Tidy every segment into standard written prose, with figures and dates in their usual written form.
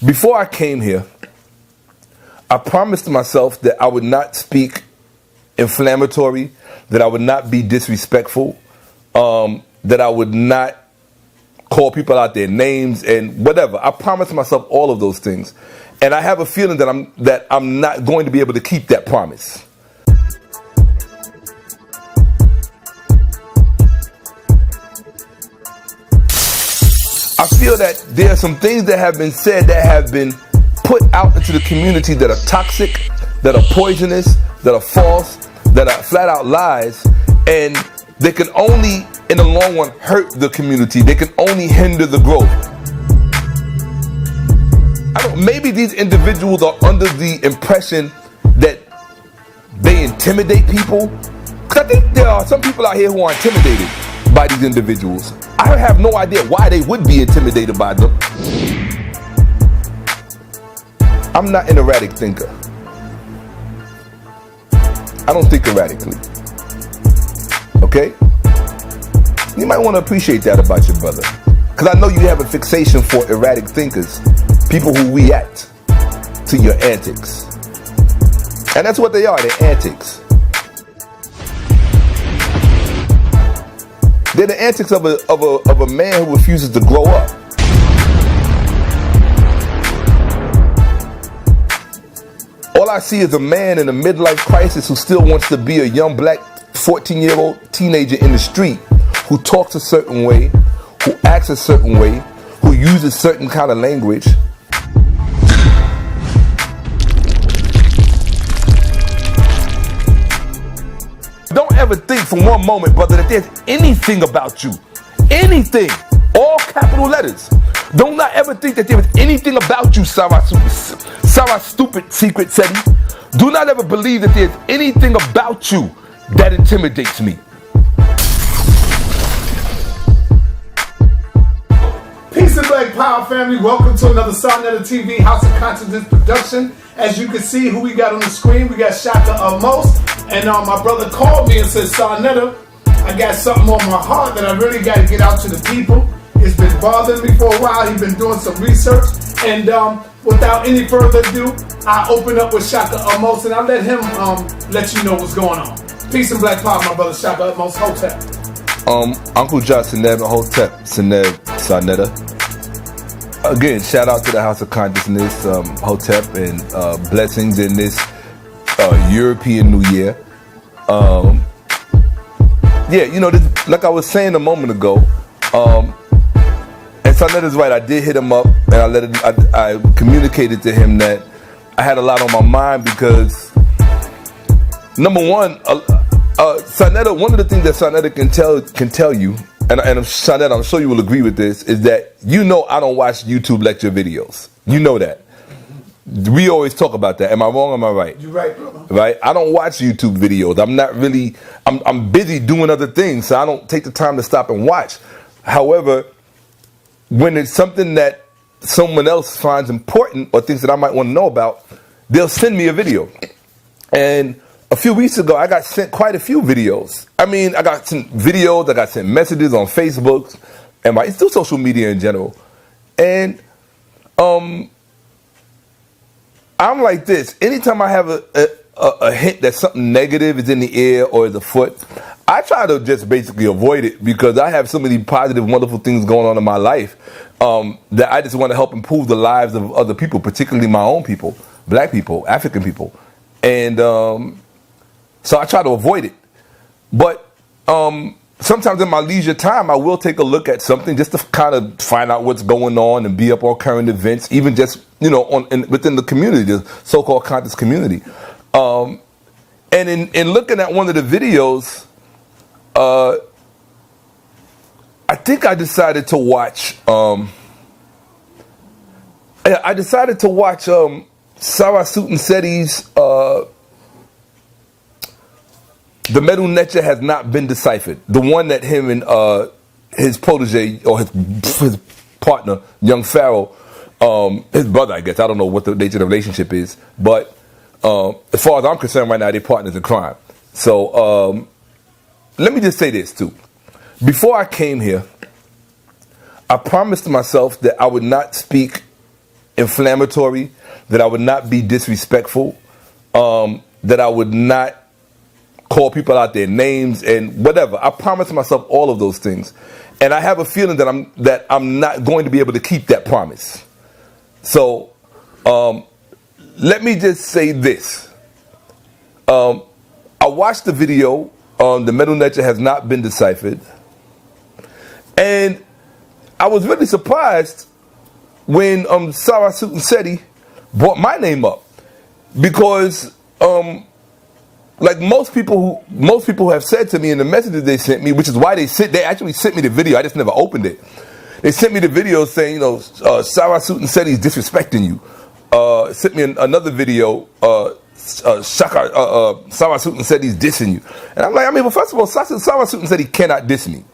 Before I came here, I promised myself that I would not speak inflammatory, that I would not be disrespectful, that I would not call people out their names and whatever. I promised myself all of those things. And I have a feeling that I'm not going to be able to keep that promise. I feel that there are some things that have been said that have been put out into the community that are toxic, that are poisonous, that are false, that are flat out lies, and they can only, in the long run, hurt the community. They can only hinder the growth. Maybe these individuals are under the impression that they intimidate people. Because I think there are some people out here who are intimidated by these individuals. I have no idea why they would be intimidated by them. I'm not an erratic thinker. I don't think erratically. Okay? You might want to appreciate that about your brother. Because I know you have a fixation for erratic thinkers. People who react to your antics. And that's what they are, they're antics. They're the antics of a man who refuses to grow up. All I see is a man in a midlife crisis who still wants to be a young black 14-year-old teenager in the street, who talks a certain way, who acts a certain way, who uses certain kind of language. Don't ever think for one moment, brother, that there's anything about you, anything, all capital letters. Don't not ever think that there is anything about you, Sara Stupid Secret Seti. Do not ever believe that there's anything about you that intimidates me. Peace and Black Power family, welcome to another Sara TV House of Consciousness production. As you can see who we got on the screen, we got Shakka Ahmose. And my brother called me and said, Sara, I got something on my heart that I really got to get out to the people. It's been bothering me for a while. He's been doing some research. And without any further ado, I open up with Shakka Ahmose and I'll let him let you know what's going on. Peace and Black Power, my brother Shakka Ahmose. Hotep. Uncle Josh Seneb and Hotep Seneb Sarnetta. Again, shout out to the House of Consciousness, Hotep, and blessings in this European New Year. Yeah, you know, this, like I was saying a moment ago, and Sarnetta's right, I did hit him up and I communicated to him that I had a lot on my mind because, number one, Sarnetta, one of the things that Sarnetta can tell you, and Sarnetta, I'm sure you will agree with this, is that you know I don't watch YouTube lecture videos. You know that. We always talk about that. Am I wrong or am I right? You're right, brother. Right? I don't watch YouTube videos. I'm not really, I'm busy doing other things, so I don't take the time to stop and watch. However, when it's something that someone else finds important or things that I might want to know about, they'll send me a video. And a few weeks ago, I got sent quite a few videos. I mean, I got sent videos, I got sent messages on Facebook, and it's still social media in general. And I'm like this. Anytime I have a hint that something negative is in the air or is afoot, I try to just basically avoid it because I have so many positive, wonderful things going on in my life that I just want to help improve the lives of other people, particularly my own people, black people, African people. And so I try to avoid it. But sometimes in my leisure time, I will take a look at something just to kind of find out what's going on and be up on current events, even just, you know, within the community, the so-called conscious community. And in looking at one of the videos, I think I decided to watch, Sara Suten Seti's The Medu Necha Has Not Been Deciphered. The one that him and his protege, or his partner, young Pharaoh, his brother, I guess, I don't know what the nature of the relationship is, but as far as I'm concerned right now, they're partners in crime. So let me just say this too. Before I came here, I promised myself that I would not speak inflammatory, that I would not be disrespectful, that I would not call people out their names and whatever. I promised myself all of those things. And I have a feeling that I'm not going to be able to keep that promise. So let me just say this. I watched the video, The Metal Nature Has Not Been Deciphered. And I was really surprised when Sara Suten Seti brought my name up. Because like most people who have said to me in the messages they sent me, which is why they actually sent me the video. I just never opened it. They sent me the video saying, Sara Suten Seti is disrespecting you. Sent me another video, Shakka, Sara Suten Seti is dissing you. And I'm like, well, first of all, Sara Suten Seti cannot diss me.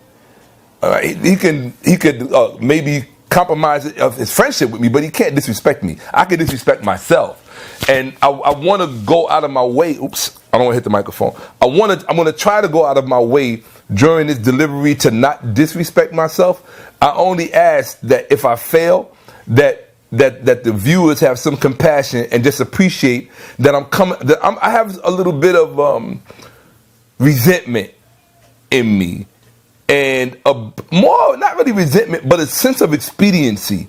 He could maybe compromise his friendship with me, but he can't disrespect me. I can disrespect myself. And I want to go out of my way. Oops, I don't want to hit the microphone. I'm going to try to go out of my way during this delivery to not disrespect myself. I only ask that if I fail, that the viewers have some compassion and just appreciate that I have a little bit of resentment in me, and more, not really resentment, but a sense of expediency.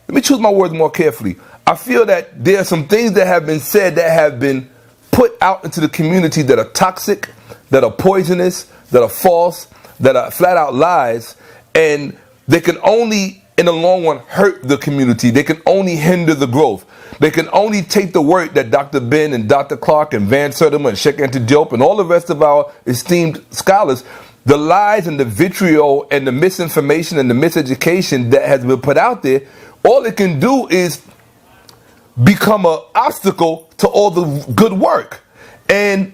Let me choose my words more carefully. I feel that there are some things that have been said that have been put out into the community that are toxic, that are poisonous, that are false, that are flat out lies, and they can only, in the long run, hurt the community. They can only hinder the growth. They can only take the work that Dr. Ben and Dr. Clark and Van Sertima and Shakka and all the rest of our esteemed scholars, the lies and the vitriol and the misinformation and the miseducation that has been put out there, all it can do is become an obstacle to all the good work. And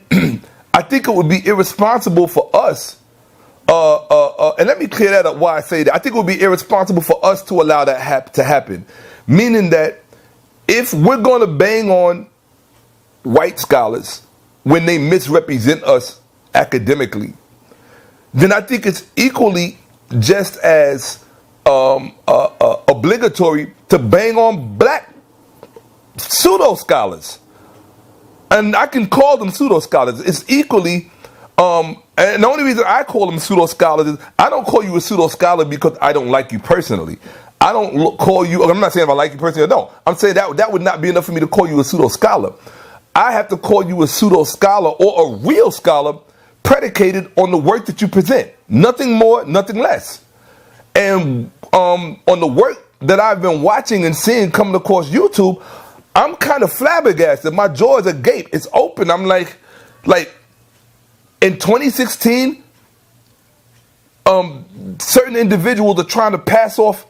I think it would be irresponsible for us, and let me clear that up why I say that. I think it would be irresponsible for us to allow that to happen. Meaning that if we're going to bang on white scholars when they misrepresent us academically, then I think it's equally just as obligatory to bang on black pseudo-scholars. And I can call them pseudo-scholars. It's equally, and the only reason I call them pseudo-scholars is I don't call you a pseudo-scholar because I don't like you personally. I don't call you, I'm not saying if I like you personally or no. I'm saying that would not be enough for me to call you a pseudo-scholar. I have to call you a pseudo-scholar or a real scholar predicated on the work that you present. Nothing more, nothing less. And on the work that I've been watching and seeing coming across YouTube, I'm kind of flabbergasted. My jaw is agape. It's open. I'm like in 2016, certain individuals are trying to pass off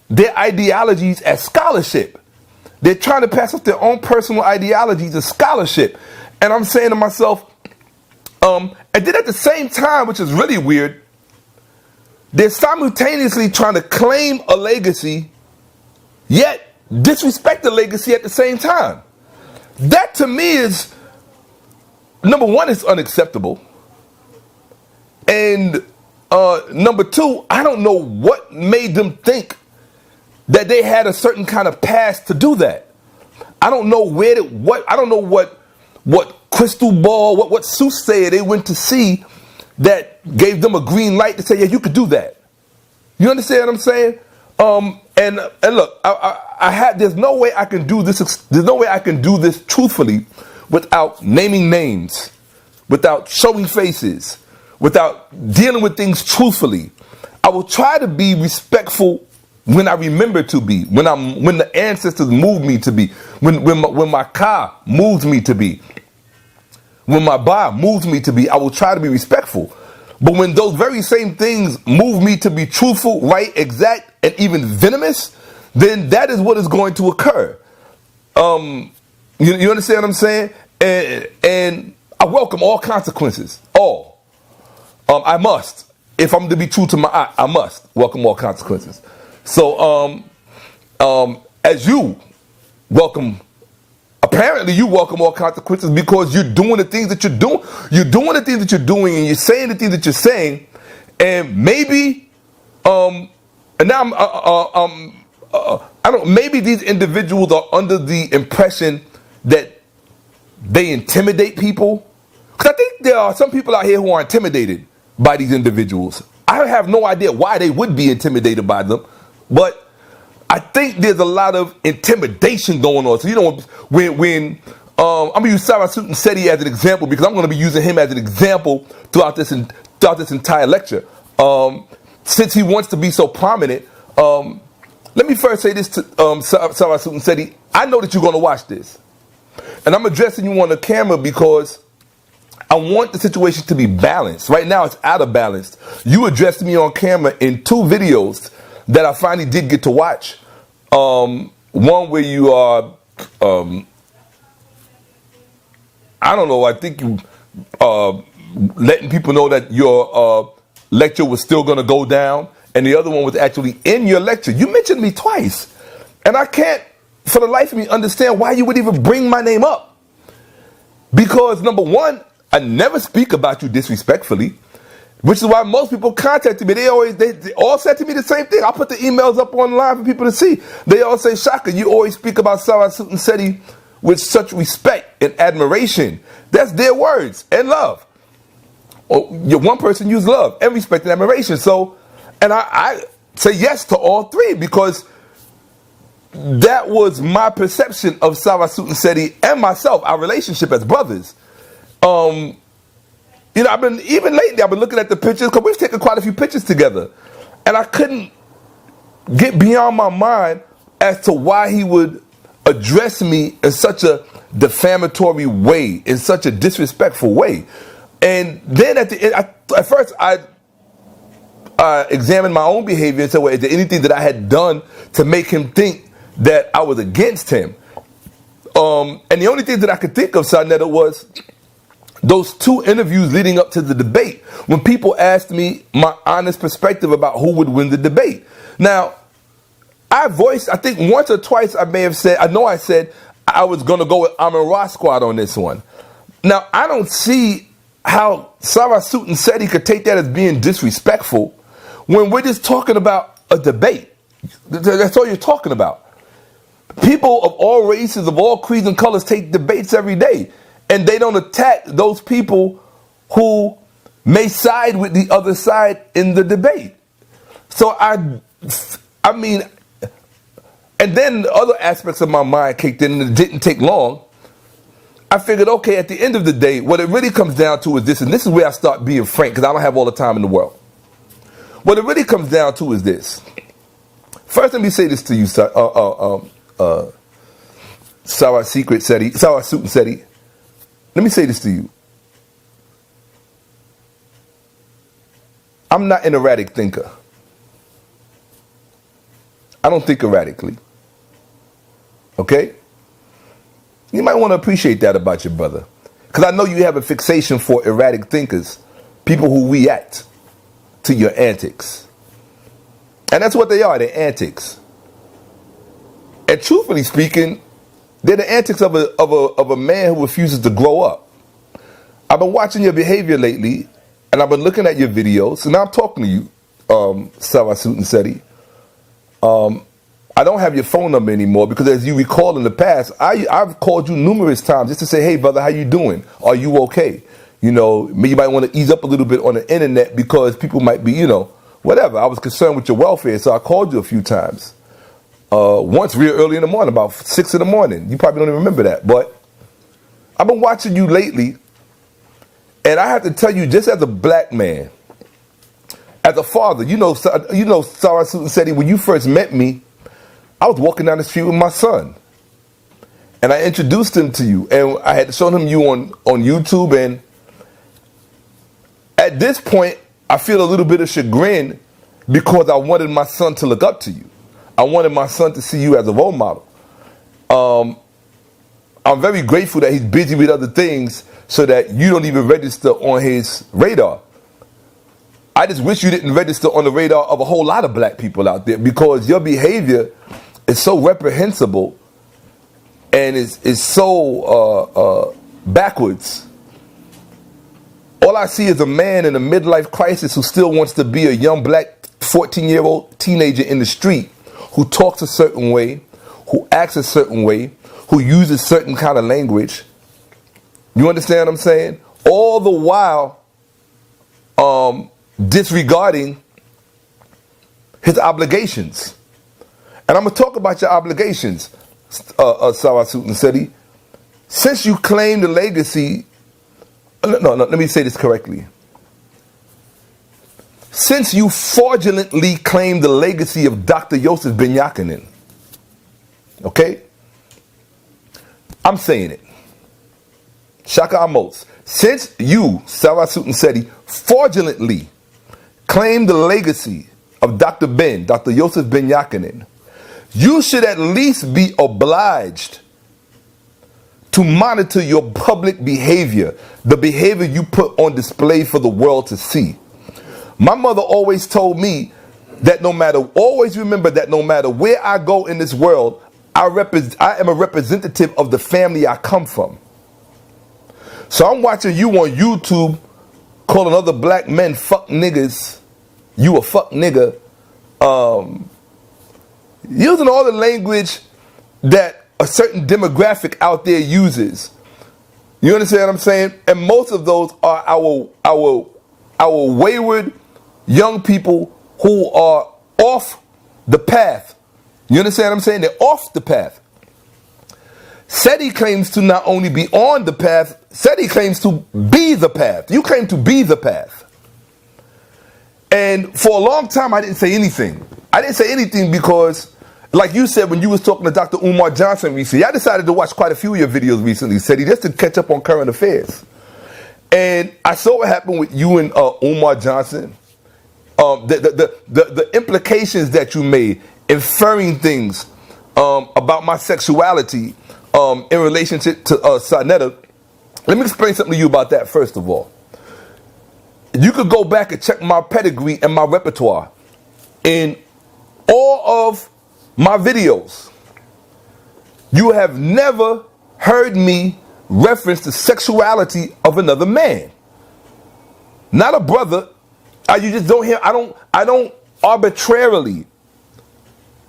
their ideologies as scholarship. They're trying to pass off their own personal ideologies as scholarship. And I'm saying to myself, and then at the same time, which is really weird, they're simultaneously trying to claim a legacy, yet disrespect the legacy at the same time. That to me is, number one, it's unacceptable. And number two, I don't know what made them think that they had a certain kind of past to do that. I don't know I don't know what crystal ball, what soothsayer they went to see that gave them a green light to say, yeah, you could do that. You understand what I'm saying? And look, there's no way I can do this. There's no way I can do this truthfully without naming names, without showing faces, without dealing with things truthfully. I will try to be respectful when I remember to be, when the ancestors move me to be, when my car moves me to be, when my ba moves me to be, I will try to be respectful. But when those very same things move me to be truthful, right, exact, and even venomous, then that is what is going to occur. You understand what I'm saying? And I welcome all consequences. All. I must. If I'm to be true to my eye, I must welcome all consequences. So, as you welcome, apparently you welcome all consequences because you're doing the things that you're doing. You're doing the things that you're doing, and you're saying the things that you're saying, and maybe, and now I don't. Maybe these individuals are under the impression that they intimidate people. Because I think there are some people out here who are intimidated by these individuals. I have no idea why they would be intimidated by them, but I think there's a lot of intimidation going on. So you know, when I'm gonna use Sara Suten Seti as an example because I'm gonna be using him as an example throughout this entire lecture. Since he wants to be so prominent, let me first say this to Sara Suten Seti. I know that you're gonna watch this, and I'm addressing you on the camera because I want the situation to be balanced. Right now, it's out of balance. You addressed me on camera in 2 videos that I finally did get to watch. One where you are, I don't know, I think you letting people know that your lecture was still going to go down, and the other one was actually in your lecture. You mentioned me twice, and I can't, for the life of me, understand why you would even bring my name up. Because, number one, I never speak about you disrespectfully, which is why most people contact me. They all said to me the same thing. I'll put the emails up online for people to see. They all say, Shakka, you always speak about Sara Suten Seti with such respect and admiration. That's their words, and love. One person used love and respect and admiration. So, and I say yes to all 3 because that was my perception of Sara Suten Seti and myself, our relationship as brothers. You know, even lately, I've been looking at the pictures because we've taken quite a few pictures together, and I couldn't get beyond my mind as to why he would address me in such a defamatory way, in such a disrespectful way. And then at the end, at first I examined my own behavior and said, well, is there anything that I had done to make him think that I was against him? And the only thing that I could think of, Sarnetta, was those 2 interviews leading up to the debate, when people asked me my honest perspective about who would win the debate. Now, I think once or twice I said I was going to go with Amin Ra Squad on this one. Now, I don't see how Sara Suten Seti could take that as being disrespectful when we're just talking about a debate. That's all you're talking about. People of all races, of all creeds and colors take debates every day. And they don't attack those people who may side with the other side in the debate. So I mean, and then the other aspects of my mind kicked in, and it didn't take long. I figured, okay, at the end of the day, what it really comes down to is this, and this is where I start being frank, because I don't have all the time in the world. What it really comes down to is this. First, let me say this to you, Sara Suten Seti. Let me say this to you. I'm not an erratic thinker. I don't think erratically. Okay? You might want to appreciate that about your brother. Because I know you have a fixation for erratic thinkers. People who react to your antics. And that's what they are, they're antics. And truthfully speaking, they're the antics of a man who refuses to grow up. I've been watching your behavior lately, and I've been looking at your videos, and now I'm talking to you, Sara Suten Seti. I don't have your phone number anymore because, as you recall in the past, I've called you numerous times just to say, hey, brother, how you doing? Are you okay? You know, you might want to ease up a little bit on the internet because people might be, whatever. I was concerned with your welfare, so I called you a few times. Once real early in the morning, about 6 in the morning. You probably don't even remember that. But I've been watching you lately, and I have to tell you, just as a black man, as a father, Sara Suten Seti, when you first met me, I was walking down the street with my son. And I introduced him to you. And I had shown him you on YouTube. And at this point, I feel a little bit of chagrin because I wanted my son to look up to you. I wanted my son to see you as a role model. I'm very grateful that he's busy with other things so that you don't even register on his radar. I just wish you didn't register on the radar of a whole lot of black people out there because your behavior is so reprehensible and is so backwards. All I see is a man in a midlife crisis who still wants to be a young black 14-year-old teenager in the street who talks a certain way, who acts a certain way, who uses certain kind of language. You understand what I'm saying? All the while disregarding his obligations. And I'm going to talk about your obligations, Sara Suten Seti. Since you claim the legacy, no, let me say this correctly. Since you fraudulently claim the legacy of Dr. Yosef Ben Yakinen, okay? I'm saying it. Shakka Ahmose. Since you, Sara Suten Seti, fraudulently claim the legacy of Dr. Yosef Ben Yakinen, you should at least be obliged to monitor your public behavior, the behavior you put on display for the world to see. My mother always told me that always remember that no matter where I go in this world, I am a representative of the family I come from. So I'm watching you on YouTube calling other black men fuck niggas, you a fuck nigga, using all the language that a certain demographic out there uses. You understand what I'm saying? And most of those are our wayward young people who are off the path. You understand what I'm saying? They're off the path. Seti claims to not only be on the path, Seti claims to be the path. You claim to be the path. And for a long time, I didn't say anything. I didn't say anything because, like you said when you was talking to Dr. Umar Johnson recently, I decided to watch quite a few of your videos recently, Seti, just to catch up on current affairs. And I saw what happened with you and Umar Johnson. The implications that you made, inferring things about my sexuality in relationship to Sanetta. Let me explain something to you about that first of all. You could go back and check my pedigree and my repertoire. In all of my videos, you have never heard me reference the sexuality of another man. Not a brother. You just don't hear. I don't arbitrarily,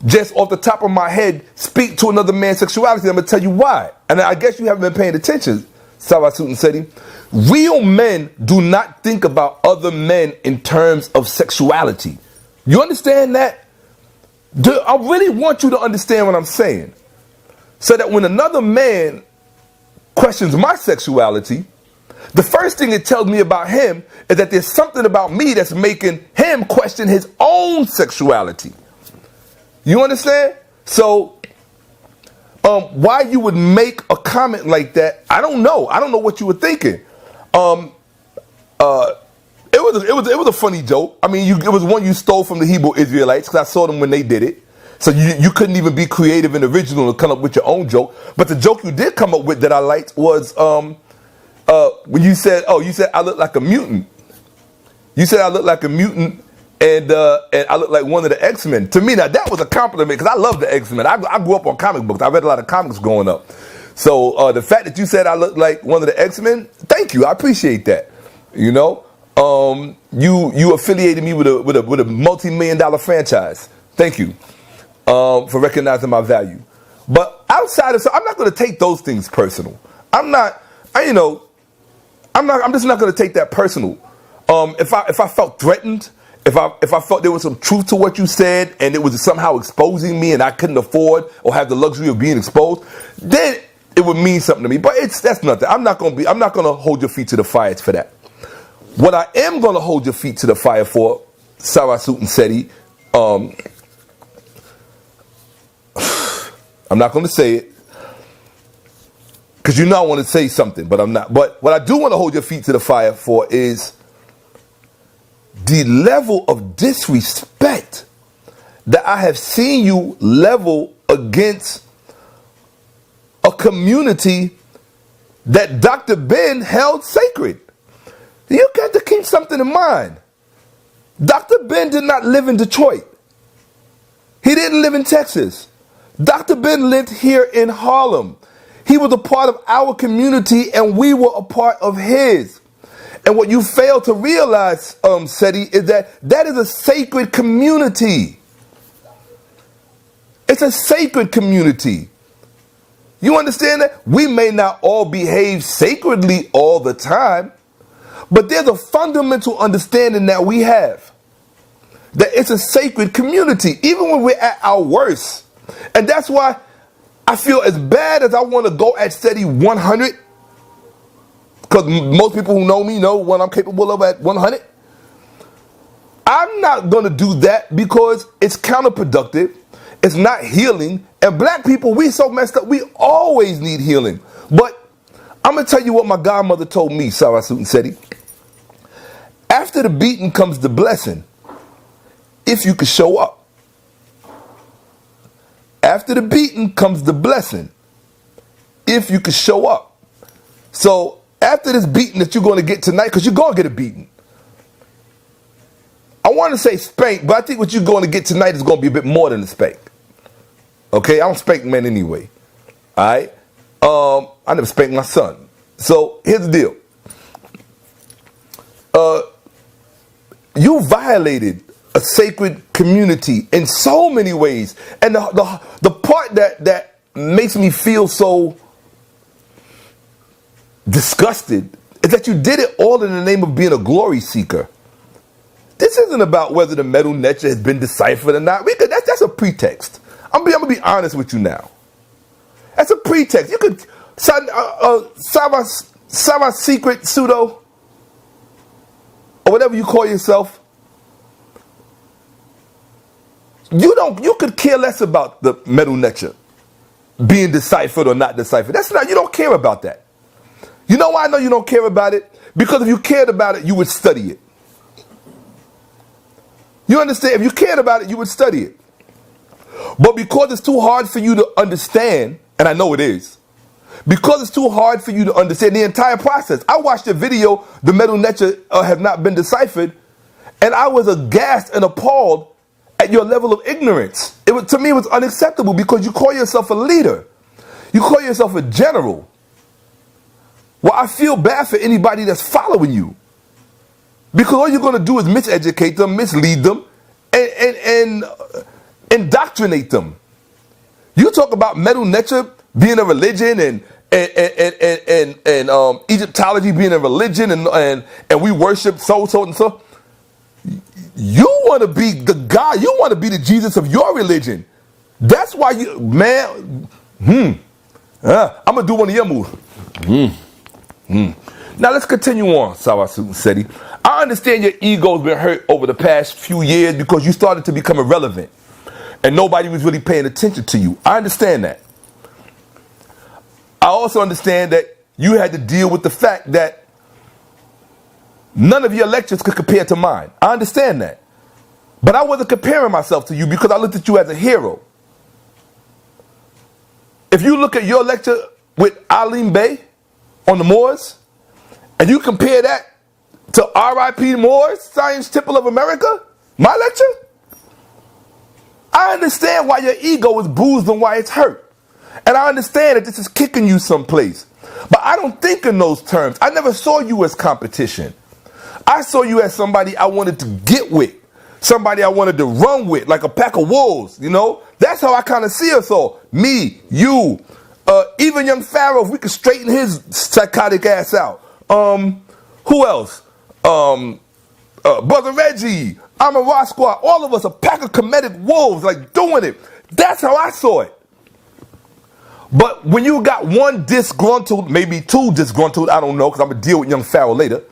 just off the top of my head, speak to another man's sexuality. I'm going to tell you why. And I guess you haven't been paying attention, Sara Suten Seti. Real men do not think about other men in terms of sexuality. You understand that? I really want you to understand what I'm saying. So that when another man questions my sexuality, the first thing it tells me about him is that there's something about me that's making him question his own sexuality. You understand? So, why you would make a comment like that, I don't know. I don't know what you were thinking. It was a funny joke. I mean, it was one you stole from the Hebrew Israelites because I saw them when they did it. So you couldn't even be creative and original to come up with your own joke. But the joke you did come up with that I liked was when you said I look like a mutant. You said I look like a mutant and I look like one of the X-Men. To me, now that was a compliment because I love the X-Men. I grew up on comic books. I read a lot of comics growing up. So the fact that you said I look like one of the X-Men, thank you. I appreciate that. You know, you affiliated me with a multi-million-dollar franchise. Thank you for recognizing my value. But outside of so, I'm not going to take those things personal. I'm just not going to take that personal. If I felt threatened, if I felt there was some truth to what you said and it was somehow exposing me and I couldn't afford or have the luxury of being exposed, then it would mean something to me. But that's nothing. I'm not going to hold your feet to the fire for that. What I am going to hold your feet to the fire for, Sara Suten Seti, I'm not going to say it because you know I want to say something, but I'm not. But what I do want to hold your feet to the fire for is the level of disrespect that I have seen you level against a community that Dr. Ben held sacred. You got to keep something in mind. Dr. Ben did not live in Detroit. He didn't live in Texas. Dr. Ben lived here in Harlem. He was a part of our community and we were a part of his. And what you fail to realize, Seti, is that is a sacred community. It's a sacred community. You understand that? We may not all behave sacredly all the time, but there's a fundamental understanding that we have. That it's a sacred community, even when we're at our worst. And that's why I feel as bad as I want to go at steady 100, because most people who know me know what I'm capable of at 100. I'm not going to do that because it's counterproductive. It's not healing. And black people, we so messed up. We always need healing. But I'm going to tell you what my godmother told me, Sara Suten Seti. After the beating comes the blessing, if you could show up. After the beating comes the blessing, if you could show up. So after this beating that you're going to get tonight, because you're going to get a beating. I want to say spank, but I think what you're going to get tonight is going to be a bit more than a spank. Okay, I don't spank men anyway. All right, I never spanked my son. So here's the deal. You violated a sacred community in so many ways, and the part that makes me feel so disgusted is that you did it all in the name of being a glory seeker. This isn't about whether the metal necha has been deciphered or not. That's a pretext. I'm gonna be honest with you now. That's a pretext. You could Sara secret pseudo or whatever you call yourself. You could care less about the metal necha being deciphered or not deciphered. You don't care about that. You know why I know you don't care about it? Because if you cared about it, you would study it. You understand? If you cared about it, you would study it. But because it's too hard for you to understand, and I know it is, because it's too hard for you to understand the entire process. I watched a video, the metal necha have not been deciphered, and I was aghast and appalled at your level of ignorance. To me, it was unacceptable because you call yourself a leader. You call yourself a general. Well, I feel bad for anybody that's following you. Because all you're going to do is miseducate them, mislead them, and indoctrinate them. You talk about metal necha being a religion and Egyptology being a religion and we worship so and so. You want to be the God. You want to be the Jesus of your religion. That's why you, man. I'm gonna do one of your moves. Now let's continue on, Sara Suten Seti. I understand your ego's been hurt over the past few years because you started to become irrelevant and nobody was really paying attention to you. I understand that. I also understand that you had to deal with the fact that none of your lectures could compare to mine. I understand that. But I wasn't comparing myself to you because I looked at you as a hero. If you look at your lecture with Alim Bey on the Moors, and you compare that to R.I.P. Moores, Science Temple of America, my lecture, I understand why your ego is bruised and why it's hurt. And I understand that this is kicking you someplace. But I don't think in those terms. I never saw you as competition. I saw you as somebody I wanted to get with. Somebody I wanted to run with, like a pack of wolves, you know? That's how I kind of see us all. Me, you, even young Pharaoh, if we could straighten his psychotic ass out. Who else? Brother Reggie, I'm a Rock Squad. All of us, a pack of comedic wolves, like doing it. That's how I saw it. But when you got one disgruntled, maybe two disgruntled, I don't know, because I'm going to deal with young Pharaoh later.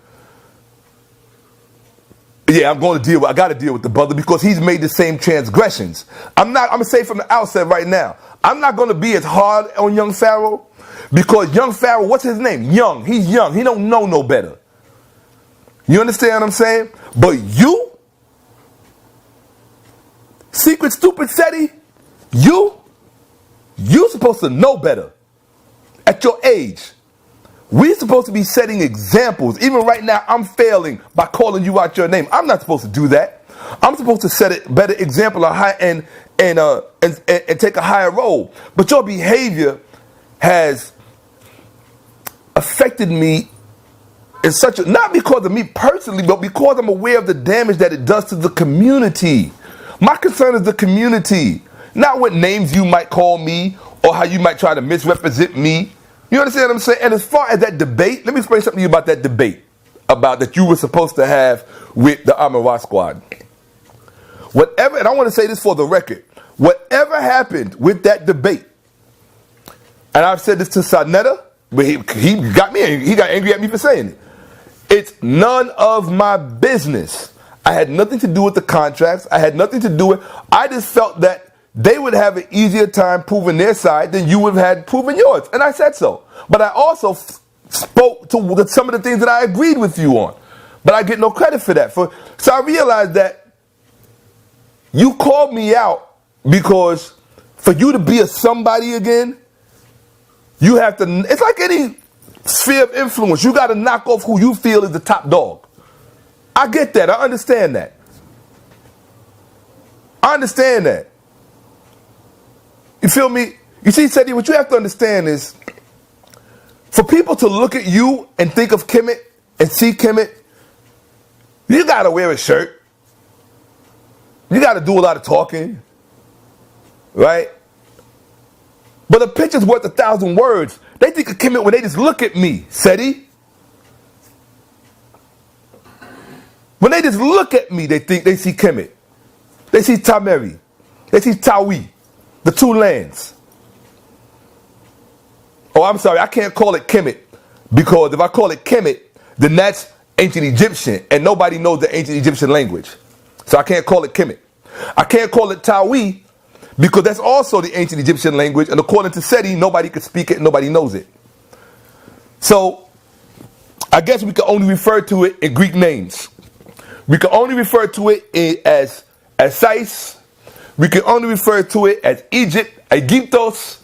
Yeah, I got to deal with the brother because he's made the same transgressions. I'm going to say from the outset right now, I'm not going to be as hard on young Pharaoh because young Pharaoh, what's his name? Young. He's young. He don't know no better. You understand what I'm saying? But you, Secret Stupid Seti, you're supposed to know better at your age. We're supposed to be setting examples. Even right now, I'm failing by calling you out your name. I'm not supposed to do that. I'm supposed to set a better example and take a higher role. But your behavior has affected me in such a, not because of me personally, but because I'm aware of the damage that it does to the community. My concern is the community. Not what names you might call me or how you might try to misrepresent me. You understand what I'm saying? And as far as that debate, let me explain something to you about that debate about that you were supposed to have with the Amara squad. Whatever, and I want to say this for the record, whatever happened with that debate, and I've said this to Sanetta, but he got me, he got angry at me for saying it. It's none of my business. I had nothing to do with the contracts. I had nothing to do with, I just felt that they would have an easier time proving their side than you would have had proving yours. And I said so. But I also spoke to some of the things that I agreed with you on. But I get no credit for that. So I realized that you called me out because for you to be a somebody again, you have to, it's like any sphere of influence. You got to knock off who you feel is the top dog. I get that. I understand that. I understand that. You feel me? You see, Seti, what you have to understand is for people to look at you and think of Kemet and see Kemet, you got to wear a shirt. You got to do a lot of talking. Right? But a picture's worth 1,000 words. They think of Kemet when they just look at me, Seti. When they just look at me, they think they see Kemet. They see Tameri. They see Tawi. The two lands. Oh, I'm sorry, I can't call it Kemet. Because if I call it Kemet, then that's ancient Egyptian. And nobody knows the ancient Egyptian language. So I can't call it Kemet. I can't call it Tawi because that's also the ancient Egyptian language. And according to Seti, nobody could speak it and nobody knows it. So I guess we can only refer to it in Greek names. We can only refer to it as Sais. We can only refer to it as Egypt, Egyptos,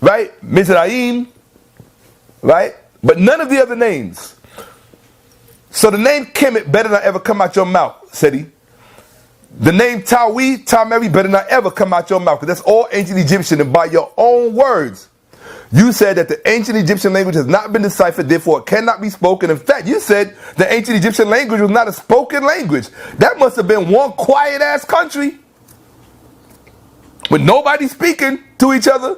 right? Mizraim, right? But none of the other names. So the name Kemet better not ever come out your mouth, Seti. The name Tawi, Tameri better not ever come out your mouth because that's all ancient Egyptian. And by your own words, you said that the ancient Egyptian language has not been deciphered, therefore it cannot be spoken. In fact, you said the ancient Egyptian language was not a spoken language. That must have been one quiet-ass country with nobody speaking to each other.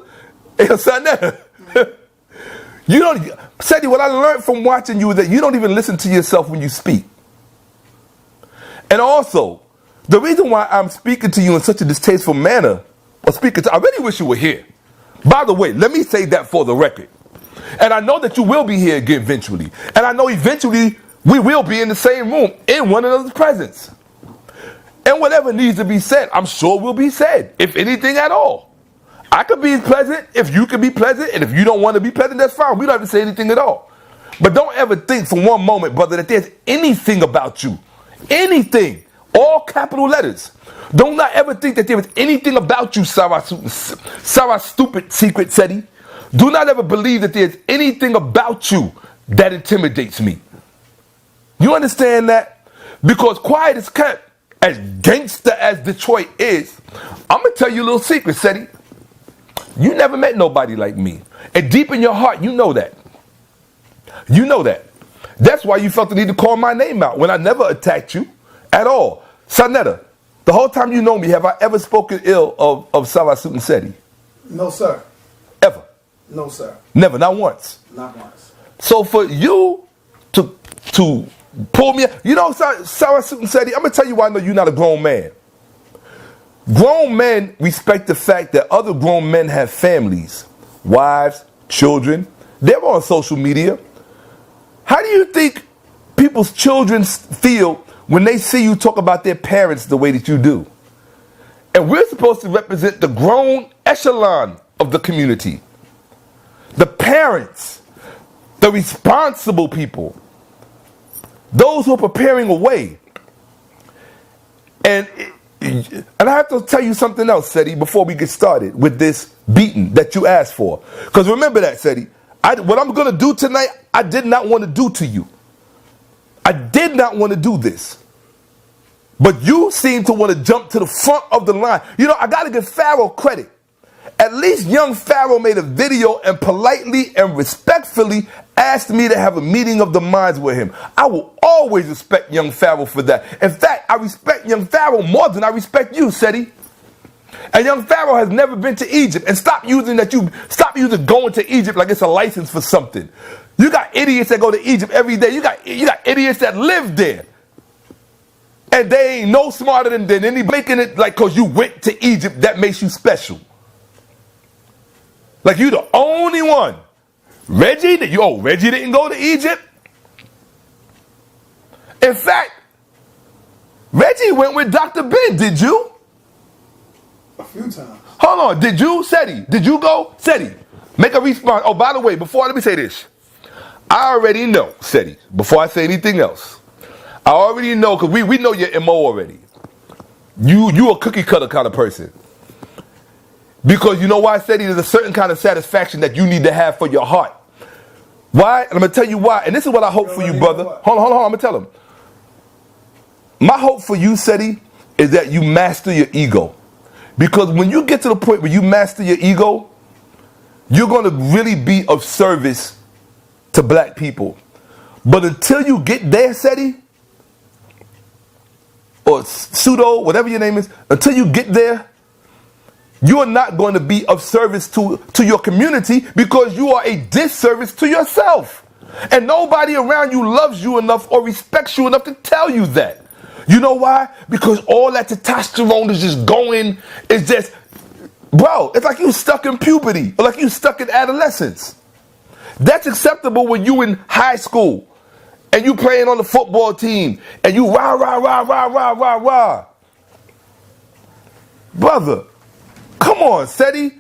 You don't, Seti, what I learned from watching you is that you don't even listen to yourself when you speak. And also, the reason why I'm speaking to you in such a distasteful manner, I really wish you were here. By the way, let me say that for the record. And I know that you will be here again eventually. And I know eventually we will be in the same room in one another's presence. And whatever needs to be said, I'm sure will be said, if anything at all. I could be pleasant if you could be pleasant, and if you don't want to be pleasant, that's fine. We don't have to say anything at all. But don't ever think for one moment, brother, that there's anything about you. Anything. All capital letters. Don't not ever think that there is anything about you, Sara stupid secret Seti. Do not ever believe that there's anything about you that intimidates me. You understand that? Because quiet is kept. As gangster as Detroit is, I'm going to tell you a little secret, Seti. You never met nobody like me. And deep in your heart, you know that. You know that. That's why you felt the need to call my name out when I never attacked you at all. Sanetta, the whole time you know me, have I ever spoken ill of Sara Suten Seti? No, sir. Ever? No, sir. Never, not once. Not once. So for you to pull me, you know, Sara Suten Seti, I'm going to tell you why I know you're not a grown man. Grown men respect the fact that other grown men have families, wives, children. They're on social media. How do you think people's children feel when they see you talk about their parents the way that you do? And we're supposed to represent the grown echelon of the community. The parents, the responsible people, those who are preparing a way. And I have to tell you something else, Seti, before we get started with this beating that you asked for. Because remember that, Seti, what I'm going to do tonight, I did not want to do to you. I did not want to do this. But you seem to want to jump to the front of the line. You know, I got to give Pharaoh credit. At least young Pharaoh made a video and politely and respectfully asked me to have a meeting of the minds with him. I will always respect young Pharaoh for that. In fact, I respect young Pharaoh more than I respect you, Seti. And young Pharaoh has never been to Egypt. And stop using going to Egypt like it's a license for something. You got idiots that go to Egypt every day. You got idiots that live there. And they ain't no smarter than any, making it like because you went to Egypt that makes you special. Like you the only one. Reggie didn't go to Egypt. In fact, Reggie went with Dr. Ben, did you? A few times. Hold on, did you, Seti? Did you go? Seti, make a response. Oh, by the way, let me say this. I already know, Seti, before I say anything else. I already know, because we know your MO already. You a cookie cutter kind of person. Because you know why, Seti? There's a certain kind of satisfaction that you need to have for your heart. Why? And I'm going to tell you why. And this is what I hope for you, brother. Hold on. I'm going to tell him. My hope for you, Seti, is that you master your ego. Because when you get to the point where you master your ego, you're going to really be of service to black people. But until you get there, Seti, or Pseudo, whatever your name is, until you get there, you are not going to be of service to your community because you are a disservice to yourself. And nobody around you loves you enough or respects you enough to tell you that. You know why? Because all that testosterone is just going, bro, it's like you stuck in puberty or like you stuck in adolescence. That's acceptable when you in high school and you playing on the football team and you rah, rah, rah, rah, rah, rah, rah. Brother, come on, Seti.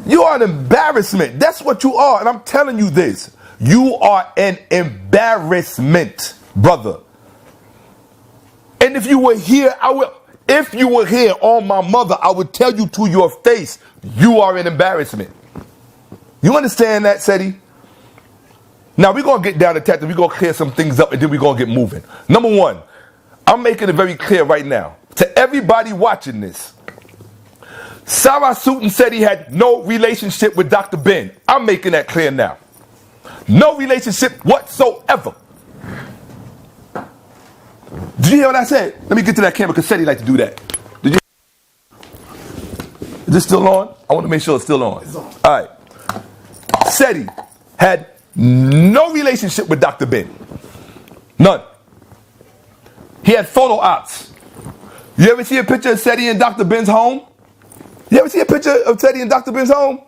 You are an embarrassment. That's what you are. And I'm telling you this. You are an embarrassment, brother. And if you were here, on my mother, I would tell you to your face, you are an embarrassment. You understand that, Seti? Now, we're going to get down to tactics. We're going to clear some things up, and then we're going to get moving. Number one, I'm making it very clear right now to everybody watching this. Sara Suten Seti had no relationship with Dr. Ben. I'm making that clear now. No relationship whatsoever. Did you hear what I said? Let me get to that camera because Seti like to do that. Did you? Is this still on? I want to make sure it's still on. It's on. All right. Seti had no relationship with Dr. Ben. None. He had photo ops. You ever see a picture of Seti in Dr. Ben's home? You ever see a picture of Seti in Dr. Ben's home?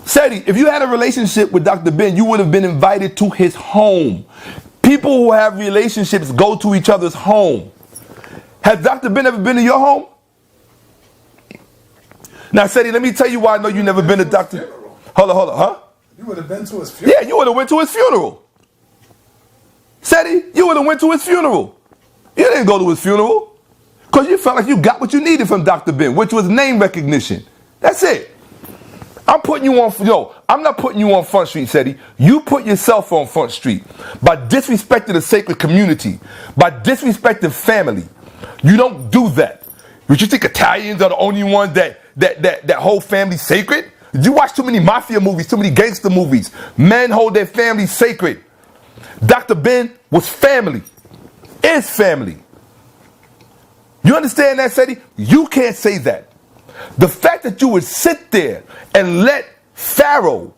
Seti, if you had a relationship with Dr. Ben, you would have been invited to his home. People who have relationships go to each other's home. Has Dr. Ben ever been to your home? Now, Seti, let me tell you why I know you never been to Dr. Hold on, huh? You would have been to his funeral? Yeah, you would have went to his funeral. Seti, you would have went to his funeral. You didn't go to his funeral because you felt like you got what you needed from Dr. Ben, which was name recognition. That's it. I'm not putting you on Front Street, Seti. You put yourself on Front Street by disrespecting the sacred community, by disrespecting family. You don't do that. Would you think Italians are the only ones that whole family sacred? You watch too many mafia movies, too many gangster movies. Men hold their family sacred. Dr. Ben was family, is family. You understand that, Seti? You can't say that. The fact that you would sit there and let Pharaoh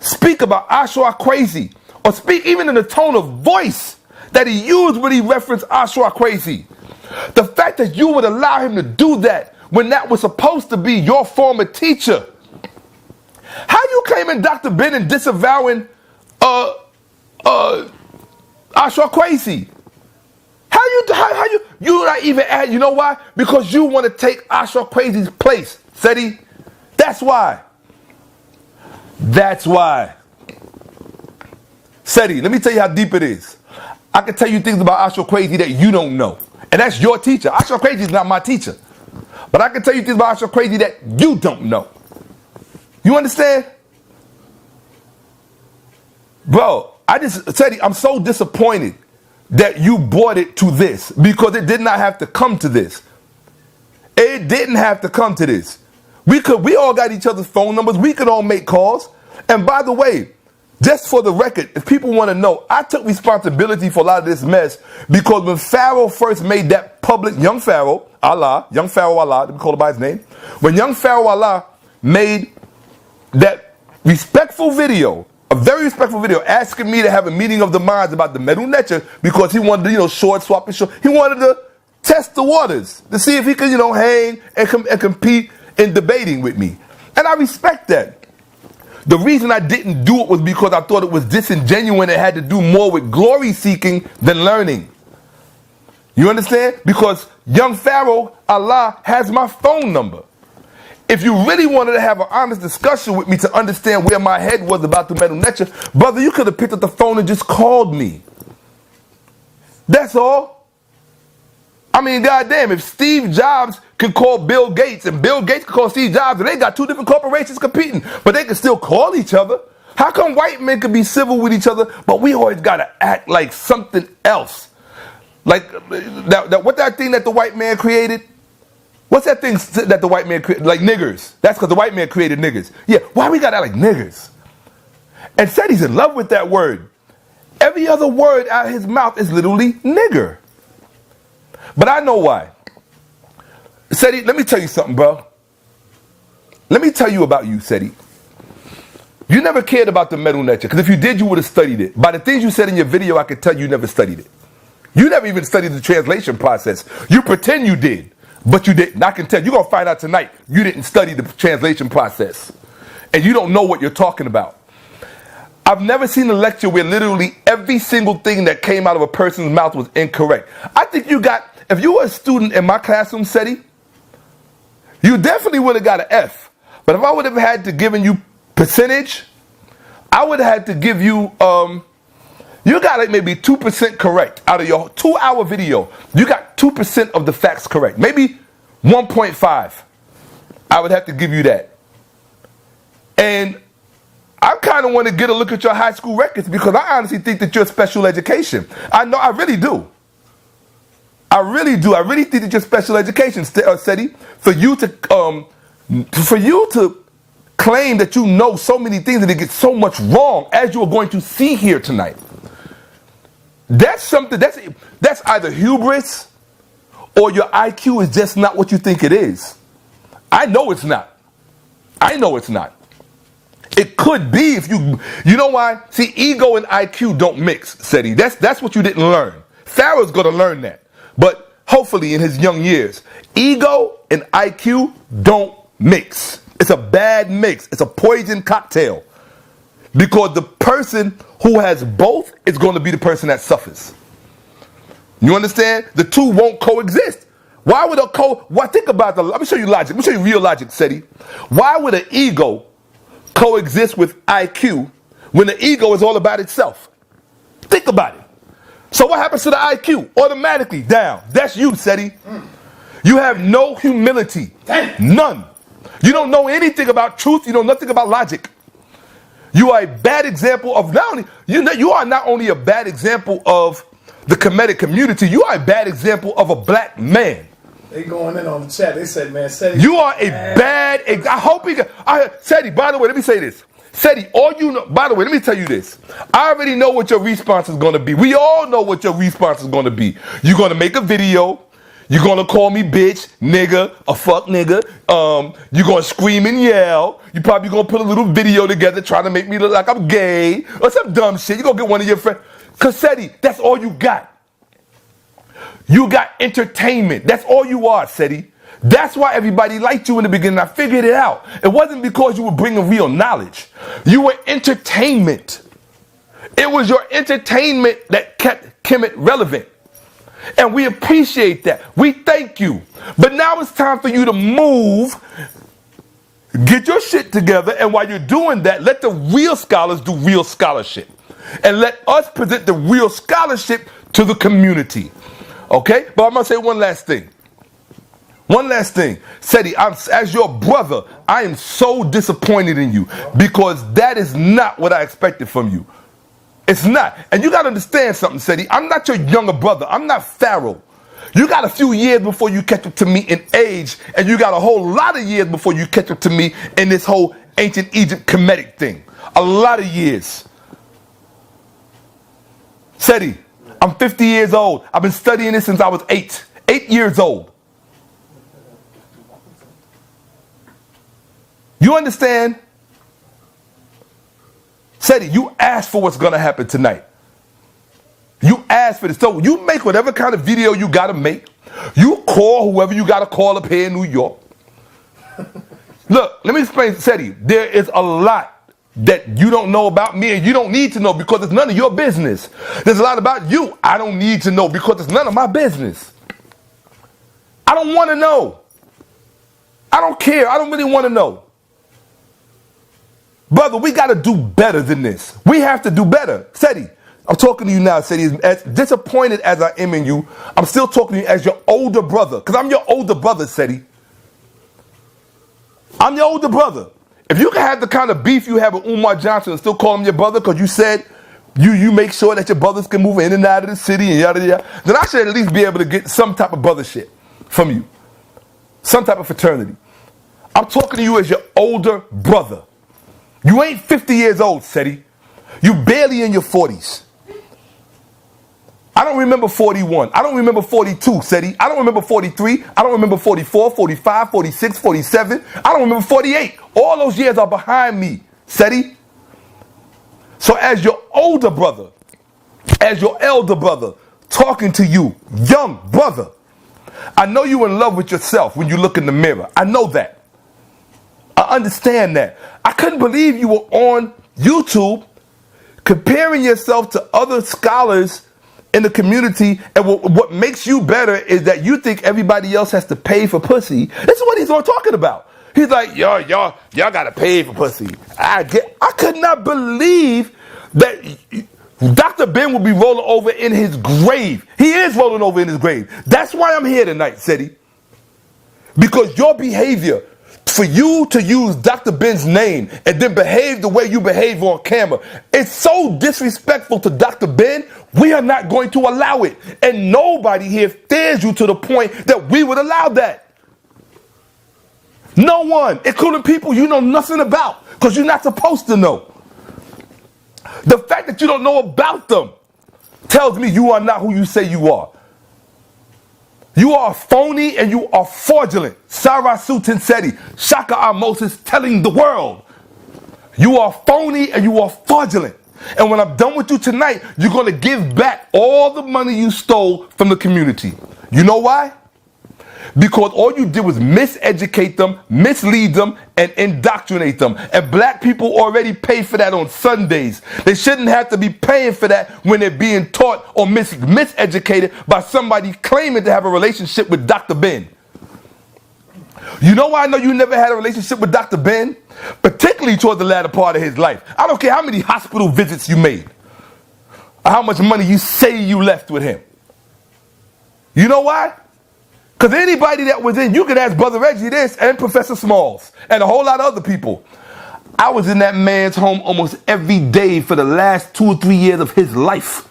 speak about Ashura crazy, or speak even in the tone of voice that he used when he referenced Ashura crazy. The fact that you would allow him to do that when that was supposed to be your former teacher. How you claiming Dr. Ben and disavowing Ashura crazy? How you not even add, you know why? Because you want to take Ashura Crazy's place, Seti. That's why. That's why. Seti, let me tell you how deep it is. I can tell you things about Ashura Crazy that you don't know. And that's your teacher. Ashura Crazy is not my teacher. But I can tell you things about Ashura Crazy that you don't know. You understand? Bro, Seti, I'm so disappointed that you brought it to this, because it did not have to come to this. It didn't have to come to this. We all got each other's phone numbers. We could all make calls. And by the way, Just for the record, if people want to know, I took responsibility for a lot of this mess because when Pharaoh first made that public, young Pharaoh Allah, let me call him by his name. When young Pharaoh Allah made that respectful video, a very respectful video, asking me to have a meeting of the minds about the Medu Necha because he wanted to, sword swap and short. He wanted to test the waters to see if he could, hang and compete in debating with me. And I respect that. The reason I didn't do it was because I thought it was disingenuous and it had to do more with glory seeking than learning. You understand? Because young Pharaoh Allah has my phone number. If you really wanted to have an honest discussion with me to understand where my head was about the Medu Necha, brother, you could have picked up the phone and just called me. That's all. I mean, goddamn, if Steve Jobs could call Bill Gates and Bill Gates could call Steve Jobs and they got two different corporations competing, but they can still call each other. How come white men can be civil with each other, but we always got to act like something else? Like, what that thing that the white man created? What's that thing that the white man created? Like niggers. That's because the white man created niggers. Yeah, why we got to act like niggers? And said he's in love with that word. Every other word out of his mouth is literally nigger. But I know why. Seti, let me tell you something, bro. Let me tell you about you, Seti. You never cared about the Medu Necha, because if you did, you would have studied it. By the things you said in your video, I could tell you never studied it. You never even studied the translation process. You pretend you did, but you didn't. I can tell you, you're going to find out tonight, you didn't study the translation process. And you don't know what you're talking about. I've never seen a lecture where literally every single thing that came out of a person's mouth was incorrect. I think if you were a student in my classroom, Seti, you definitely would have got an F. But if I would have had to given you percentage, I would have had to give you, you got like maybe 2% correct out of your 2-hour video. You got 2% of the facts correct. Maybe 1.5. I would have to give you that. And I kind of want to get a look at your high school records because I honestly think that you're special education. I know, I really do. I really do. I really think that you're special education, Seti. For you to claim that you know so many things and to get so much wrong, as you are going to see here tonight. That's something. That's either hubris or your IQ is just not what you think it is. I know it's not. I know it's not. It could be if you know why? See, ego and IQ don't mix, Seti. That's what you didn't learn. Pharaoh's going to learn that. But hopefully in his young years, ego and IQ don't mix. It's a bad mix. It's a poison cocktail. Because the person who has both is going to be the person that suffers. You understand? The two won't coexist. Why would think about let me show you logic. Let me show you real logic, Seti. Why would an ego coexist with IQ when the ego is all about itself? Think about it. So what happens to the IQ? Automatically down. That's you, Seti. You have no humility. None. You don't know anything about truth. You know nothing about logic. You are a bad example of you are not only a bad example of the Kemetic community, you are a bad example of a black man. They going in on the chat. They said, man, Seti. You are a bad I hope Seti, by the way, let me say this. Seti, all you know, by the way, let me tell you this. I already know what your response is going to be. We all know what your response is going to be. You're going to make a video. You're going to call me bitch, nigga, a fuck nigga. You're going to scream and yell. You're probably going to put a little video together trying to make me look like I'm gay or some dumb shit. You're going to get one of your friends. Because Seti, that's all you got. You got entertainment. That's all you are, Seti. That's why everybody liked you in the beginning. I figured it out. It wasn't because you were bringing real knowledge. You were entertainment. It was your entertainment that kept Kemet relevant. And we appreciate that. We thank you. But now it's time for you to move, get your shit together, and while you're doing that, let the real scholars do real scholarship. And let us present the real scholarship to the community. Okay? But I'm going to say one last thing. One last thing. Seti, as your brother, I am so disappointed in you because that is not what I expected from you. It's not. And you got to understand something, Seti. I'm not your younger brother. I'm not Pharaoh. You got a few years before you catch up to me in age, and you got a whole lot of years before you catch up to me in this whole ancient Egypt Kemetic thing. A lot of years. Seti, I'm 50 years old. I've been studying this since I was 8. 8 years old. You understand? Seti, you asked for what's going to happen tonight. You asked for this. So you make whatever kind of video you got to make. You call whoever you got to call up here in New York. Look, let me explain, Seti. There is a lot that you don't know about me and you don't need to know because it's none of your business. There's a lot about you I don't need to know because it's none of my business. I don't want to know. I don't care. I don't really want to know. Brother, we got to do better than this. We have to do better. Seti, I'm talking to you now, Seti. As disappointed as I am in you, I'm still talking to you as your older brother. Because I'm your older brother, Seti. I'm your older brother. If you can have the kind of beef you have with Umar Johnson and still call him your brother because you said you make sure that your brothers can move in and out of the city and yada yada, then I should at least be able to get some type of brother shit from you. Some type of fraternity. I'm talking to you as your older brother. You ain't 50 years old, Seti. You barely in your 40s. I don't remember 41. I don't remember 42, Seti. I don't remember 43. I don't remember 44, 45, 46, 47. I don't remember 48. All those years are behind me, Seti. So as your older brother, as your elder brother, talking to you, young brother, I know you're in love with yourself when you look in the mirror. I know that. I understand that. I couldn't believe you were on YouTube comparing yourself to other scholars in the community, and what makes you better is that you think everybody else has to pay for pussy. This is what he's all talking about. He's like, y'all gotta pay for pussy. I could not believe that Dr. Ben would be rolling over in his grave. He is rolling over in his grave. That's why I'm here tonight, Seti. Because your behavior, for you to use Dr. Ben's name and then behave the way you behave on camera, it's so disrespectful to Dr. Ben, we are not going to allow it. And nobody here fears you to the point that we would allow that. No one, including people you know nothing about, because you're not supposed to know. The fact that you don't know about them tells me you are not who you say you are. You are phony and you are fraudulent. Sara, Suten Seti, Shakka, Ahmose telling the world. You are phony and you are fraudulent. And when I'm done with you tonight, you're going to give back all the money you stole from the community. You know why? Because all you did was miseducate them, mislead them, and indoctrinate them. And black people already pay for that on Sundays. They shouldn't have to be paying for that when they're being taught or miseducated by somebody claiming to have a relationship with Dr. Ben. You know why I know you never had a relationship with Dr. Ben? Particularly toward the latter part of his life. I don't care how many hospital visits you made, or how much money you say you left with him. You know why? Because anybody that was in, you could ask Brother Reggie this and Professor Smalls and a whole lot of other people. I was in that man's home almost every day for the last 2 or 3 years of his life.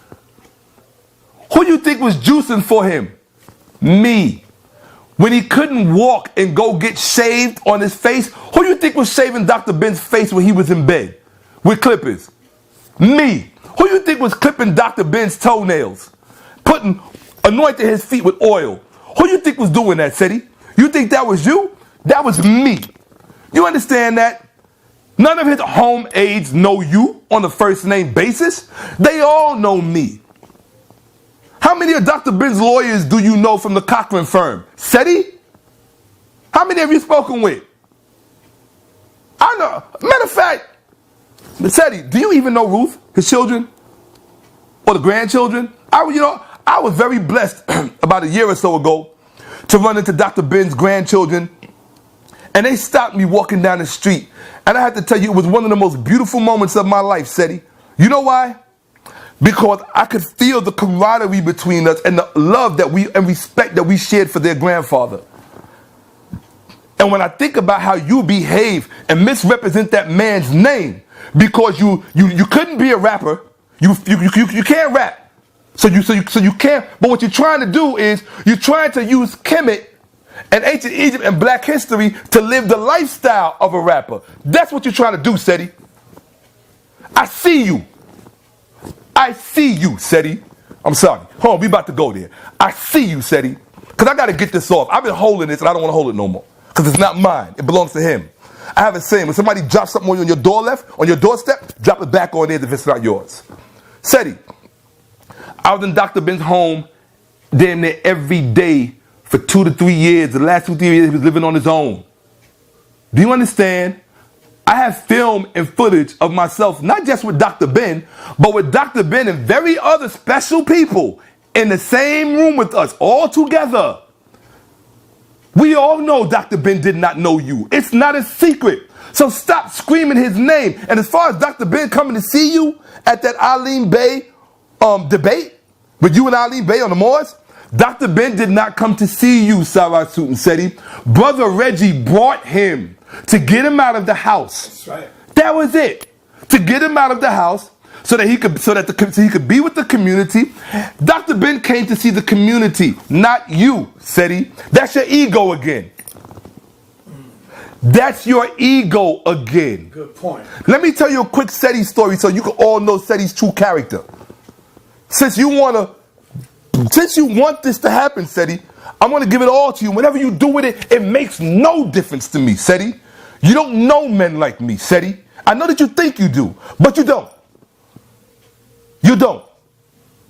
Who you think was juicing for him? Me. When he couldn't walk and go get shaved on his face, who you think was shaving Dr. Ben's face when he was in bed with clippers? Me. Who you think was clipping Dr. Ben's toenails? Anointing his feet with oil? Who you think was doing that, Seti? You think that was you? That was me. You understand that? None of his home aides know you on a first name basis. They all know me. How many of Dr. Ben's lawyers do you know from the Cochran firm? Seti? How many have you spoken with? I know. Matter of fact, Seti, do you even know Ruth, his children? Or the grandchildren? I was very blessed about a year or so ago to run into Dr. Ben's grandchildren, and they stopped me walking down the street. And I have to tell you, it was one of the most beautiful moments of my life, Seti. You know why? Because I could feel the camaraderie between us and the love and respect that we shared for their grandfather. And when I think about how you behave and misrepresent that man's name, because you couldn't be a rapper, you can't rap. So you can't, but what you're trying to do is you're trying to use Kemet and ancient Egypt and black history to live the lifestyle of a rapper. That's what you're trying to do, Seti. I see you. I see you, Seti. I'm sorry. Hold on, we about to go there. I see you, Seti. Because I got to get this off. I've been holding this and I don't want to hold it no more. Because it's not mine. It belongs to him. I have a saying, when somebody drops something on you on your on your doorstep, drop it back on there if it's not yours. Seti, I was in Dr. Ben's home damn near every day for 2 to 3 years. The last 2 to 3 years he was living on his own. Do you understand? I have film and footage of myself, not just with Dr. Ben, but with Dr. Ben and very other special people in the same room with us, all together. We all know Dr. Ben did not know you. It's not a secret. So stop screaming his name. And as far as Dr. Ben coming to see you at that Eileen Bay debate, with you and Eileen Bay on the Moors, Dr. Ben did not come to see you, Sara Suten Seti. Brother Reggie brought him to get him out of the house. That's right. That was it. To get him out of the house so that he could be with the community. Dr. Ben came to see the community, not you, Seti. That's your ego again. That's your ego again. Good point. Let me tell you a quick Seti story so you can all know Seti's true character. Since you want this to happen, Seti, I'm going to give it all to you. Whatever you do with it, it makes no difference to me, Seti. You don't know men like me, Seti. I know that you think you do, but you don't. You don't.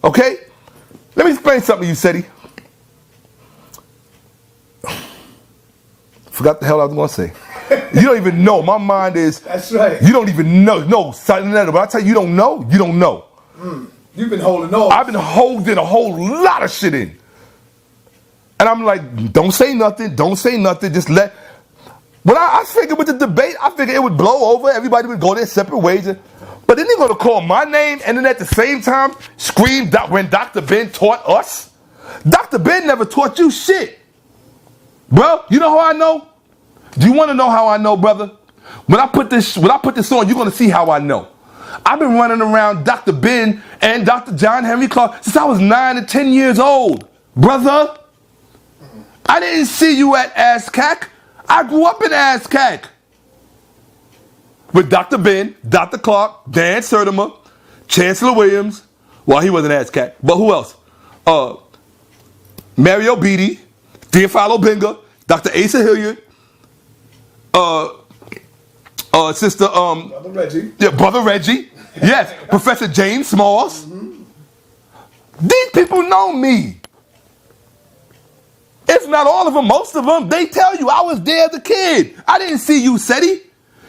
Okay? Let me explain something to you, Seti. Forgot the hell I was going to say. You don't even know. My mind is... That's right. You don't even know. No, but I tell you, you don't know. You don't know. You've been holding on. I've been holding a whole lot of shit in. And I'm like, don't say nothing. Don't say nothing. Just let... When I figured with the debate, I figured it would blow over. Everybody would go their separate ways. But then they're going to call my name and then at the same time scream when Dr. Ben taught us. Dr. Ben never taught you shit. Bro, you know how I know? Do you want to know how I know, brother? When I put this on, you're going to see how I know. I've been running around Dr. Ben and Dr. John Henry Clark since I was 9 or 10 years old. Brother, I didn't see you at ASCAC. I grew up in ASCAC. With Dr. Ben, Dr. Clark, Dan Sertimer, Chancellor Williams. Well, he wasn't ASCAC, but who else? Mario Beatty, Theophilo Benga, Dr. Asa Hilliard, Sister Brother Reggie. Yeah, Brother Reggie. Yes, Professor James Smalls. These people know me. If not all of them, most of them, they tell you I was there as a kid. I didn't see you, Seti.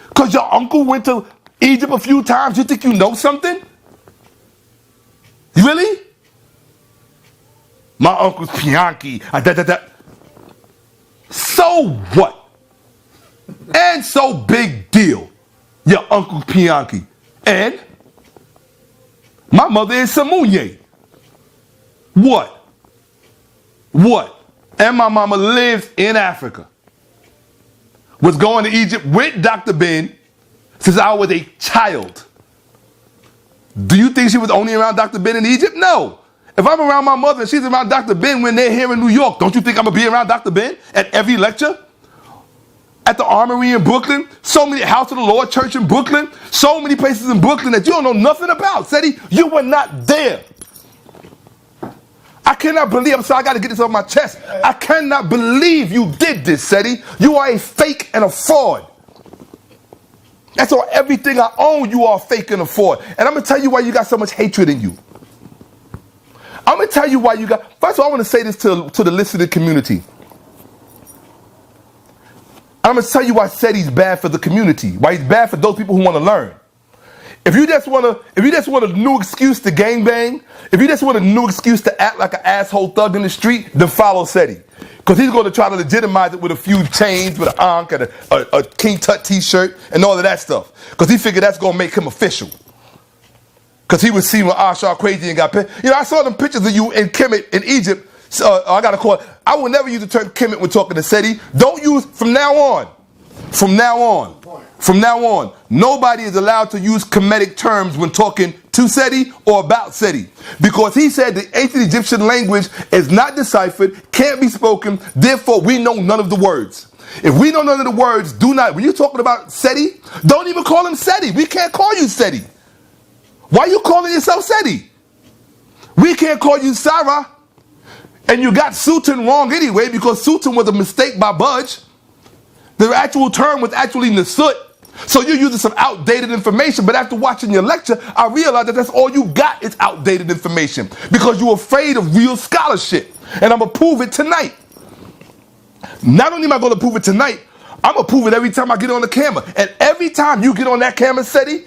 Because your uncle went to Egypt a few times. You think you know something? Really? My uncle's Pianki. So what? And so big deal. Your uncle's Pianki. And my mother is Samunye. What? And my mama lives in Africa. Was going to Egypt with Dr. Ben since I was a child. Do you think she was only around Dr. Ben in Egypt? No. If I'm around my mother and she's around Dr. Ben when they're here in New York, don't you think I'm going to be around Dr. Ben at every lecture? At the Armory in Brooklyn, so many House of the Lord Church in Brooklyn, so many places in Brooklyn that you don't know nothing about. Seti, you were not there. I cannot believe, I'm sorry, I got to get this off my chest. I cannot believe you did this, Seti. You are a fake and a fraud. That's all, everything I own, you are fake and a fraud. And I'm going to tell you why you got so much hatred in you. I'm going to tell you why you got, first of all, I want to say this to the listening community. I'm going to tell you why Seti's bad for the community, why he's bad for those people who want to learn. If you just want a new excuse to gangbang, if you just want a new excuse to act like an asshole thug in the street, then follow Seti. Because he's going to try to legitimize it with a few chains, with an ankh and a King Tut t-shirt and all of that stuff. Because he figured that's going to make him official. Because he was seen with Ashar Crazy and got paid. You know, I saw them pictures of you in Kemet in Egypt. I got to call it. I will never use the term Kemet when talking to Seti. Don't use from now on. From now on, nobody is allowed to use Kemetic terms when talking to Seti or about Seti. Because he said the ancient Egyptian language is not deciphered, can't be spoken, therefore we know none of the words. If we know none of the words, when you're talking about Seti, don't even call him Seti. We can't call you Seti. Why you calling yourself Seti? We can't call you Sara. And you got Suten wrong anyway, because Suten was a mistake by Budge. The actual term was actually Nasut. So you're using some outdated information, but after watching your lecture, I realized that that's all you got is outdated information, because you're afraid of real scholarship. And I'm going to prove it tonight. Not only am I going to prove it tonight, I'm going to prove it every time I get on the camera. And every time you get on that camera, Seti,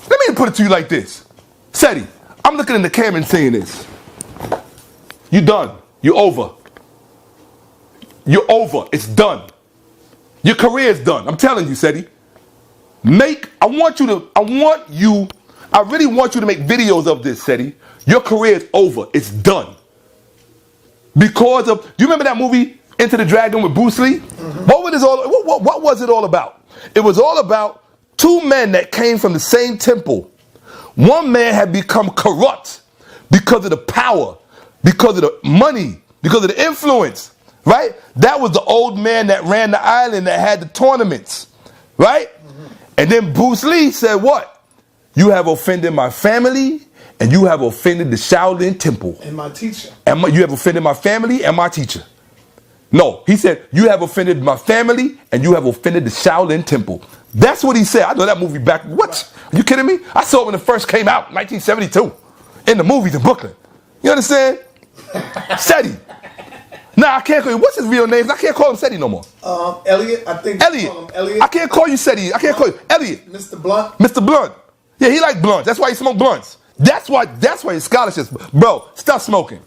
let me put it to you like this. Seti, I'm looking in the camera and saying this. You're done. You're over. You're over. It's done. Your career is done. I'm telling you, Seti. I really want you to make videos of this, Seti. Your career is over. It's done. Because of, do you remember that movie, Enter the Dragon with Bruce Lee? Mm-hmm. What was it all about? It was all about two men that came from the same temple. One man had become corrupt because of the power, because of the money, because of the influence, right? That was the old man that ran the island that had the tournaments, right? Mm-hmm. And then Bruce Lee said what? You have offended my family, and you have offended the Shaolin Temple. And my teacher. You have offended my family and my teacher. No, he said, you have offended my family, and you have offended the Shaolin Temple. That's what he said. I know that movie back. What? Are you kidding me? I saw it when it first came out, 1972, in the movies in Brooklyn. You understand? Seti. Nah, I can't call you. What's his real name? I can't call him Seti no more. Elliot. I think Elliot. Call him Elliot. I can't call you Seti. I can't call you Elliot. Mr. Blunt. Mr. Blunt. Yeah, he like blunts. That's why he smoke blunts. That's why his scholarships. Bro, stop smoking.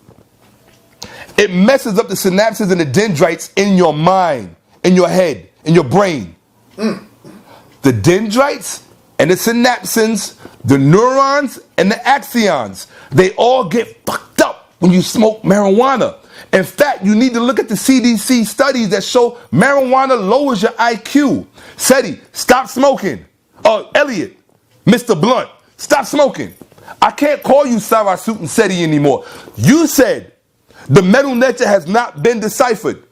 It messes up the synapses and the dendrites in your mind, in your head, in your brain. The dendrites and the synapses, the neurons and the axons, they all get fucked up when you smoke marijuana. In fact, you need to look at the CDC studies that show marijuana lowers your IQ. Seti, stop smoking. Elliot, Mr. Blunt, stop smoking. I can't call you Sara Suten Seti anymore. You said the metal ledger has not been deciphered.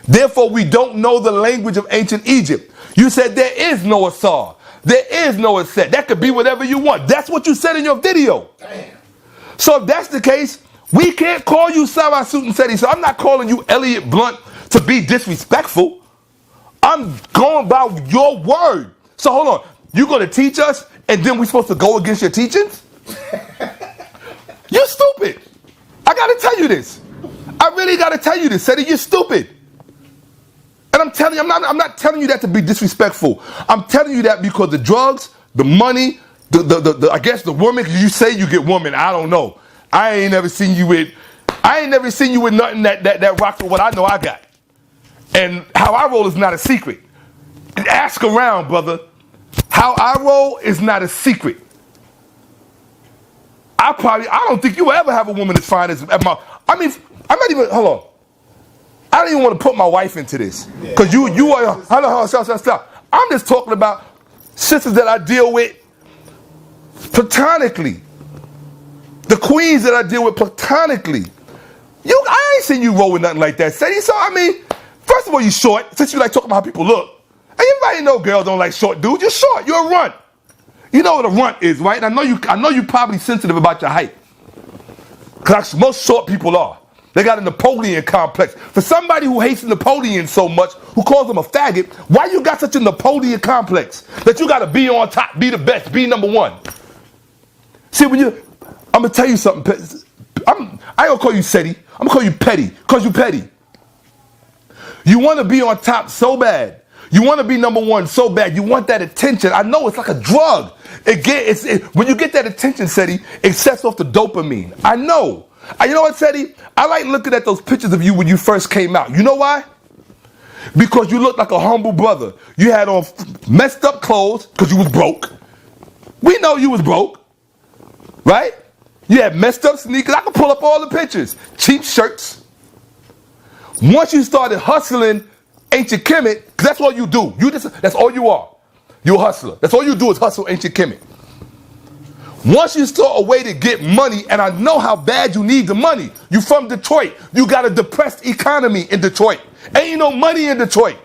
Therefore, we don't know the language of ancient Egypt. You said there is no Asar. There is no Aset. That could be whatever you want. That's what you said in your video. Damn. So if that's the case, we can't call you Sara Suten Seti. So I'm not calling you Elliot Blunt to be disrespectful. I'm going by your word. So hold on. You're going to teach us, and then we're supposed to go against your teachings? You're stupid. I got to tell you this. I really got to tell you this, Seti. You're stupid. And I'm telling you, I'm not telling you that to be disrespectful. I'm telling you that because the drugs, the money, I guess the woman, you say you get woman, I don't know. I ain't never seen you with nothing that rocks with what I know I got. And how I roll is not a secret. Ask around, brother. How I roll is not a secret. I don't think you will ever have a woman as fine as I'm not even, hold on. I don't even want to put my wife into this. Because you are, hold on, stop. I'm just talking about sisters that I deal with platonically. The queens that I deal with platonically. I ain't seen you roll with nothing like that, Seti. So, first of all, you short, since you like talking about how people look. And everybody know girls don't like short dudes. You're short. You're a runt. You know what a runt is, right? And I know you're probably sensitive about your height. Because most short people are. They got a Napoleon complex. For somebody who hates Napoleon so much, who calls him a faggot, why you got such a Napoleon complex? That you got to be on top, be the best, be number one. See, I'm going to tell you something. I ain't going to call you Seti. I'm going to call you Petty. Because you petty. You want to be on top so bad. You want to be number one so bad. You want that attention. I know it's like a drug. When you get that attention, Seti, it sets off the dopamine. I know. You know what, Seti? I like looking at those pictures of you when you first came out. You know why? Because you looked like a humble brother. You had on messed up clothes because you was broke. We know you was broke. Right? You had messed up sneakers. I can pull up all the pictures. Cheap shirts. Once you started hustling ancient Kemet, because that's all you do. That's all you are. You're a hustler. That's all you do is hustle ancient Kemet. Once you start a way to get money, and I know how bad you need the money. You from Detroit. You got a depressed economy in Detroit. Ain't no money in Detroit.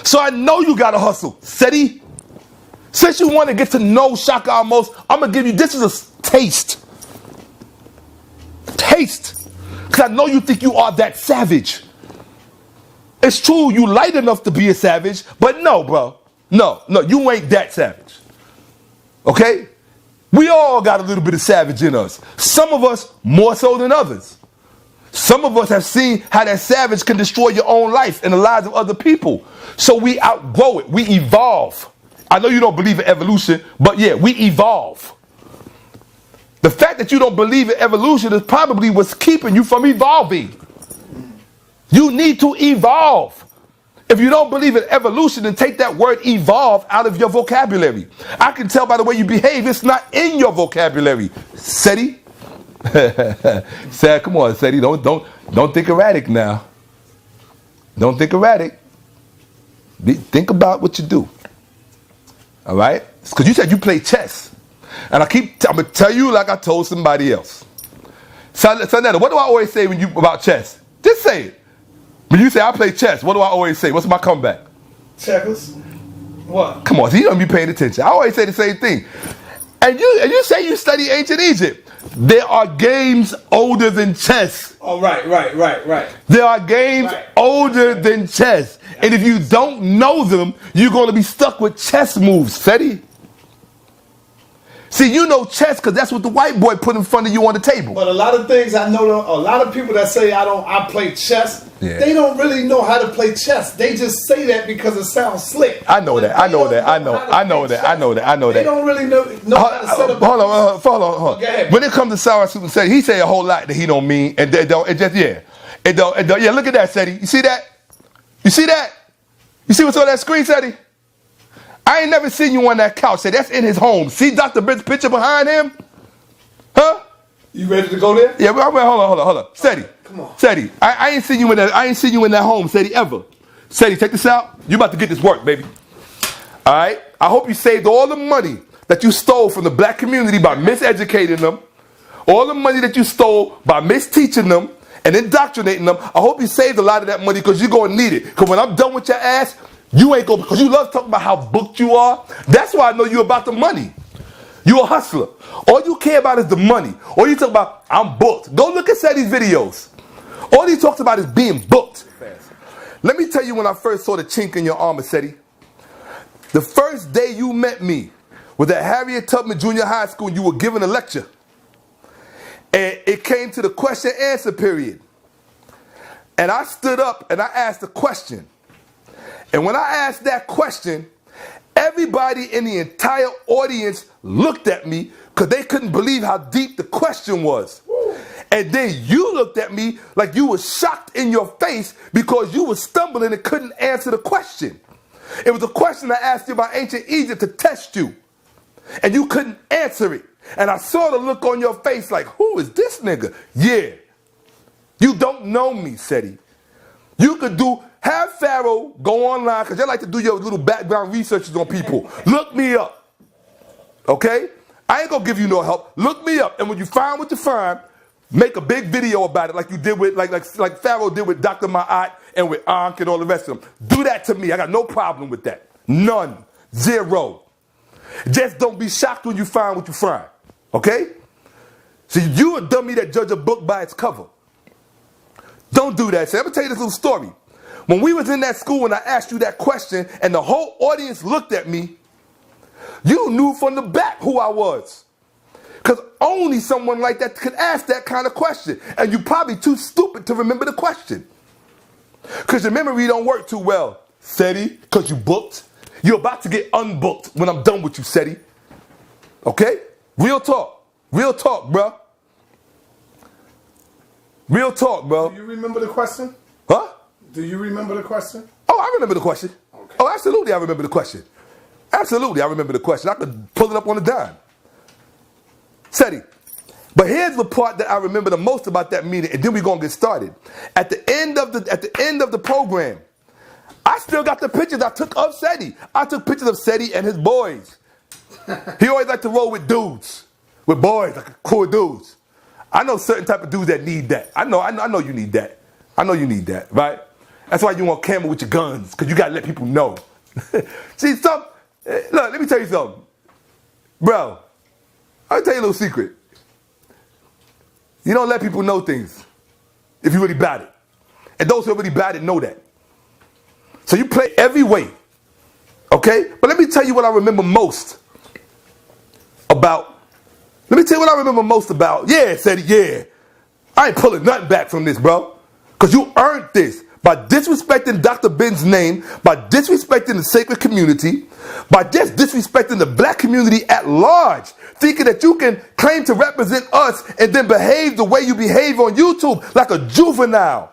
So I know you got to hustle. Seti, Since you want to get to know Shakka Ahmose, I'm going to give you, this is a taste. Taste. Because I know you think you are that savage. It's true, you light enough to be a savage, but no, bro. No, you ain't that savage. Okay? We all got a little bit of savage in us. Some of us more so than others. Some of us have seen how that savage can destroy your own life and the lives of other people. So we outgrow it. We evolve. I know you don't believe in evolution, but yeah, we evolve. The fact that you don't believe in evolution is probably what's keeping you from evolving. You need to evolve. If you don't believe in evolution, then take that word evolve out of your vocabulary. I can tell by the way you behave, it's not in your vocabulary. Seti? Sarah, come on, Seti. Don't think erratic now. Don't think erratic. Think about what you do. All right? Because you said you play chess. And I'm going to tell you like I told somebody else. Sanetta, what do I always say about chess? Just say it. When you say I play chess, what do I always say? What's my comeback? Checkers. What? Come on, so you don't be paying attention. I always say the same thing. And you say you study ancient Egypt. There are games older than chess. Oh, right. There are games older than chess. And if you don't know them, you're going to be stuck with chess moves, Seti. See, you know chess because that's what the white boy put in front of you on the table. But a lot of things I know, a lot of people that say I play chess, they don't really know how to play chess. They just say that because it sounds slick. I know that. I know that. They don't really know how to set up. Hold on. Go ahead. When it comes to Sara, Suten Seti, he say a whole lot that he don't mean, and it don't. Yeah, look at that, Seti. You see that? You see what's on that screen, Seti? I ain't never seen you on that couch. Say that's in his home. See Dr. Britt's picture behind him? Huh? You ready to go there? Yeah, hold on. Seti. Come on. Seti, I ain't seen you in that. I ain't seen you in that home, Seti, ever. Seti, check this out. You about to get this work, baby. All right. I hope you saved all the money that you stole from the black community by miseducating them, all the money that you stole by misteaching them and indoctrinating them. I hope you saved a lot of that money because you're gonna need it. Because when I'm done with your ass, you ain't gonna, because you love talking about how booked you are. That's why I know you about the money. You a hustler. All you care about is the money. All you talk about, I'm booked. Go look at Seti's videos. All he talks about is being booked. Let me tell you when I first saw the chink in your armor, Seti. The first day you met me was at Harriet Tubman Junior High School and you were giving a lecture. And it came to the question answer period. And I stood up and I asked a question. And when I asked that question, everybody in the entire audience looked at me because they couldn't believe how deep the question was. And then you looked at me like you were shocked in your face because you were stumbling and couldn't answer the question. It was a question I asked you about ancient Egypt to test you. And you couldn't answer it. And I saw the look on your face like, who is this nigga? Yeah. You don't know me, Seti. You could have Pharaoh go online, because they like to do your little background researches on people. Look me up. Okay? I ain't going to give you no help. Look me up. And when you find what you find, make a big video about it like you did with, like Pharaoh did with Dr. Ma'at and with Ankh and all the rest of them. Do that to me. I got no problem with that. None. Zero. Just don't be shocked when you find what you find. Okay? See, you a dummy that judge a book by its cover. Don't do that. So I'm going to tell you this little story. When we was in that school and I asked you that question and the whole audience looked at me, you knew from the back who I was. Because only someone like that could ask that kind of question. And you're probably too stupid to remember the question. Because your memory don't work too well, Seti, because you booked. You're about to get unbooked when I'm done with you, Seti. Okay? Real talk. Real talk, bro. Real talk, bro. Do you remember the question? Huh? Do you remember the question? Oh, I remember the question. Okay. Oh, absolutely, I remember the question. Absolutely, I remember the question. I could pull it up on the dime. Seti. But here's the part that I remember the most about that meeting, and then we're gonna get started. At the end of the program, I still got the pictures I took of Seti. I took pictures of Seti and his boys. He always liked to roll with dudes, with boys, like cool dudes. I know certain type of dudes that need that. I know you need that. I know you need that, right? That's why you want camera with your guns, because you got to let people know. See, Look, let me tell you something. Bro, I'll tell you a little secret. You don't let people know things if you really bad it. And those who are really bad it know that. So you play every way. Okay? But let me tell you what I remember most about. Yeah, Seti, yeah. I ain't pulling nothing back from this, bro. Because you earned this by disrespecting Dr. Ben's name, by disrespecting the sacred community, by just disrespecting the black community at large, thinking that you can claim to represent us and then behave the way you behave on YouTube like a juvenile.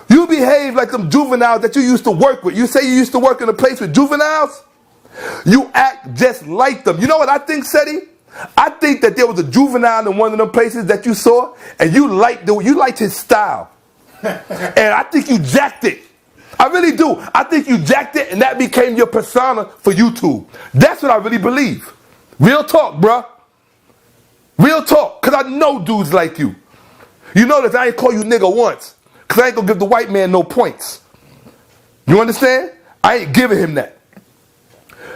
You behave like some juveniles that you used to work with. You say you used to work in a place with juveniles? You act just like them. You know what I think, Seti? I think that there was a juvenile in one of them places that you saw, and you liked his style. And I think you jacked it. I really do. I think you jacked it, and that became your persona for YouTube. That's what I really believe. Real talk, bruh. Real talk. Because I know dudes like you. You know that I ain't call you nigga once. Because I ain't going to give the white man no points. You understand? I ain't giving him that.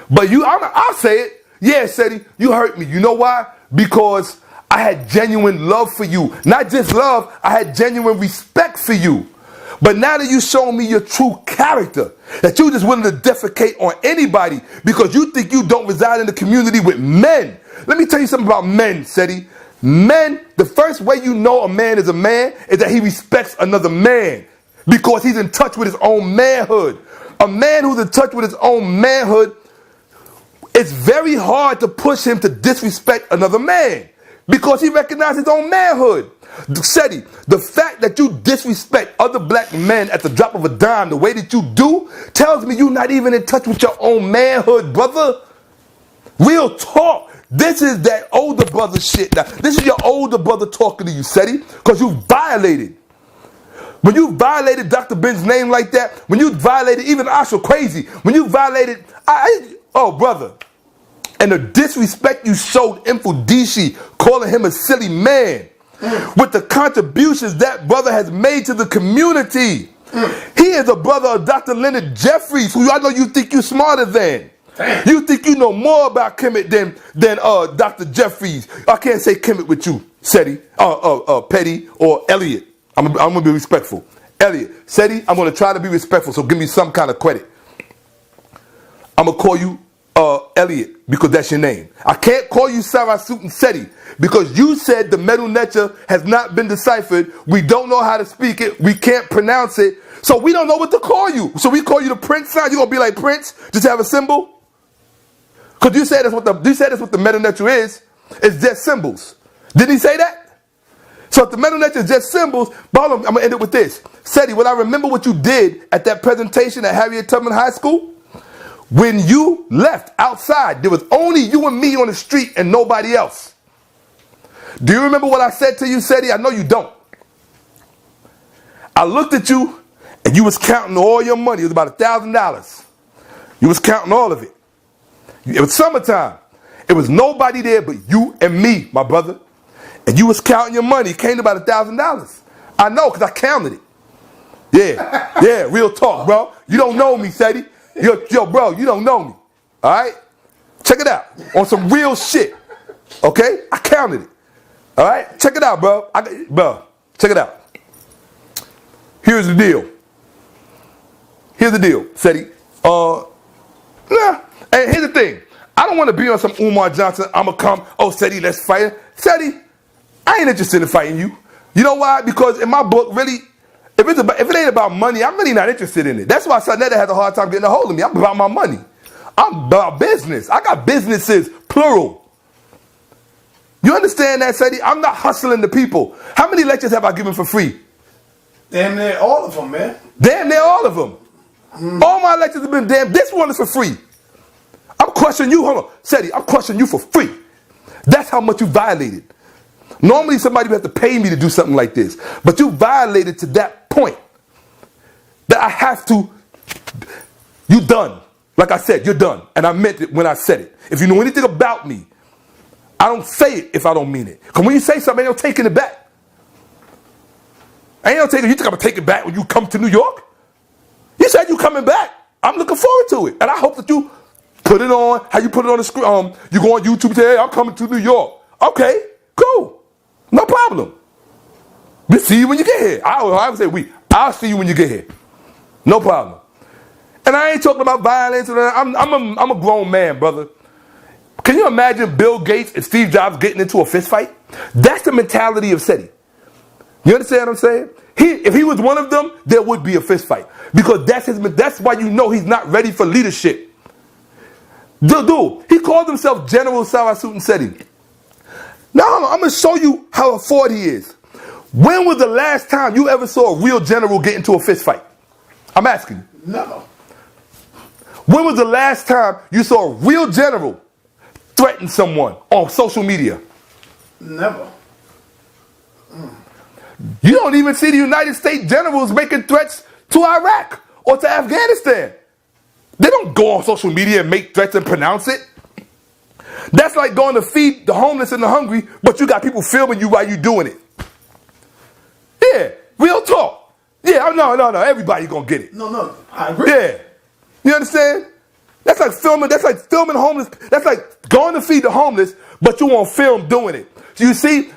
But I'll say it. Yeah, Seti, you hurt me. You know why? Because I had genuine love for you. Not just love, I had genuine respect for you. But now that you show me your true character, that you just willing to defecate on anybody because you think you don't reside in the community with men. Let me tell you something about men, Seti. Men, the first way you know a man is that he respects another man because he's in touch with his own manhood. A man who's in touch with his own manhood, it's very hard to push him to disrespect another man because he recognizes his own manhood. Seti, the fact that you disrespect other black men at the drop of a dime the way that you do tells me you're not even in touch with your own manhood, brother. Real talk. This is that older brother shit. Now, this is your older brother talking to you, Seti, because you violated. When you violated Dr. Ben's name like that, when you violated even Asha Crazy, when you violated, oh brother, and the disrespect you showed Infudishi, calling him a silly man, with the contributions that brother has made to the community. He is a brother of Dr. Leonard Jeffries, who I know you think you're smarter than. You think you know more about Kemet than Dr. Jeffries. I can't say Kemet with you, Seti, Petty, or Elliot. I'm going to be respectful. Elliot, Seti, I'm going to try to be respectful, so give me some kind of credit. I'm going to call you Elliot because that's your name. I can't call you Sara Suten Seti because you said the Medu Neter has not been deciphered. We don't know how to speak it. We can't pronounce it. So we don't know what to call you. So we call you the Prince sign. You're going to be like Prince? Just have a symbol? Because you said that's what the Medu Neter is. It's just symbols. Didn't he say that? So if the Medu Neter is just symbols, but I'm going to end it with this. Seti, when I remember what you did at that presentation at Harriet Tubman High School, when you left outside, there was only you and me on the street and nobody else. Do you remember what I said to you, Seti? I know you don't. I looked at you and you was counting all your money. It was about $1,000. You was counting all of it. It was summertime. It was nobody there but you and me, my brother. And you was counting your money. It came to about $1,000. I know because I counted it. Yeah, real talk, bro. You don't know me, Seti. Yo, bro, you don't know me. All right? Check it out. On some real shit. Okay? I counted it. All right? Check it out, bro. Bro, check it out. Here's the deal. Seti. And here's the thing. I don't want to be on some Umar Johnson, I'ma come, oh, Seti, let's fight. Seti, I ain't interested in fighting you. You know why? Because in my book, really, if it ain't about money, I'm really not interested in it. That's why Sanetta has a hard time getting a hold of me. I'm about my money. I'm about business. I got businesses, plural. You understand that, Seti? I'm not hustling the people. How many lectures have I given for free? Damn near all of them, man. Damn near all of them. All my lectures have been damn. This one is for free. I'm crushing you. Hold on. Seti, I'm crushing you for free. That's how much you violated. Normally somebody would have to pay me to do something like this. But you violated to that point that I have to. You done. Like I said, you're done. And I meant it when I said it. If you know anything about me, I don't say it if I don't mean it. Because when you say something, I ain't no taking it back. I ain't no taking it. You think I'm going to take it back when you come to New York? You said you coming back. I'm looking forward to it. And I hope that you Put it on. How you put it on the screen? You go on YouTube and say, hey, I'm coming to New York. Okay, cool. No problem. We'll see you when you get here. I would say I'll see you when you get here. No problem. And I ain't talking about violence. I'm a grown man, brother. Can you imagine Bill Gates and Steve Jobs getting into a fist fight? That's the mentality of Seti. You understand what I'm saying? If he was one of them, there would be a fist fight. Because that's why you know he's not ready for leadership. Dude, he called himself General Sara Suten Seti. Now I'm going to show you how a Ford he is. When was the last time you ever saw a real general get into a fist fight? I'm asking you. Never. When was the last time you saw a real general threaten someone on social media? Never. You don't even see the United States generals making threats to Iraq or to Afghanistan. They don't go on social media and make threats and pronounce it. That's like going to feed the homeless and the hungry, but you got people filming you while you're doing it. Yeah, real talk. Yeah, no, everybody gonna get it. No, I agree. Yeah. You understand? That's like filming homeless. That's like going to feed the homeless, but you want film doing it. So you see,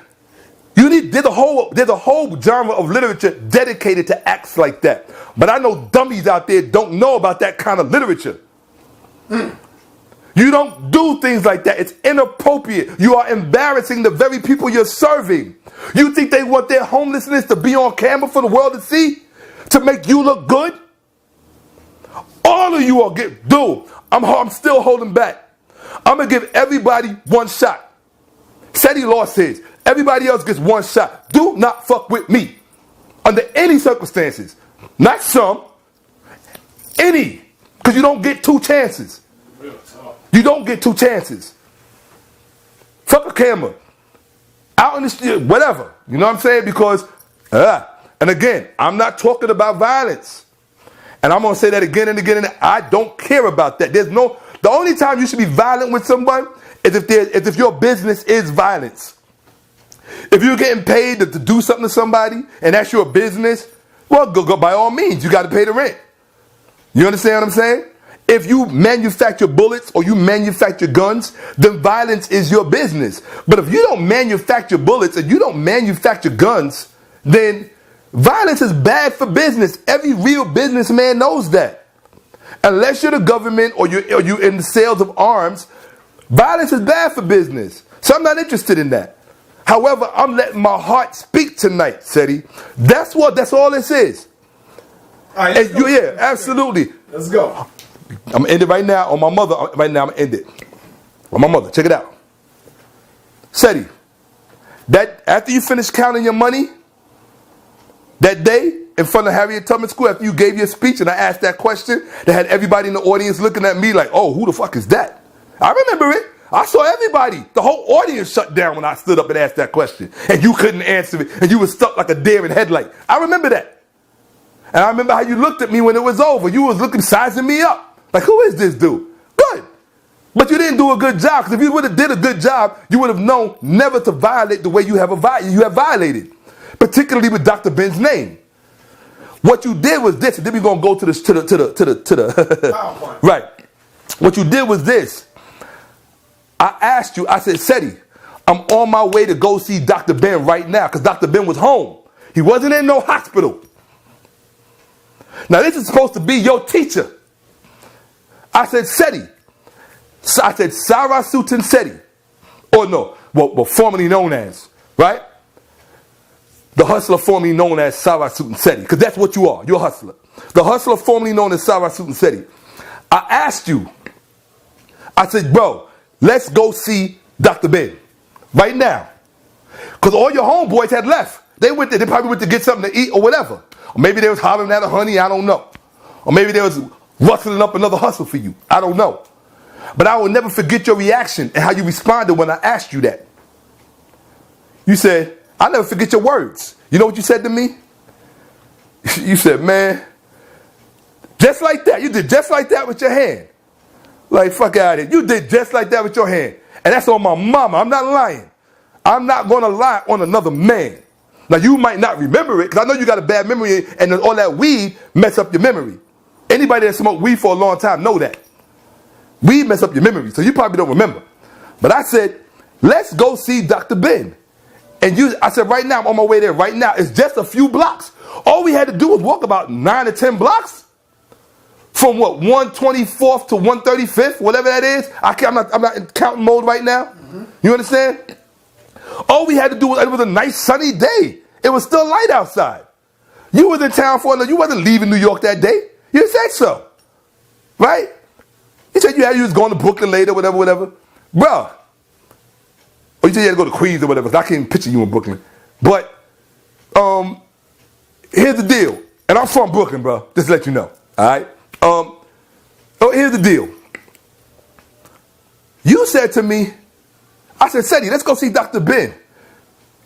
there's a whole genre of literature dedicated to acts like that. But I know dummies out there don't know about that kind of literature. You don't do things like that. It's inappropriate. You are embarrassing the very people you're serving. You think they want their homelessness to be on camera for the world to see? To make you look good? All of you are dude, I'm still holding back. I'm going to give everybody one shot. Said he lost his. Everybody else gets one shot. Do not fuck with me. Under any circumstances. Not some. Any. Because you don't get two chances. You don't get two chances. Fuck a camera. Out in the street, whatever. You know what I'm saying? Because, and again, I'm not talking about violence. And I'm going to say that again and again. And I don't care about that. The only time you should be violent with someone is if your business is violence. If you're getting paid to do something to somebody and that's your business, well, go by all means. You got to pay the rent. You understand what I'm saying? If you manufacture bullets or you manufacture guns, then violence is your business. But if you don't manufacture bullets and you don't manufacture guns, then violence is bad for business. Every real businessman knows that. Unless you're the government or you're in the sales of arms, violence is bad for business. So I'm not interested in that. However, I'm letting my heart speak tonight, Seti. That's all this is. All right, yeah, absolutely. Let's go. I'm going to end it right now on my mother. Right now, I'm going to end it. On my mother. Check it out. Seti, that after you finish counting your money, that day in front of Harriet Tubman School, after you gave your speech and I asked that question, that had everybody in the audience looking at me like, oh, who the fuck is that? I remember it. I saw everybody. The whole audience shut down when I stood up and asked that question. And you couldn't answer it. And you were stuck like a deer in headlight. I remember that. And I remember how you looked at me when it was over. You was looking, sizing me up. Like, who is this dude? Good. But you didn't do a good job. Because if you would have did a good job, you would have known never to violate the way you have violated. Particularly with Dr. Ben's name. What you did was this. And then we're going to go to the right. What you did was this. I asked you, I said, Seti, I'm on my way to go see Dr. Ben right now. Because Dr. Ben was home. He wasn't in no hospital. Now this is supposed to be your teacher. I said, Seti. I said, Sara Suten Seti. Or no, well, formerly known as, right? The hustler formerly known as Sara Suten Seti. Because that's what you are. You're a hustler. The hustler formerly known as Sara Suten Seti. I asked you. I said, bro, let's go see Dr. Ben. Right now. Because all your homeboys had left. They probably went to get something to eat or whatever. Or maybe they was hollering at a honey, I don't know. Or maybe they was rustling up another hustle for you. I don't know. But I will never forget your reaction and how you responded when I asked you that. You said, I'll never forget your words. You know what you said to me? You said, man, just like that. You did just like that with your hand. Like, fuck out of here. You did just like that with your hand. And that's on my mama. I'm not lying. I'm not going to lie on another man. Now, you might not remember it, because I know you got a bad memory, and all that weed mess up your memory. Anybody that smoked weed for a long time know that. Weed mess up your memory, so you probably don't remember. But I said, let's go see Dr. Ben. And I said, right now, I'm on my way there right now. It's just a few blocks. All we had to do was walk about 9 or 10 blocks. From what, 124th to 135th, whatever that is. I'm not in counting mode right now. Mm-hmm. You understand? All we had to do was, it was a nice sunny day. It was still light outside. You was in town you wasn't leaving New York that day. You said so. Right? You said you was going to Brooklyn later, whatever. Bruh. Or you said you had to go to Queens or whatever. I can't even picture you in Brooklyn. But, here's the deal. And I'm from Brooklyn, bro. Just to let you know. All right? Here's the deal. You said to me, I said, Seti, let's go see Dr. Ben.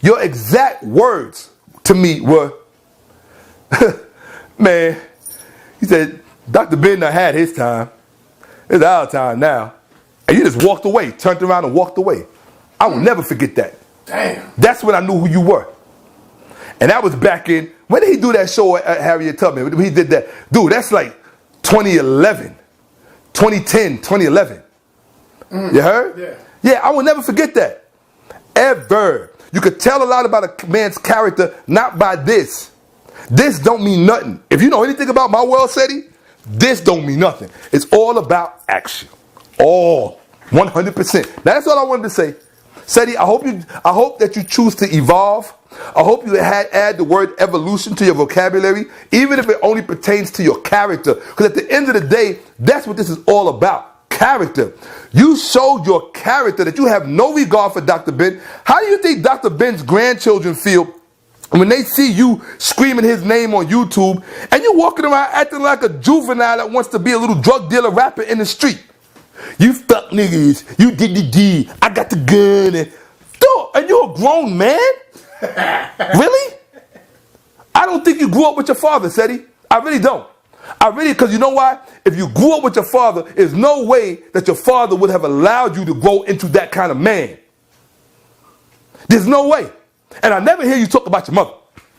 Your exact words to me were, man, he said, Dr. Ben done had his time. It's our time now. And you just walked away, turned around and walked away. I will never forget that. Damn. That's when I knew who you were. And that was back in, when did he do that show at Harriet Tubman? When he did that. Dude, that's like 2011, 2010, 2011. You heard? Yeah. Yeah, I will never forget that. Ever. You could tell a lot about a man's character not by this. This don't mean nothing. If you know anything about my world, Seti, this don't mean nothing. It's all about action. All. 100%. Now that's all I wanted to say. Seti, I hope that you choose to evolve. I hope you add the word evolution to your vocabulary, even if it only pertains to your character. Because at the end of the day, that's what this is all about. Character. You showed your character that you have no regard for Dr. Ben. How do you think Dr. Ben's grandchildren feel when they see you screaming his name on YouTube and you walking around acting like a juvenile that wants to be a little drug dealer rapper in the street? You fuck niggas. You did the deed. I got the gun. And you're a grown man? Really? I don't think you grew up with your father, Seti. I really don't. Because you know why? If you grew up with your father, there's no way that your father would have allowed you to grow into that kind of man. There's no way. And I never hear you talk about your mother.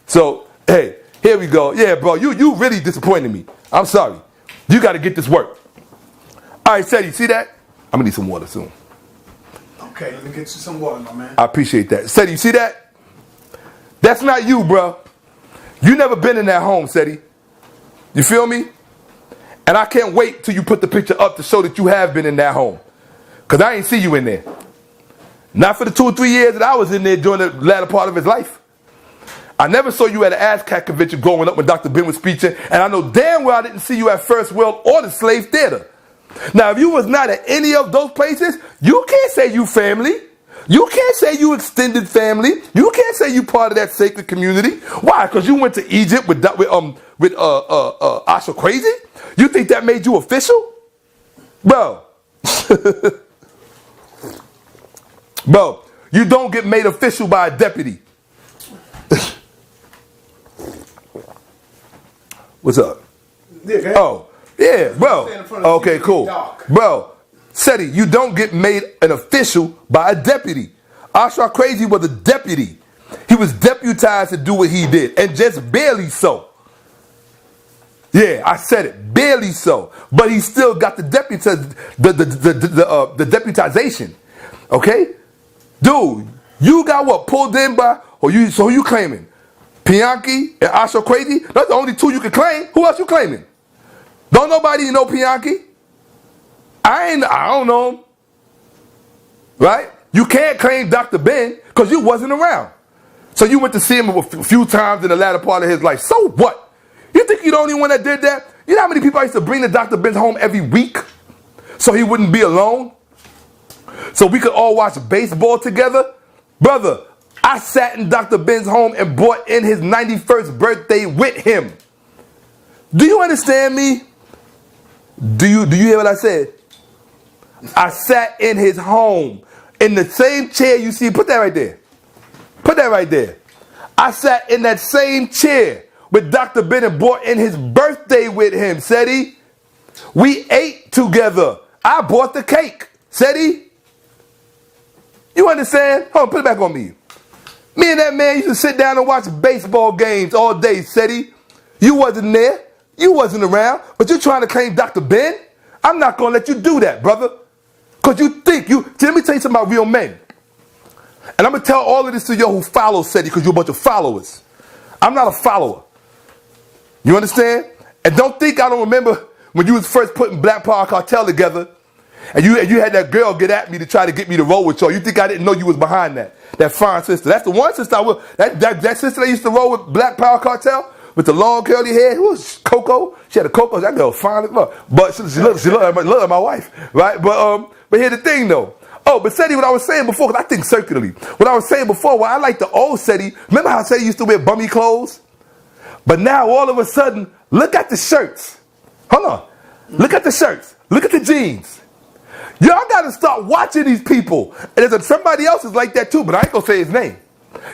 So, hey, here we go. Yeah, bro, you really disappointed me. I'm sorry. You got to get this work. All right, Seti, see that? I'm going to need some water soon. Okay, let me get you some water, my man. I appreciate that. Seti, you see that? That's not you, bro. You never been in that home, Seti. You feel me? And I can't wait till you put the picture up to show that you have been in that home. Because I ain't see you in there. Not for the 2 or 3 years that I was in there during the latter part of his life. I never saw you at an ASCAP convention growing up when Dr. Ben was speeching. And I know damn well I didn't see you at First World or the Slave Theater. Now, if you was not at any of those places, you can't say you family. You can't say you extended family. You can't say you part of that sacred community. Why? Because you went to Egypt with Asha Crazy? You think that made you official? Bro. Bro, you don't get made official by a deputy. What's up? Yeah, oh, yeah, bro. Okay, cool. Bro, Seti, you don't get made an official by a deputy. Asha Crazy was a deputy. He was deputized to do what he did, and just barely so. Yeah, I said it, barely so. But he still got the deputization. Okay? Dude, you got what, pulled in by, so who you claiming? Pianki and Asha Crazy? That's the only two you can claim. Who else you claiming? Don't nobody know Pianki? I don't know him. Right? You can't claim Dr. Ben because you wasn't around. So you went to see him a few times in the latter part of his life. So what? You think you're the only one that did that? You know how many people I used to bring to Dr. Ben's home every week so he wouldn't be alone? So we could all watch baseball together? Brother, I sat in Dr. Ben's home and brought in his 91st birthday with him. Do you understand me? Do you hear what I said? I sat in his home in the same chair you see. Put that right there. Put that right there. I sat in that same chair with Dr. Ben and brought in his birthday with him, Seti. We ate together. I bought the cake, Seti. You understand? Hold on, put it back on me. Me and that man used to sit down and watch baseball games all day, Seti. You wasn't there. You wasn't around. But you're trying to claim Dr. Ben? I'm not going to let you do that, brother. Because you think, let me tell you something about real men. And I'm going to tell all of this to you who follow Seti, because you're a bunch of followers. I'm not a follower. You understand? And don't think I don't remember when you was first putting Black Power Cartel together, and you had that girl get at me to try to get me to roll with y'all. You think I didn't know you was behind that? That fine sister. That's the one sister I will. That sister that used to roll with Black Power Cartel with the long curly hair. Who was Coco? She had a Coco. That girl fine as fuck. But she looked like my wife, right? But here's the thing though. Oh, but Seti, what I was saying before, because I think circularly. What I was saying before, well, I like the old Seti. Remember how Seti used to wear bummy clothes? But now all of a sudden, look at the shirts. Hold on. Look at the shirts. Look at the jeans. Y'all got to start watching these people. And there's somebody else is like that too, but I ain't going to say his name.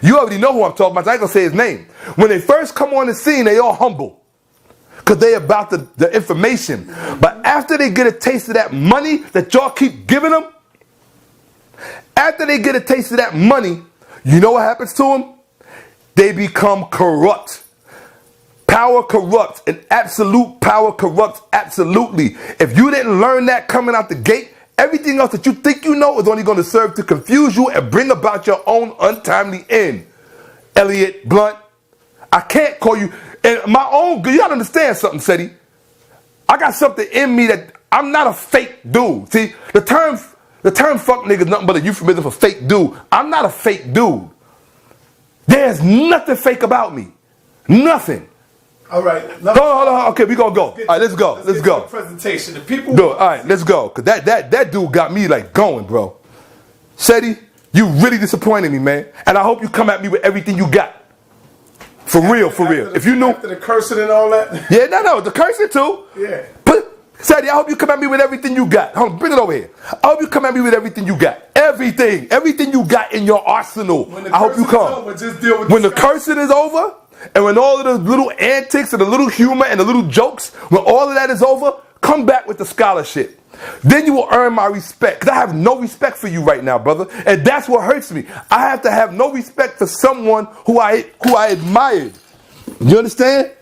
You already know who I'm talking about, so I ain't going to say his name. When they first come on the scene, they all humble. Because they about the information. But after they get a taste of that money that y'all keep giving them, after they get a taste of that money, you know what happens to them? They become corrupt. Power corrupts, and absolute power corrupts absolutely. If you didn't learn that coming out the gate, everything else that you think you know is only going to serve to confuse you and bring about your own untimely end. Elliot Blunt, I can't call you, and my own, you got to understand something, Seti. I got something in me that I'm not a fake dude. See, the term fuck nigga is nothing but a euphemism for fake dude. I'm not a fake dude. There's nothing fake about me. Nothing. All right. Hold on. Okay, we gonna go. All right, let's go. Let's go. Presentation. The people. All right, let's go. Cause that dude got me like going, bro. Seti, you really disappointed me, man. And I hope you come at me with everything you got. For real. If you knew after the cursing and all that. Yeah, no, the cursing too. Yeah. But Seti, I hope you come at me with everything you got. Hold on, bring it over here. I hope you come at me with everything you got. Everything you got in your arsenal. I hope you come. Over, just deal with when the cursing is over, and when all of the little antics and the little humor and the little jokes, when all of that is over, come back with the scholarship. Then you will earn my respect. Because I have no respect for you right now, brother. And that's what hurts me. I have to have no respect for someone who I admired. You understand?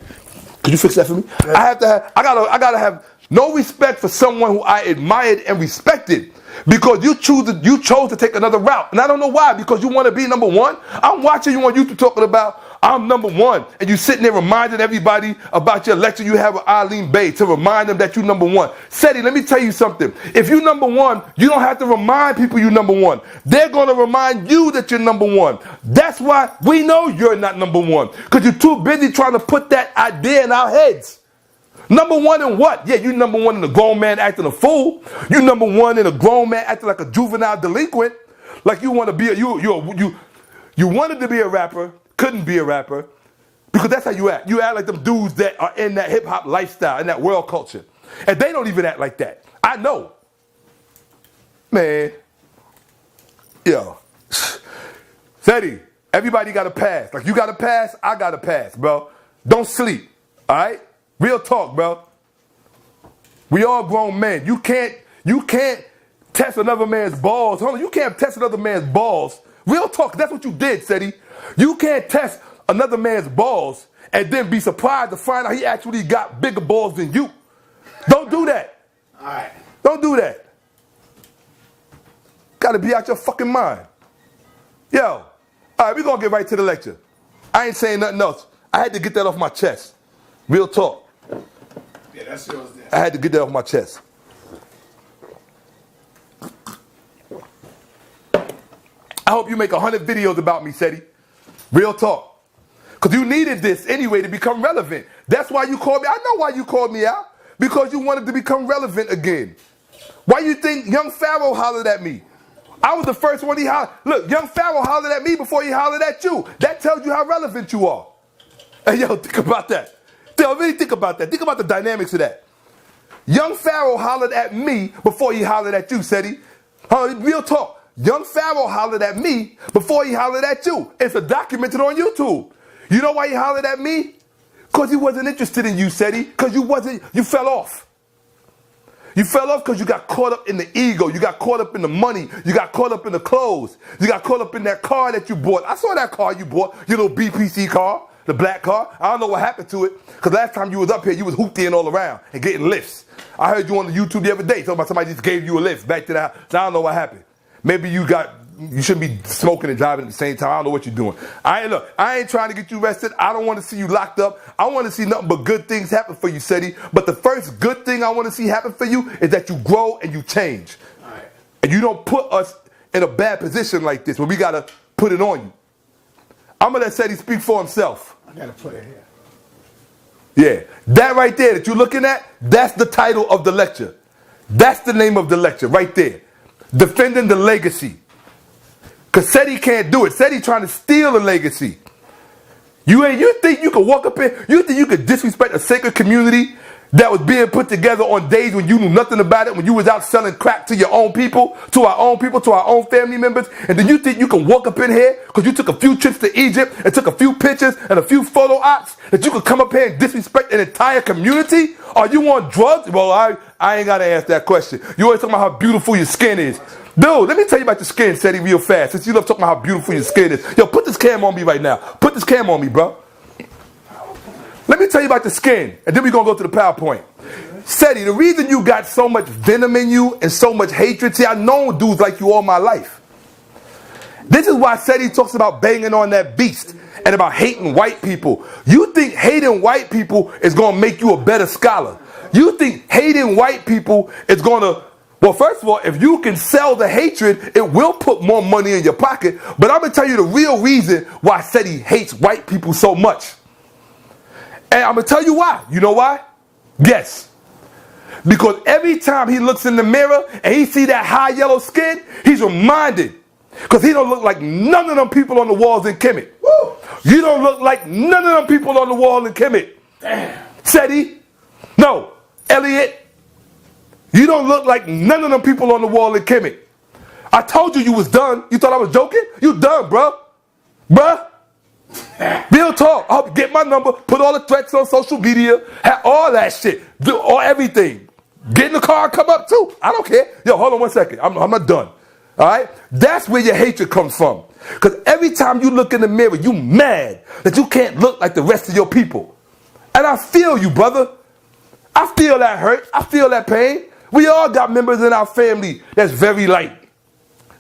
Could you fix that for me? Yeah. I gotta have no respect for someone who I admired and respected. Because you chose to take another route. And I don't know why. Because you want to be number one. I'm watching you on YouTube talking about I'm number one. And you sitting there reminding everybody about your lecture you have with Eileen Bay to remind them that you number one. Seti, let me tell you something. If you number one, you don't have to remind people you number one. They're going to remind you that you're number one. That's why we know you're not number one. Because you're too busy trying to put that idea in our heads. Number one in what? Yeah, you number one in a grown man acting a fool. You number one in a grown man acting like a juvenile delinquent. Like you want to be you wanted to be a rapper, couldn't be a rapper, because that's how you act. You act like them dudes that are in that hip hop lifestyle, in that world culture. And they don't even act like that. I know. Man. Yo. Seti, everybody got a pass. Like you got a pass, I got a pass, bro. Don't sleep. All right? Real talk, bro. We all grown men. You can't test another man's balls. Hold on, you can't test another man's balls. Real talk, that's what you did, Seti. You can't test another man's balls and then be surprised to find out he actually got bigger balls than you. Don't do that. All right. Don't do that. Gotta be out your fucking mind. Yo, all right, we're gonna get right to the lecture. I ain't saying nothing else. I had to get that off my chest. Real talk. Yeah, that's yours then. I had to get that off my chest. I hope you make 100 videos about me, Seti. Real talk. Because you needed this anyway to become relevant. That's why you called me. I know why you called me out. Because you wanted to become relevant again. Why you think Young Pharaoh hollered at me? I was the first one he hollered. Look, Young Pharaoh hollered at me before he hollered at you. That tells you how relevant you are. Hey, yo, think about that. Really think about that. Think about the dynamics of that. Young Pharaoh hollered at me before he hollered at you, Seti. Real talk. Young Pharaoh hollered at me before he hollered at you. It's documented on YouTube. You know why he hollered at me? Because he wasn't interested in you, Seti. Because you fell off. You fell off because you got caught up in the ego. You got caught up in the money. You got caught up in the clothes. You got caught up in that car that you bought. I saw that car you bought, your little BPC car. the black car. I don't know what happened to it, because last time you was up here, you was hooped in all around and getting lifts. I heard you on the YouTube the other day talking about somebody just gave you a lift back to the house. So I don't know what happened. Maybe you shouldn't be smoking and driving at the same time. I don't know what you're doing. I ain't trying to get you arrested. I don't want to see you locked up. I want to see nothing but good things happen for you, Seti. But the first good thing I want to see happen for you is that you grow and you change. All right. And you don't put us in a bad position like this where we got to put it on you. I'm going to let Seti speak for himself. I got to put it here. Yeah, that right there that you're looking at, that's the title of the lecture. That's the name of the lecture right there. Defending the legacy. Because Seti can't do it. Seti trying to steal a legacy. You think you could walk up here, you think you could disrespect a sacred community that was being put together on days when you knew nothing about it, when you was out selling crack to your own people, to our own family members, and then you think you can walk up in here because you took a few trips to Egypt and took a few pictures and a few photo ops that you could come up here and disrespect an entire community? Are you on drugs? Well, I ain't got to ask that question. You always talking about how beautiful your skin is. Dude, let me tell you about your skin, Seti, real fast, since you love talking about how beautiful your skin is. Yo, put this cam on me right now. Put this cam on me, bro. Let me tell you about the skin, and then we're going to go to the PowerPoint. Seti, the reason you got so much venom in you and so much hatred, see, I've known dudes like you all my life. This is why Seti talks about banging on that beast and about hating white people. You think hating white people is going to make you a better scholar. You think hating white people is going to... Well, first of all, if you can sell the hatred, it will put more money in your pocket. But I'm going to tell you the real reason why Seti hates white people so much. And I'm going to tell you why. You know why? Guess. Because every time he looks in the mirror and he see that high yellow skin, he's reminded. Because he don't look like none of them people on the walls in Kemet. Woo! You don't look like none of them people on the wall in Kemet. Damn. Seti. No. Elliot. You don't look like none of them people on the wall in Kemet. I told you was done. You thought I was joking? You done, bro. Bruh. Real talk. I'll get my number, put all the threats on social media, have all that shit, do all everything. Get in the car, come up too. I don't care. Yo, hold on 1 second. I'm not done. All right? That's where your hatred comes from. Because every time you look in the mirror, you mad that you can't look like the rest of your people. And I feel you, brother. I feel that hurt. I feel that pain. We all got members in our family that's very light.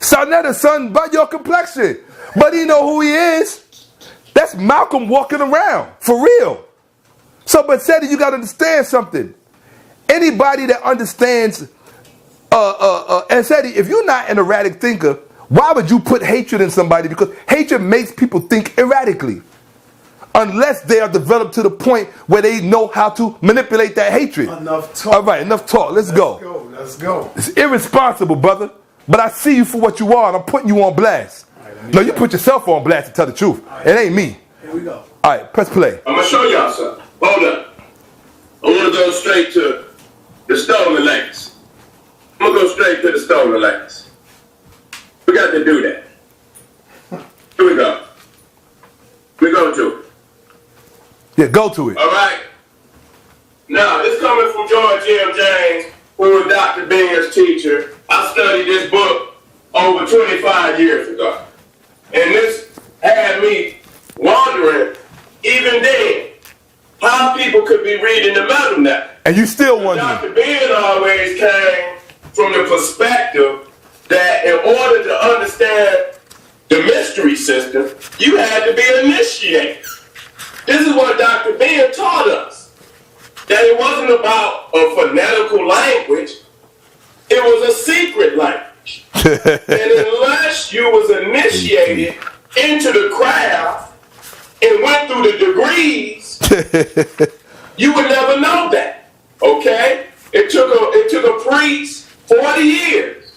Sarnetta's son, but your complexion. But he know who he is. That's Malcolm walking around, for real. So, but Seti, you got to understand something. Anybody that understands, and Seti, if you're not an erratic thinker, why would you put hatred in somebody? Because hatred makes people think erratically. Unless they are developed to the point where they know how to manipulate that hatred. Enough talk. All right, enough talk. Let's go. Let's go. It's irresponsible, brother. But I see you for what you are, and I'm putting you on blast. No, you put yourself on blast to tell the truth. It ain't me. Here we go. All right, press play. I'm going to show y'all something. Hold up. I want to go straight to the stolen legacy. I'm going to go straight to the stolen legacy. We got to do that. Here we go. We go to it. Yeah, go to it. All right. Now, this coming from George M. James, who was Dr. Bingham's teacher. I studied this book over 25 years ago. And this had me wondering, even then, how people could be reading the metal now. And you still wondering. Dr. Ben always came from the perspective that in order to understand the mystery system, you had to be initiated. This is what Dr. Ben taught us. That it wasn't about a phonetical language, it was a secret language. And unless you was initiated into the craft and went through the degrees, you would never know that. Okay? It took a priest 40 years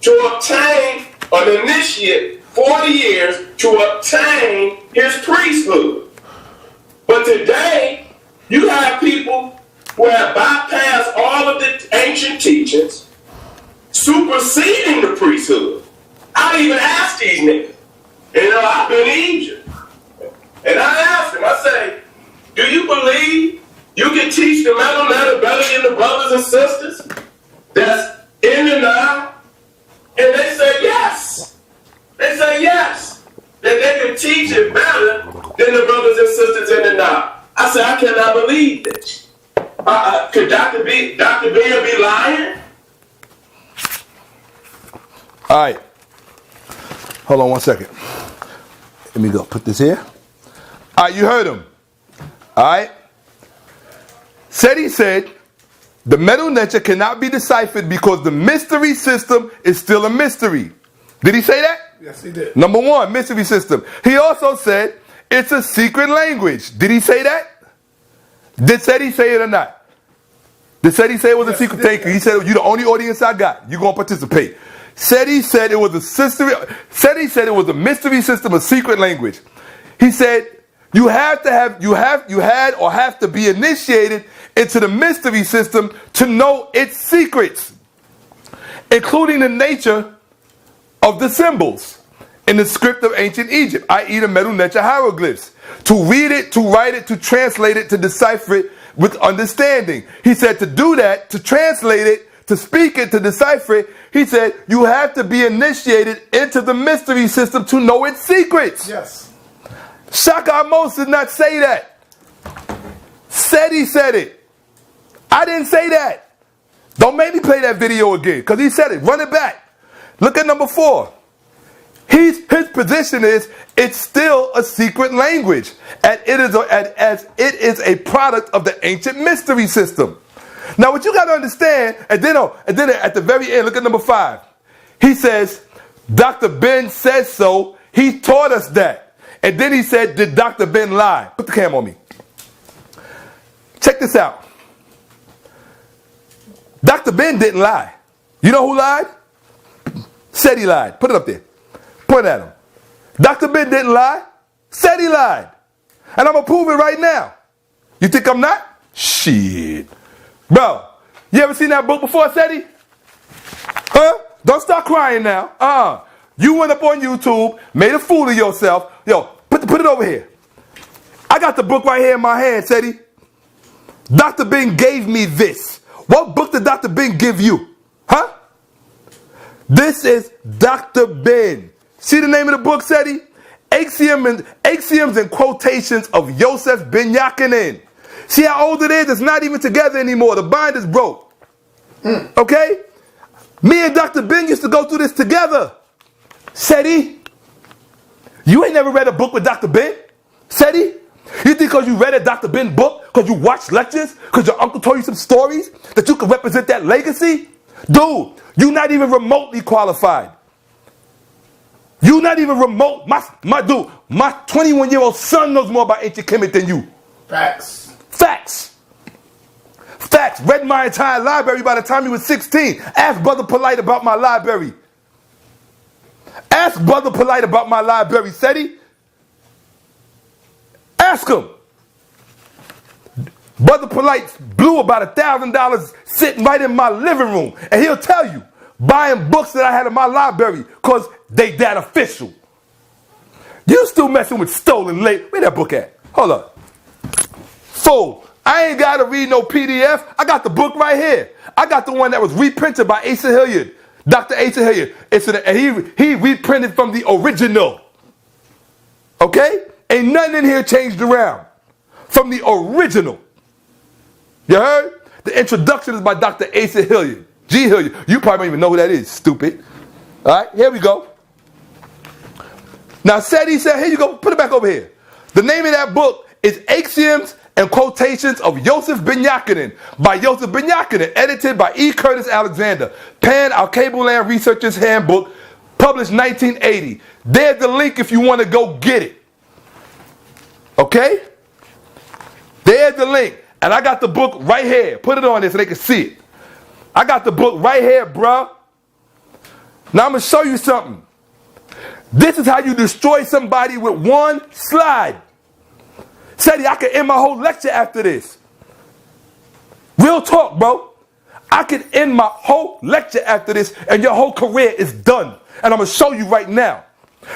to obtain an initiate, 40 years to obtain his priesthood. But today, you have people who have bypassed all of the ancient teachings, superseding the priesthood. I even asked these niggas. I've been in Egypt. And I asked them, I say, do you believe you can teach the metal letter better than the brothers and sisters that's in the Nile? And they say yes. They say yes. That they can teach it better than the brothers Could Dr. Ben be lying? All right. Hold on 1 second. Let me go put this here. All right, you heard him. All right. Seti said, the metal nature cannot be deciphered because the mystery system is still a mystery. Did he say that? Yes, he did. Number one, mystery system. He also said it's a secret language. Did he say that? Did Seti say it or not? Did Seti say it was a secret? Thank you. He said, you're the only audience I got. You're going to participate. Seti said it was a system. Seti said it was a mystery system, a secret language. He said you had to be initiated into the mystery system to know its secrets, including the nature of the symbols in the script of ancient Egypt, i.e. the Medu Neter hieroglyphs. To read it, to write it, to translate it, to decipher it with understanding. He said to do that, to translate it, to speak it, to decipher it, he said you have to be initiated into the mystery system to know its secrets. Yes. Shakka Ahmose did not say that. Seti said it. I didn't say that. Don't make me play that video again, because he said it. Run it back. Look at number 4. His position is it's still a secret language, as it is a product of the ancient mystery system. Now, what you got to understand, and then at the very end, look at number 5. He says, Dr. Ben says so. He taught us that. And then he said, did Dr. Ben lie? Put the camera on me. Check this out. Dr. Ben didn't lie. You know who lied? Said he lied. Put it up there. Point at him. Dr. Ben didn't lie. Said he lied. And I'm going to prove it right now. You think I'm not? Shit. Bro, you ever seen that book before, Seti? Huh? Don't start crying now. You went up on YouTube, made a fool of yourself. Yo, put it over here. I got the book right here in my hand, Seti. Dr. Ben gave me this. What book did Dr. Ben give you? Huh? This is Dr. Ben. See the name of the book, Seti? Axioms and Quotations of Yosef Ben Yakinin. See how old it is? It's not even together anymore. The bind is broke. Okay? Me and Dr. Ben used to go through this together. Seti, you ain't never read a book with Dr. Ben? Seti, you think because you read a Dr. Ben book, because you watched lectures, because your uncle told you some stories, that you can represent that legacy? Dude, you're not even remotely qualified. You're not even remote. My 21-year-old son knows more about ancient Kemet than you. Facts. Read my entire library by the time he was 16. Ask Brother Polite about my library. Seti. Ask him. Brother Polite blew about $1,000 sitting right in my living room. And he'll tell you, buying books that I had in my library because they that official. You still messing with stolen late. Where that book at? Hold up. Fool. I ain't got to read no PDF. I got the book right here. I got the one that was reprinted by Asa Hilliard. Dr. Asa Hilliard. And he reprinted from the original. Okay? Ain't nothing in here changed around. From the original. You heard? The introduction is by Dr. Asa Hilliard. G. Hilliard. You probably don't even know who that is, stupid. All right? Here we go. Now, Seti said, here you go. Put it back over here. The name of that book is Axioms and Quotations of Yosef Ben Yakinin by Yosef Ben Yakinin, edited by E. Curtis Alexander. Pan, Our Cable Land Researcher's Handbook, published 1980. There's the link if you want to go get it. Okay? There's the link. And I got the book right here. Put it on there so they can see it. I got the book right here, bruh. Now I'm going to show you something. This is how you destroy somebody with one slide. Seti, I can end my whole lecture after this. Real talk, bro. I can end my whole lecture after this and your whole career is done. And I'm going to show you right now.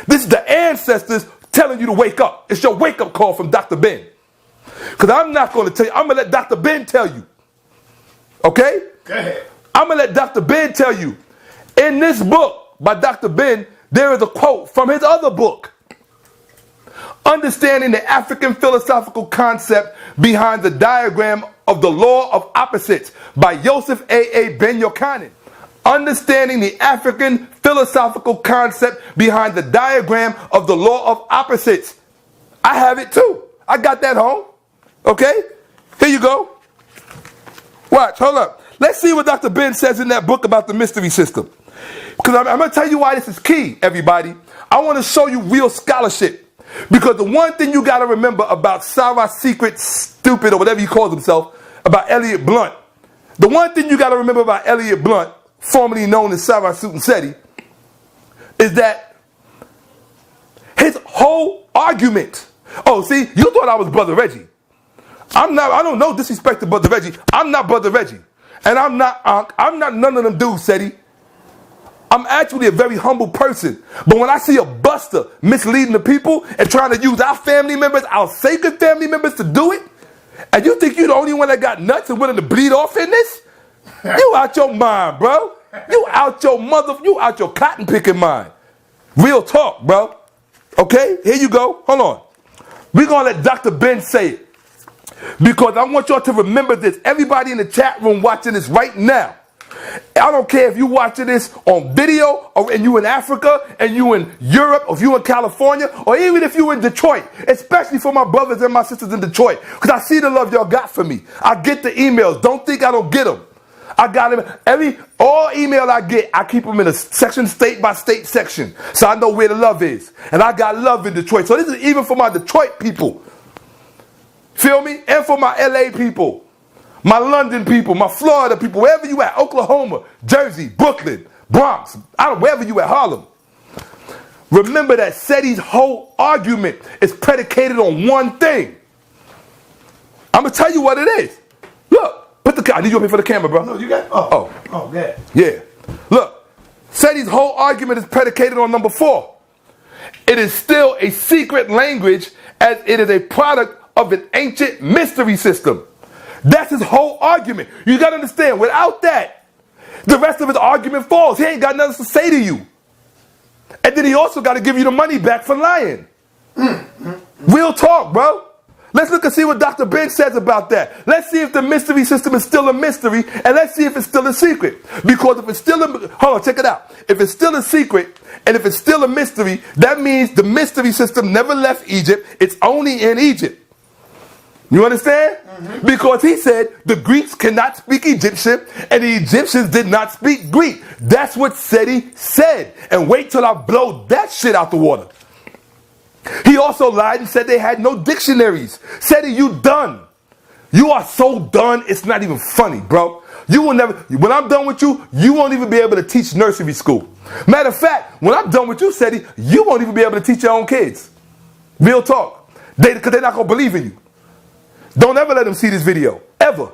This is the ancestors telling you to wake up. It's your wake-up call from Dr. Ben. Because I'm not going to tell you. I'm going to let Dr. Ben tell you. Okay? Go ahead. I'm going to let Dr. Ben tell you. In this book by Dr. Ben, there is a quote from his other book. Understanding the African philosophical concept behind the diagram of the law of opposites by Yosef A. Ben Yochanan. Understanding the African philosophical concept behind the diagram of the law of opposites. I have it too. I got that home. Okay? Here you go. Watch, hold up. Let's see what Dr. Ben says in that book about the mystery system. Because I'm going to tell you why this is key, everybody. I want to show you real scholarship. Because the one thing you got to remember about Sara Secret Stupid, or whatever he calls himself, about Elliot Blunt. The one thing you got to remember about Elliot Blunt, formerly known as Sara Suten Seti, is that his whole argument. Oh, see, you thought I was Brother Reggie. I don't know disrespect to Brother Reggie. I'm not Brother Reggie. And I'm not none of them dudes, Seti. I'm actually a very humble person. But when I see a buster misleading the people and trying to use our family members, our sacred family members to do it, and you think you're the only one that got nuts and willing to bleed off in this? You out your mind, bro. You out your cotton picking mind. Real talk, bro. Okay, here you go. Hold on. We're going to let Dr. Ben say it. Because I want y'all to remember this. Everybody in the chat room watching this right now. I don't care if you're watching this on video, or and you in Africa, and you in Europe, or if you in California, or even if you in Detroit, especially for my brothers and my sisters in Detroit, because I see the love y'all got for me. I get the emails. Don't think I don't get them. I got them. All email I get, I keep them in a section, state by state section, so I know where the love is. And I got love in Detroit. So this is even for my Detroit people. Feel me? And for my LA people. My London people, my Florida people, wherever you at, Oklahoma, Jersey, Brooklyn, Bronx, wherever you at, Harlem. Remember that Seti's whole argument is predicated on one thing. I'm going to tell you what it is. Look, I need you up here for the camera, bro. No, you got, oh, yeah. Yeah. Look, Seti's whole argument is predicated on number 4. It is still a secret language as it is a product of an ancient mystery system. That's his whole argument. You got to understand, without that, the rest of his argument falls. He ain't got nothing to say to you. And then he also got to give you the money back for lying. Real talk, bro. Let's look and see what Dr. Ben says about that. Let's see if the mystery system is still a mystery, and let's see if it's still a secret. Because if it's still hold on, check it out. If it's still a secret, and if it's still a mystery, that means the mystery system never left Egypt. It's only in Egypt. You understand? Mm-hmm. Because he said the Greeks cannot speak Egyptian and the Egyptians did not speak Greek. That's what Seti said. And wait till I blow that shit out the water. He also lied and said they had no dictionaries. Seti, you done. You are so done, it's not even funny, bro. You will never, when I'm done with you, you won't even be able to teach nursery school. Matter of fact, when I'm done with you, Seti, you won't even be able to teach your own kids. Real talk. Because they're not going to believe in you. Don't ever let them see this video. Ever.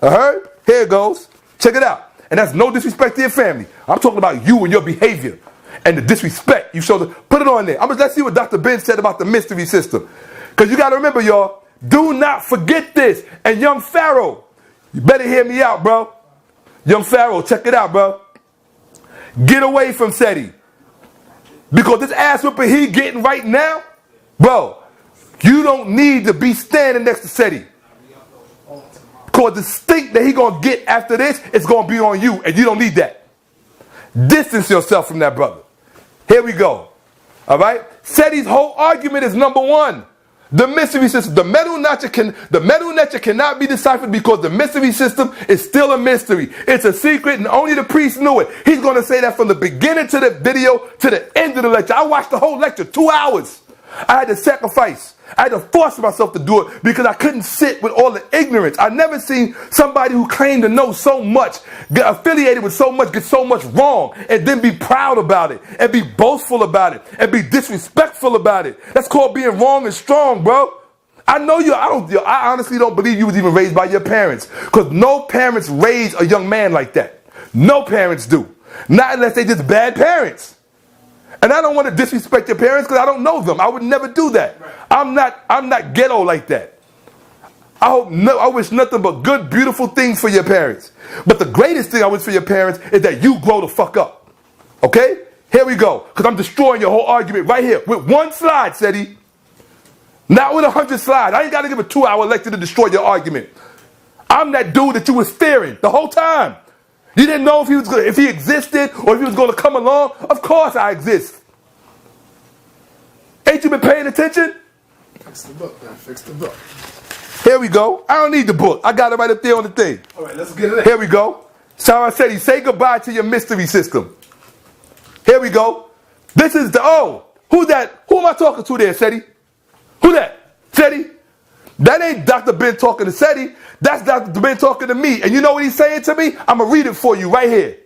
I heard? Here it goes. Check it out. And that's no disrespect to your family. I'm talking about you and your behavior. And the disrespect you showed. Put it on there. Let's see what Dr. Ben said about the mystery system. Because you got to remember, y'all, do not forget this. And young Pharaoh, you better hear me out, bro. Young Pharaoh, check it out, bro. Get away from Seti. Because this ass whipping he getting right now, bro, you don't need to be standing next to Seti. Because the stink that he going to get after this is going to be on you. And you don't need that. Distance yourself from that brother. Here we go. All right? Seti's whole argument is number 1. The mystery system. The metal nature cannot be deciphered because the mystery system is still a mystery. It's a secret and only the priest knew it. He's going to say that from the beginning to the video to the end of the lecture. I watched the whole lecture, 2 hours. I had to sacrifice. I had to force myself to do it because I couldn't sit with all the ignorance. I never seen somebody who claimed to know so much, get affiliated with so much, get so much wrong, and then be proud about it, and be boastful about it, and be disrespectful about it. That's called being wrong and strong, bro. I know you. I honestly don't believe you was even raised by your parents, because no parents raise a young man like that. No parents do. Not unless they just bad parents. And I don't want to disrespect your parents because I don't know them. I would never do that. I'm not ghetto like that. I wish nothing but good, beautiful things for your parents. But the greatest thing I wish for your parents is that you grow the fuck up. Okay? Here we go. Because I'm destroying your whole argument right here with one slide, Seti. Not with 100 slides. I ain't got to give a 2-hour lecture to destroy your argument. I'm that dude that you was fearing the whole time. You didn't know if he existed or if he was going to come along. Of course I exist. Ain't you been paying attention? Fix the book, man. Fix the book. Here we go. I don't need the book. I got it right up there on the thing. All right, let's get it in. Here we go. Sara Seti, say goodbye to your mystery system. Here we go. This is who's that? Who am I talking to there, Seti? Who that? Seti? That ain't Dr. Ben talking to Seti. That's Dr. Ben talking to me. And you know what he's saying to me? I'm going to read it for you right here.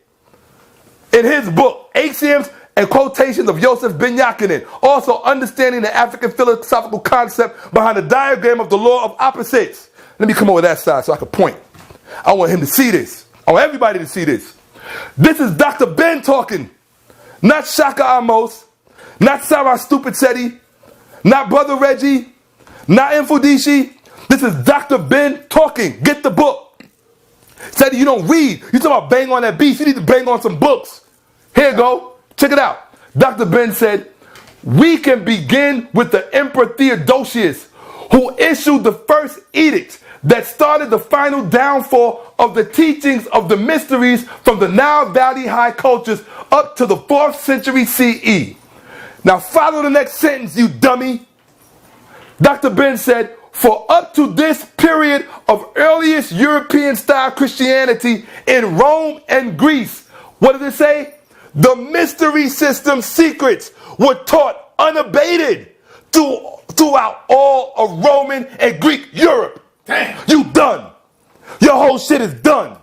In his book, Axioms and Quotations of Yosef Ben Yakinin. Also, understanding the African philosophical concept behind the diagram of the law of opposites. Let me come over that side so I can point. I want him to see this. I want everybody to see this. This is Dr. Ben talking. Not Shakka Ahmose. Not Sara Stupid Seti. Not Brother Reggie. Not Infudishi. This is Dr. Ben talking. Get the book. Seti, you don't read. You talking about bang on that beat. You need to bang on some books. Here you go. Check it out. Dr. Ben said, we can begin with the Emperor Theodosius, who issued the first edict that started the final downfall of the teachings of the mysteries from the Nile Valley high cultures up to the 4th century CE. Now follow the next sentence, you dummy. Dr. Ben said, for up to this period of earliest European-style Christianity in Rome and Greece, what did it say? The mystery system secrets were taught unabated throughout all of Roman and Greek Europe. Damn. You done. Your whole shit is done.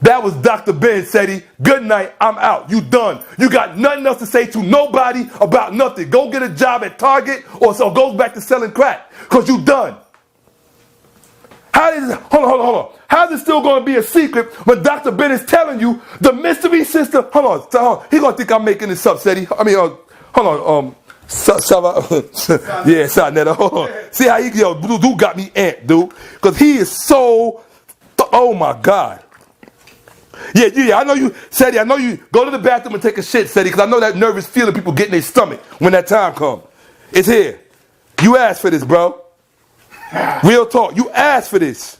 That was Dr. Ben Seti. Good night. I'm out. You done. You got nothing else to say to nobody about nothing. Go get a job at Target or go back to selling crack because you done. Hold on. How is it still going to be a secret when Dr. Ben is telling you the mystery system? Hold on. He going to think I'm making this up, Seti. Hold on. Yeah, Sarnetta. Hold on. See how dude got me amped, dude. Because he is so, oh my God. Yeah, I know you, Seti, I know you go to the bathroom and take a shit, Seti, because I know that nervous feeling people get in their stomach when that time comes. It's here. You asked for this, bro. Real talk. You asked for this.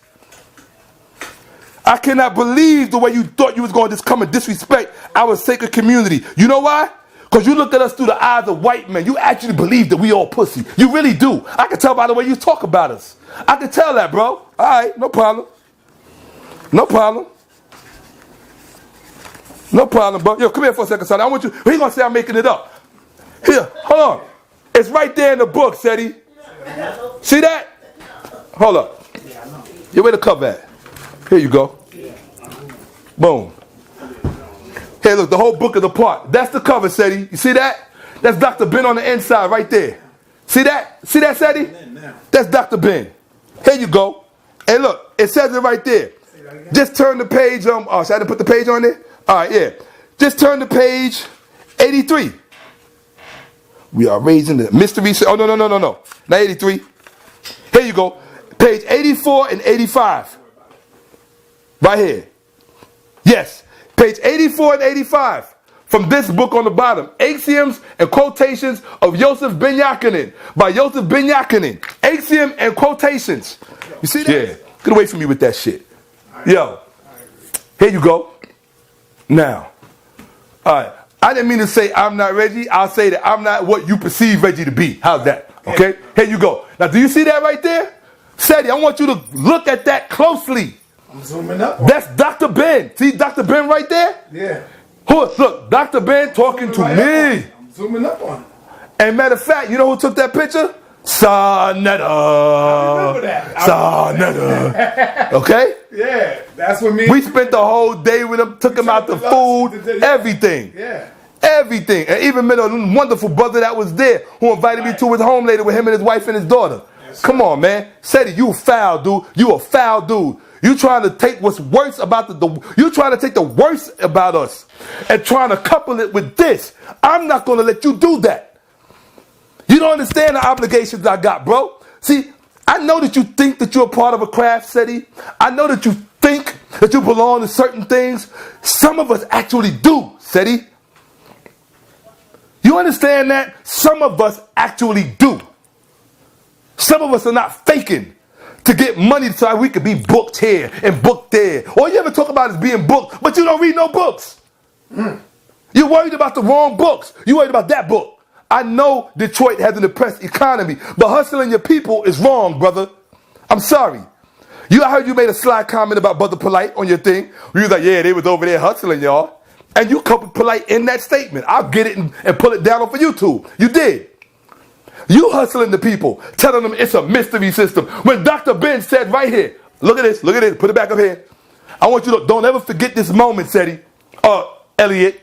I cannot believe the way you thought you was going to just come and disrespect our sacred community. You know why? Because you look at us through the eyes of white men. You actually believe that we all pussy. You really do. I can tell by the way you talk about us. I can tell that, bro. All right, no problem. No problem. No problem, bro. Yo, come here for a second, son. I want you. He's going to say I'm making it up. Here, hold on. It's right there in the book, Seti. See that? Hold up. Yeah, where the cover at? Here you go. Boom. Hey, look, the whole book is apart. That's the cover, Seti. You see that? That's Dr. Ben on the inside right there. See that? See that, Seti? That's Dr. Ben. Here you go. Hey, look, it says it right there. Just turn the page on. Oh, should I put the page on there? All right, yeah. Just turn to page 83. We are raising the mystery. Oh, no. Not 83. Here you go. Page 84 and 85. Right here. Yes. Page 84 and 85. From this book on the bottom. Axioms and Quotations of Yosef Ben Yakinin. By Yosef Ben Yakinin. Axiom and Quotations. You see that? Yeah. Get away from me with that shit. Yo. Here you go. Now. All right. I didn't mean to say I'm not Reggie. I'll say that I'm not what you perceive Reggie to be. How's that? Okay? Here you go. Now, do you see that right there? Seti, I want you to look at that closely. I'm zooming up. That's Dr. Ben. See Dr. Ben right there? Yeah. Look, Dr. Ben talking to me. I'm zooming up on it. And matter of fact, you know who took that picture? Sarnetta. I remember that. Sarnetta. Okay? Yeah, that's what me. We spent the whole day with him, took him out to food, everything. Yeah. Everything. And even met a wonderful brother that was there who invited me to his home later with him and his wife and his daughter. Yes, come on, man. Seti, you foul, dude. You a foul dude. You trying to take what's worse about you trying to take the worst about us and trying to couple it with this. I'm not going to let you do that. You don't understand the obligations I got, bro. See, I know that you think that you're a part of a craft, Seti. I know that you think that you belong to certain things. Some of us actually do, Seti. You understand that? Some of us actually do. Some of us are not faking to get money so we could be booked here and booked there. All you ever talk about is being booked, but you don't read no books. You're worried about the wrong books. You're worried about that book. I know Detroit has an depressed economy, but hustling your people is wrong, brother. I'm sorry. I heard you made a sly comment about Brother Polite on your thing. You was like, yeah, they was over there hustling, y'all. And you coupled Polite in that statement. I'll get it and pull it down off of YouTube. You did. You hustling the people, telling them it's a mystery system. When Dr. Ben said right here, look at this, put it back up here. I want you to, don't ever forget this moment, Seti. Elliot,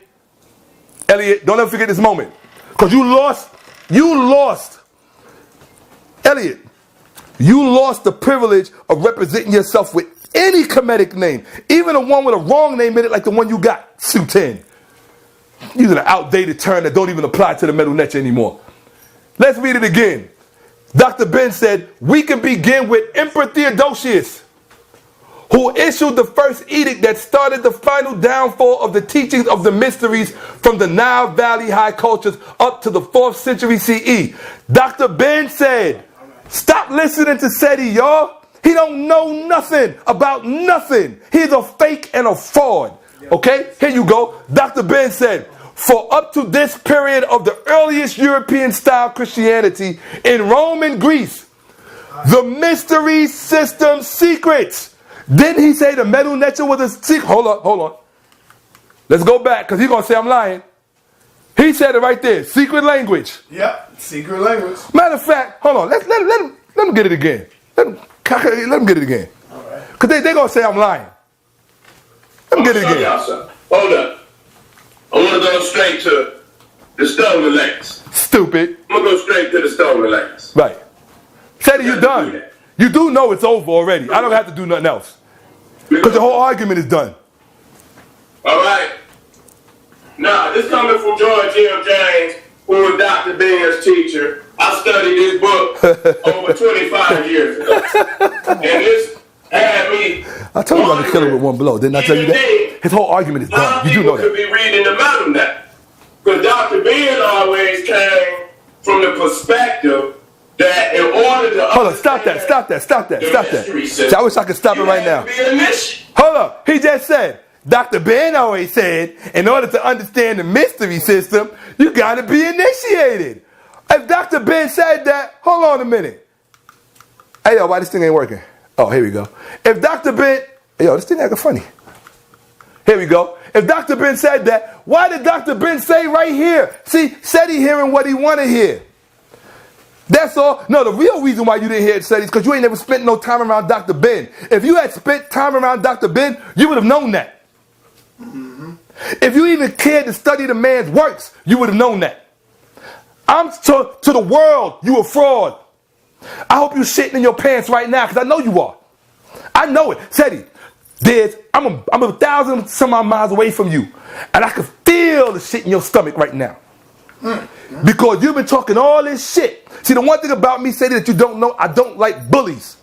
don't ever forget this moment. Because you lost, Elliot, you lost the privilege of representing yourself with any Kemetic name. Even the one with a wrong name in it, like the one you got, Suten. Using an outdated term that don't even apply to the Medu Neter anymore. Let's read it again. Dr. Ben said, we can begin with Emperor Theodosius, who issued the first edict that started the final downfall of the teachings of the mysteries from the Nile Valley high cultures up to the 4th century CE. Dr. Ben said, stop listening to Seti, y'all. He don't know nothing about nothing. He's a fake and a fraud. Okay, here you go. Dr. Ben said, for up to this period of the earliest European-style Christianity in Rome and Greece, the mystery system secrets. Didn't he say the Medu Neter was a secret? Hold on. Let's go back, because he's going to say I'm lying. He said it right there. Secret language. Yep, secret language. Matter of fact, hold on. Let him get it again. Let him get it again. All right. Because they're going to say I'm lying. Let him get it again. Hold up. I want to go straight to the stolen links. Stupid. I'm going to go straight to the stolen links. Right. Seti, you're done. You do know it's over already. I don't have to do nothing else. Because the whole argument is done. All right. Now, this coming from George M. James, who was Dr. Ben's teacher. I studied this book over 25 years ago. And this had me. I told you I could kill him with one blow. Didn't I tell you that? His whole argument is done. You do know that. Could be reading the Medu Neter. Because Dr. Ben always came from the perspective that in order to hold on, stop that. I wish I could stop it right now. Hold up. He just said, Dr. Ben always said, in order to understand the mystery system, you got to be initiated. If Dr. Ben said that, hold on a minute. Hey, yo, why this thing ain't working? Oh, here we go. If Dr. Ben, yo, this thing acting funny. Here we go. If Dr. Ben said that, why did Dr. Ben say right here? See, Seti hearing what he want to hear. That's all. No, the real reason why you didn't hear it, Seti, is because you ain't never spent no time around Dr. Ben. If you had spent time around Dr. Ben, you would have known that. Mm-hmm. If you even cared to study the man's works, you would have known that. I'm to the world, you a fraud. I hope you're shitting in your pants right now, because I know you are. I know it. Seti, I'm 1,000 some odd miles away from you, and I can feel the shit in your stomach right now. Because you've been talking all this shit. See, the one thing about me, Seti, that you don't know, I don't like bullies.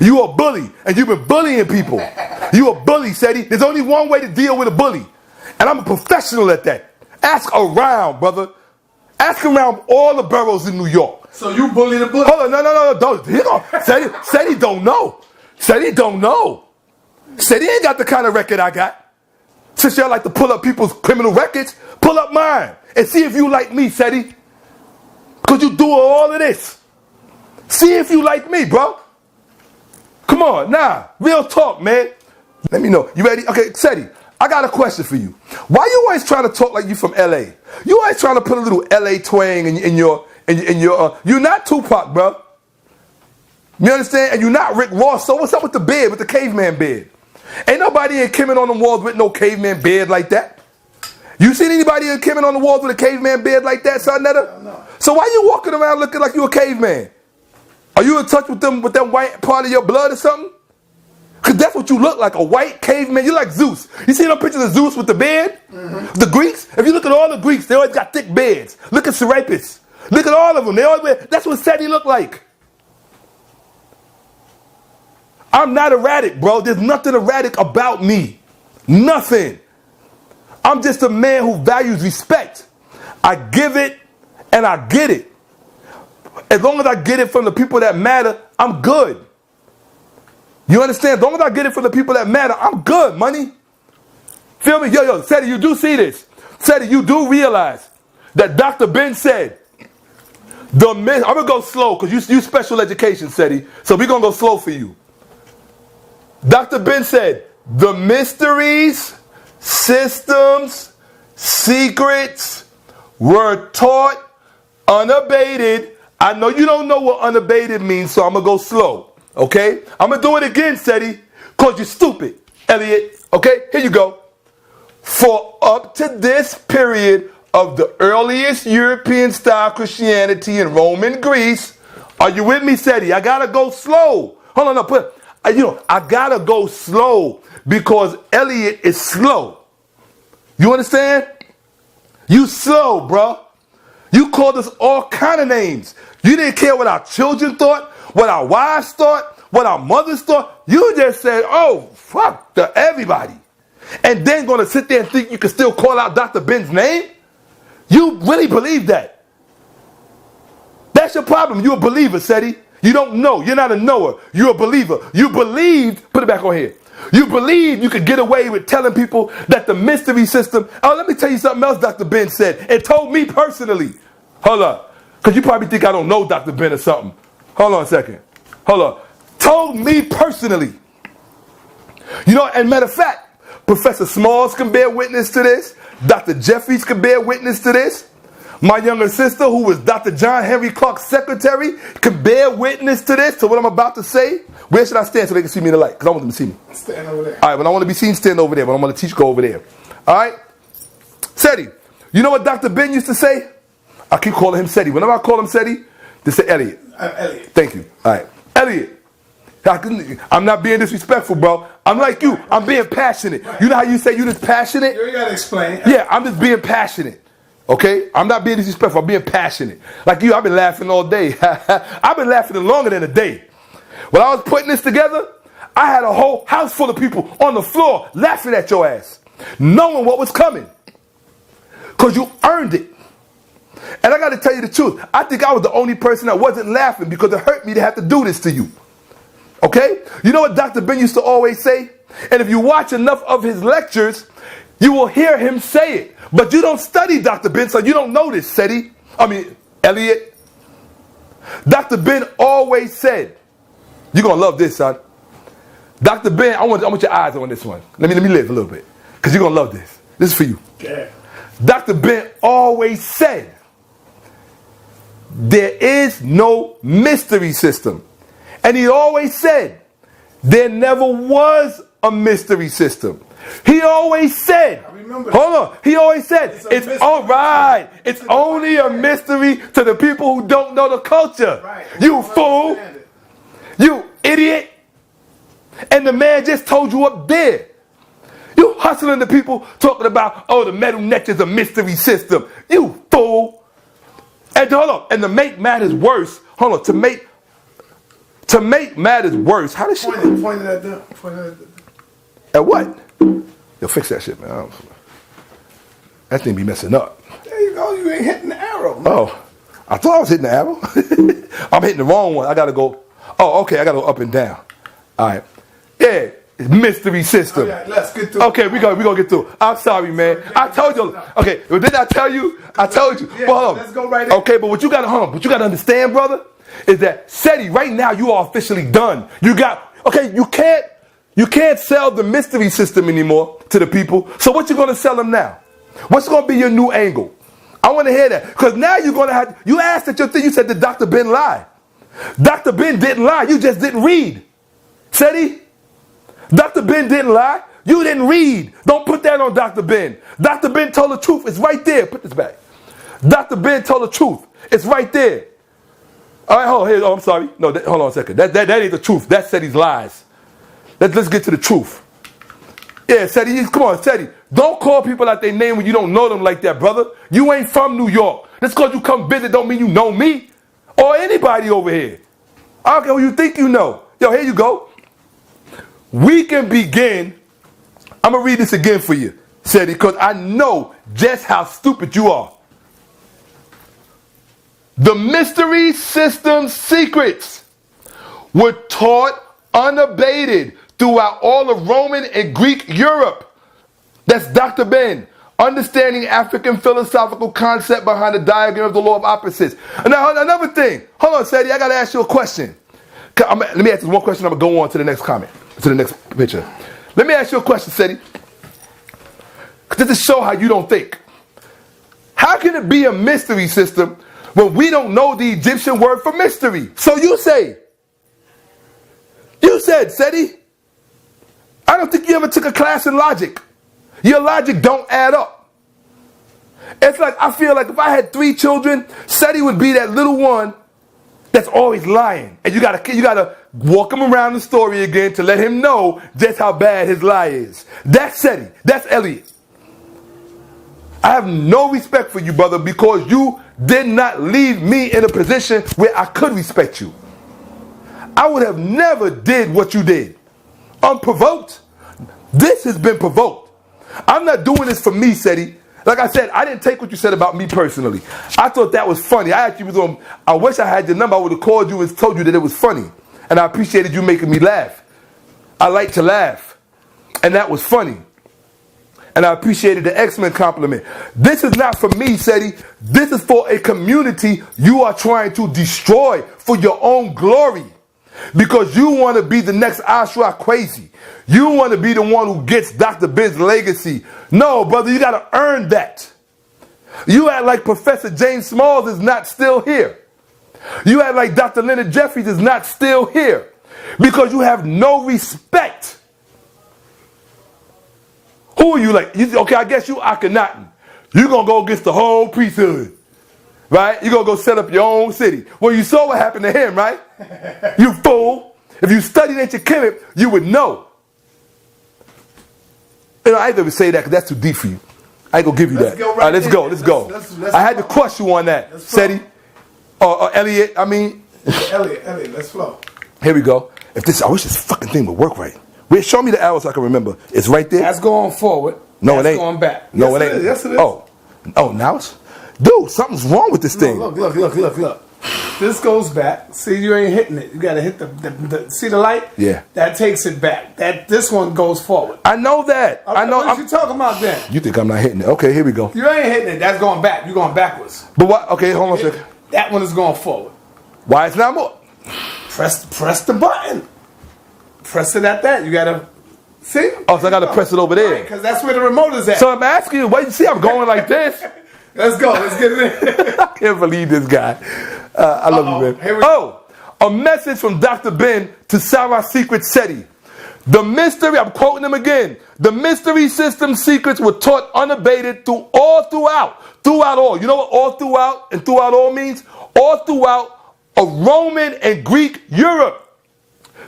You a bully, and you've been bullying people. You a bully, Seti. There's only one way to deal with a bully, and I'm a professional at that. Ask around, brother. Ask around all the boroughs in New York. So you bully the bully? Hold on, no, don't. Seti don't know. Seti don't know. Seti ain't got the kind of record I got. Since y'all like to pull up people's criminal records, pull up mine and see if you like me, Seti. Because you do all of this. See if you like me, bro. Come on, real talk, man. Let me know. You ready? Okay, Seti, I got a question for you. Why you always trying to talk like you from LA? You always trying to put a little LA twang in your you're not Tupac, bro. You understand? And you're not Rick Ross. So what's up with the beard, with the caveman beard? Ain't nobody in Kimmon on the walls with no caveman beard like that. You seen anybody in Kimmon on the walls with a caveman beard like that, Sara Neter? No. So why you walking around looking like you a caveman? Are you in touch with that white part of your blood or something? Because that's what you look like, a white caveman. You like Zeus. You see them pictures of Zeus with the beard? Mm-hmm. The Greeks? If you look at all the Greeks, they always got thick beards. Look at Serapis. Look at all of them. They always wear, that's what Seti look like. I'm not erratic, bro. There's nothing erratic about me. Nothing. I'm just a man who values respect. I give it and I get it. As long as I get it from the people that matter, I'm good. You understand? As long as I get it from the people that matter, I'm good, money. Feel me? Yo, Seti, you do see this. Seti, you do realize that Dr. Ben said, I'm going to go slow because you special education, Seti. So we're going to go slow for you. Dr. Ben said, the mysteries, systems, secrets were taught unabated. I know you don't know what unabated means, so I'm going to go slow. Okay? I'm going to do it again, Seti, because you're stupid, Elliot. Okay? Here you go. For up to this period of the earliest European-style Christianity in Rome and Greece, are you with me, Seti? I got to go slow. Hold on, I got to go slow because Elliot is slow. You understand? You slow, bro. You called us all kind of names. You didn't care what our children thought, what our wives thought, what our mothers thought. You just said, oh, fuck to everybody. And then going to sit there and think you can still call out Dr. Ben's name? You really believe that? That's your problem. You're a believer, Seti. You don't know. You're not a knower. You're a believer. You believed, put it back on here. You believed you could get away with telling people that the mystery system, oh, let me tell you something else Dr. Ben said. It told me personally. Hold up. Because you probably think I don't know Dr. Ben or something. Hold on a second. Hold up. Told me personally. You know, and matter of fact, Professor Smalls can bear witness to this. Dr. Jeffries can bear witness to this. My younger sister, who was Dr. John Henry Clark's secretary, can bear witness to this, to what I'm about to say. Where should I stand so they can see me in the light? Because I want them to see me. Stand over there. All right, when I want to be seen, stand over there. When I want to teach, go over there. All right? Seti, you know what Dr. Ben used to say? I keep calling him Seti. Whenever I call him Seti, they say Elliot. Elliot. Thank you. All right. Elliot. I'm not being disrespectful, bro. I'm like you. I'm being passionate. You know how you say you just passionate? You got to explain. Yeah, I'm just being passionate. Okay? I'm not being disrespectful. I'm being passionate. Like you, I've been laughing all day. I've been laughing longer than a day. When I was putting this together, I had a whole house full of people on the floor laughing at your ass, knowing what was coming. Because you earned it. And I got to tell you the truth. I think I was the only person that wasn't laughing because it hurt me to have to do this to you. Okay? You know what Dr. Ben used to always say? And if you watch enough of his lectures, you will hear him say it. But you don't study Dr. Ben, so you don't know this, Elliot. Dr. Ben always said, you're going to love this, son. Dr. Ben, I want your eyes on this one. Let me live a little bit. Because you're going to love this. This is for you. Yeah. Dr. Ben always said, there is no mystery system. And he always said, there never was a mystery system. He always said, hold on, he always said, it's all right. It's only a mystery to the people who don't know the culture. Right. You fool. You idiot. And the man just told you up there. You hustling the people talking about, oh, the metal neck is a mystery system. You fool. And hold on, and to make matters worse, to make matters worse, how does she... Pointed at them. At what? Yo, fix that shit, man. That thing be messing up. There you go. You ain't hitting the arrow, man. Oh, I thought I was hitting the arrow. I'm hitting the wrong one. I got to go... Oh, okay, I got to go up and down. All right. Yeah, mystery system. Okay, let's get through. Okay, we gonna get through. I'm sorry, man. I told you. Okay, well, didn't I tell you? I told you. Yeah, well, let's go right in. Okay, but what you gotta understand, brother, is that Seti, right now you are officially done. You can't sell the mystery system anymore to the people. So what you gonna sell them now? What's gonna be your new angle? I want to hear that. Because now you're gonna have, you asked at your thing, you said that Dr. Ben lied. Dr. Ben didn't lie, you just didn't read. Seti, Dr. Ben didn't lie. You didn't read. Don't put that on Dr. Ben. Dr. Ben told the truth. It's right there. Put this back. Dr. Ben told the truth. It's right there. All right, hold on. I'm sorry. No, hold on a second. That ain't the truth. That's Seti's lies. Let's get to the truth. Yeah, Seti, come on, Seti. Don't call people out their name when you don't know them like that, brother. You ain't from New York. Just because you come visit don't mean you know me or anybody over here. I don't care who you think you know. Yo, here you go. We can begin. I'm going to read this again for you, Seti, because I know just how stupid you are. The mystery system secrets were taught unabated throughout all of Roman and Greek Europe. That's Dr. Ben. Understanding African philosophical concept behind the diagram of the law of opposites. And now another thing. Hold on, Seti. I got to ask you a question. Let me ask you one question. I'm going to go on to the next comment. To the next picture. Let me ask you a question, Seti. Just to show how you don't think. How can it be a mystery system when we don't know the Egyptian word for mystery? So you said, Seti, I don't think you ever took a class in logic. Your logic don't add up. It's like, I feel like if I had 3 children, Seti would be that little one that's always lying. And you gotta walk him around the story again to let him know just how bad his lie is. That's Seti. That's Elliot. I have no respect for you, brother, because you did not leave me in a position where I could respect you. I would have never did what you did. Unprovoked. This has been provoked. I'm not doing this for me, Seti. Like I said, I didn't take what you said about me personally. I thought that was funny. I wish I had your number. I would have called you and told you that it was funny. And I appreciated you making me laugh. I like to laugh. And that was funny. And I appreciated the excellent compliment. This is not for me, Seti. This is for a community you are trying to destroy for your own glory. Because you want to be the next Ashra Crazy. You want to be the one who gets Dr. Ben's legacy. No, brother, you got to earn that. You act like Professor James Smalls is not still here. You act like Dr. Leonard Jeffries is not still here. Because you have no respect. Who are you like? Okay, I guess you Akhenaten. You're going to go against the whole priesthood. Right? You're going to go set up your own city. Well, you saw what happened to him, right? You fool. If you studied ancient Kemet, you would know. I ain't going to say that because that's too deep for you. I ain't going to give you that. All right, let's go. I had to crush you on that. Seti. Elliot, Elliot, let's flow. Here we go. I wish this fucking thing would work right. Wait, show me the arrow so I can remember. It's right there. That's going forward. No, it ain't. That's going back. No, it ain't. Yes, it is. Oh, now it's... Dude, something's wrong with this thing. Look. This goes back. See, you ain't hitting it. You got to hit the see the light? Yeah. That takes it back. This one goes forward. I know that. Okay, I know. What you talking about then? You think I'm not hitting it? Okay, here we go. You ain't hitting it. That's going back. You're going backwards. But what? Okay, hold on a second. That one is going forward. Why it's not more? Press the button. Press it at that. You got to... See? Oh, so I got to press it over there. Because that's where the remote is at. So I'm asking you, wait, you see I'm going like this? Let's go. Let's get it in. I can't believe this guy. I love you, man. A message from Dr. Ben to Sara Secret Seti. The mystery, I'm quoting him again. The mystery system secrets were taught unabated throughout all. You know what all throughout and throughout all means? All throughout a Roman and Greek Europe.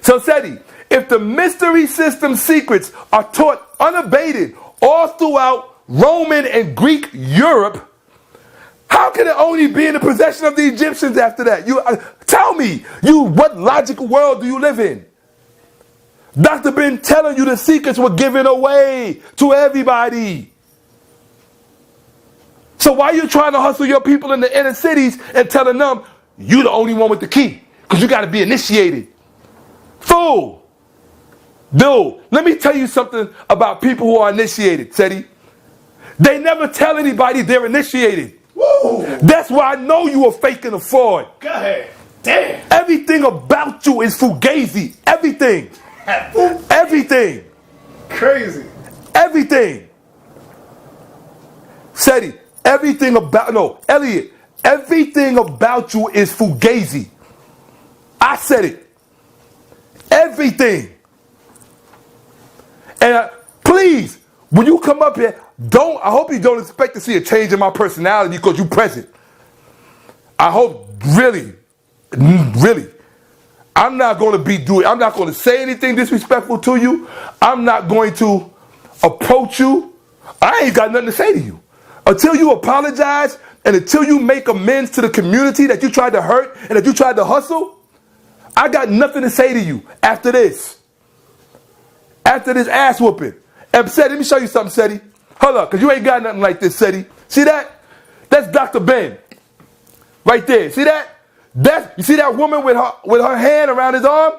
So Seti, if the mystery system secrets are taught unabated all throughout Roman and Greek Europe, how can it only be in the possession of the Egyptians after that? Tell me, what logical world do you live in? Dr. Ben telling you the secrets were given away to everybody. So why are you trying to hustle your people in the inner cities and telling them you the only one with the key? Because you got to be initiated. Fool. Dude, let me tell you something about people who are initiated, Seti. They never tell anybody they're initiated. Woo. That's why I know you are faking a fraud. Go ahead. Damn. Everything about you is fugazi. Everything. Everything. Crazy. Everything. Seti, Elliot, everything about you is fugazi. I said it. Everything. And please, when you come up here, I hope you don't expect to see a change in my personality because you're present. I hope, really, I'm not going to say anything disrespectful to you. I'm not going to approach you. I ain't got nothing to say to you. Until you apologize and until you make amends to the community that you tried to hurt and that you tried to hustle, I got nothing to say to you after this. After this ass whooping. And Seti, let me show you something, Seti. Hold up, because you ain't got nothing like this, Seti. See that? That's Dr. Ben. Right there. See that? You see that woman with her hand around his arm?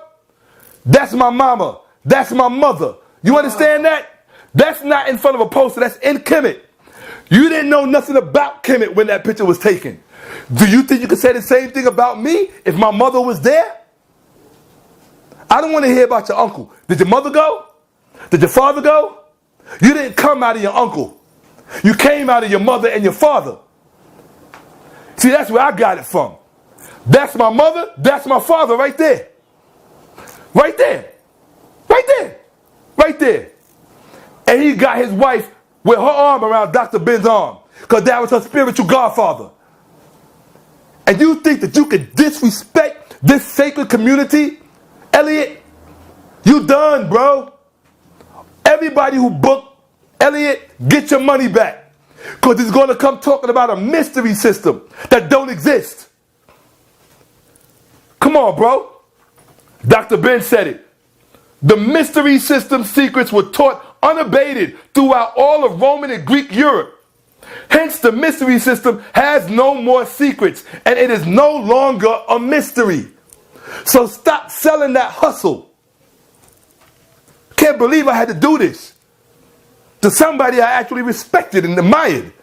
That's my mama. That's my mother. You understand that? That's not in front of a poster. That's in Kemet. You didn't know nothing about Kemet when that picture was taken. Do you think you could say the same thing about me if my mother was there? I don't want to hear about your uncle. Did your mother go? Did your father go? You didn't come out of your uncle. You came out of your mother and your father. See, that's where I got it from. That's my mother, that's my father right there. Right there. Right there. Right there. And he got his wife with her arm around Dr. Ben's arm, because that was her spiritual godfather. And you think that you could disrespect this sacred community, Elliot? You done, bro. Everybody who booked Elliot, get your money back, because he's going to come talking about a mystery system that don't exist. Come on, bro. Dr. Ben said it. The mystery system secrets were taught unabated throughout all of Roman and Greek Europe. Hence, the mystery system has no more secrets, and it is no longer a mystery. So stop selling that hustle. Can't believe I had to do this to somebody I actually respected and admired.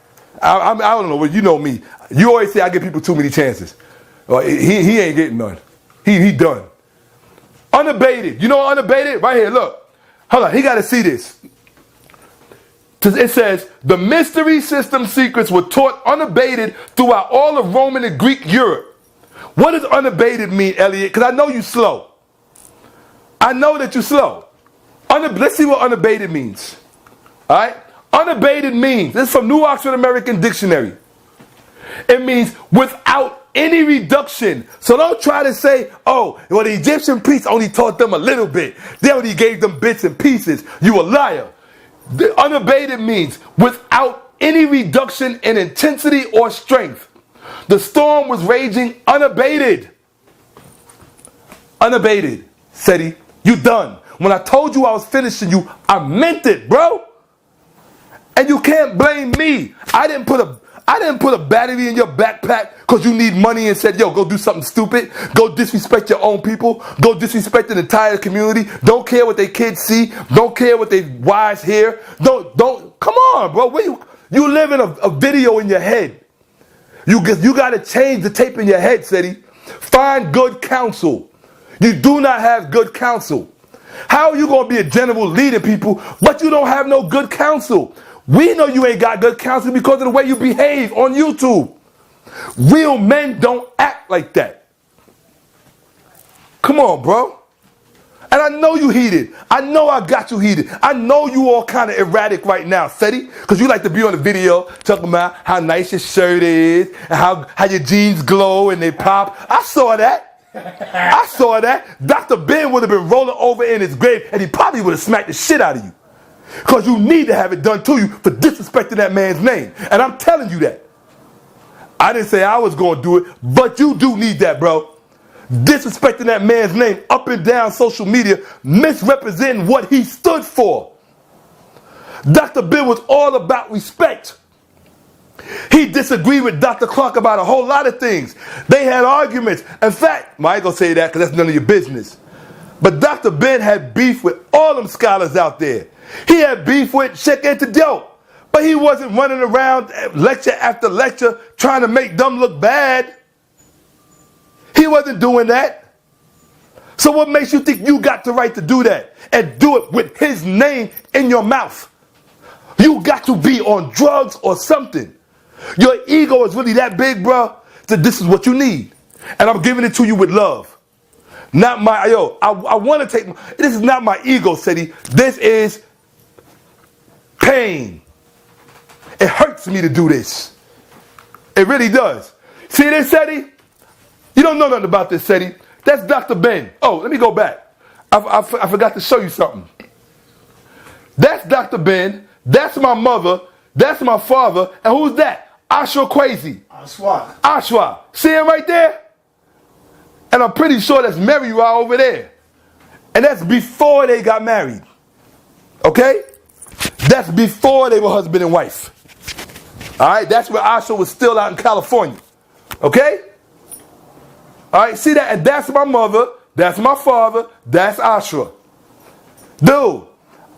I don't know, you know me. You always say I give people too many chances. Well, he ain't getting none. He done. Unabated. You know unabated? Right here, look. Hold on, he got to see this. It says, the mystery system secrets were taught unabated throughout all of Roman and Greek Europe. What does unabated mean, Elliot? Because I know you slow. I know that you're slow. Let's see what unabated means. All right? Unabated means, this is from New Oxford American Dictionary. It means without any reduction. So don't try to say, oh, well, the Egyptian priests only taught them a little bit. They only gave them bits and pieces. You a liar. The unabated means without any reduction in intensity or strength. The storm was raging unabated. Unabated, Seti. You done. When I told you I was finishing you, I meant it, bro. And you can't blame me. I didn't put a battery in your backpack because you need money and said, yo, go do something stupid. Go disrespect your own people. Go disrespect the entire community. Don't care what their kids see. Don't care what their wives hear. Don't, come on, bro. You live in a video in your head. You got to change the tape in your head, Seti. Find good counsel. You do not have good counsel. How are you going to be a general leading people, but you don't have no good counsel? We know you ain't got good counsel because of the way you behave on YouTube. Real men don't act like that. Come on, bro. And I know you heated. I know I got you heated. I know you all kind of erratic right now, Seti, because you like to be on the video talking about how nice your shirt is and how your jeans glow and they pop. I saw that. I saw that. Dr. Ben would have been rolling over in his grave and he probably would have smacked the shit out of you. Because you need to have it done to you for disrespecting that man's name. And I'm telling you that. I didn't say I was going to do it, but you do need that, bro. Disrespecting that man's name up and down social media, misrepresenting what he stood for. Dr. Ben was all about respect. He disagreed with Dr. Clark about a whole lot of things. They had arguments. In fact, I ain't going to say that because that's none of your business. But Dr. Ben had beef with all them scholars out there. He had beef with Shakka, but he wasn't running around lecture after lecture trying to make them look bad. He wasn't doing that. So what makes you think you got the right to do that and do it with his name in your mouth? You got to be on drugs or something. Your ego is really that big, bro, that this is what you need. And I'm giving it to you with love. Not my, I want to take, this is not my ego, Seti. This is pain. It hurts me to do this. It really does. See this, Seti? You don't know nothing about this, Seti. That's Dr. Ben. Oh, let me go back. I forgot to show you something. That's Dr. Ben. That's my mother. That's my father. And who's that? Ashwa Kwesi. Ashwa. See him right there? And I'm pretty sure that's Mary right over there. And that's before they got married. Okay? That's before they were husband and wife. Alright? That's where Ashwa was still out in California. Okay? All right, see that? And that's my mother, that's my father, that's Ashra. Dude,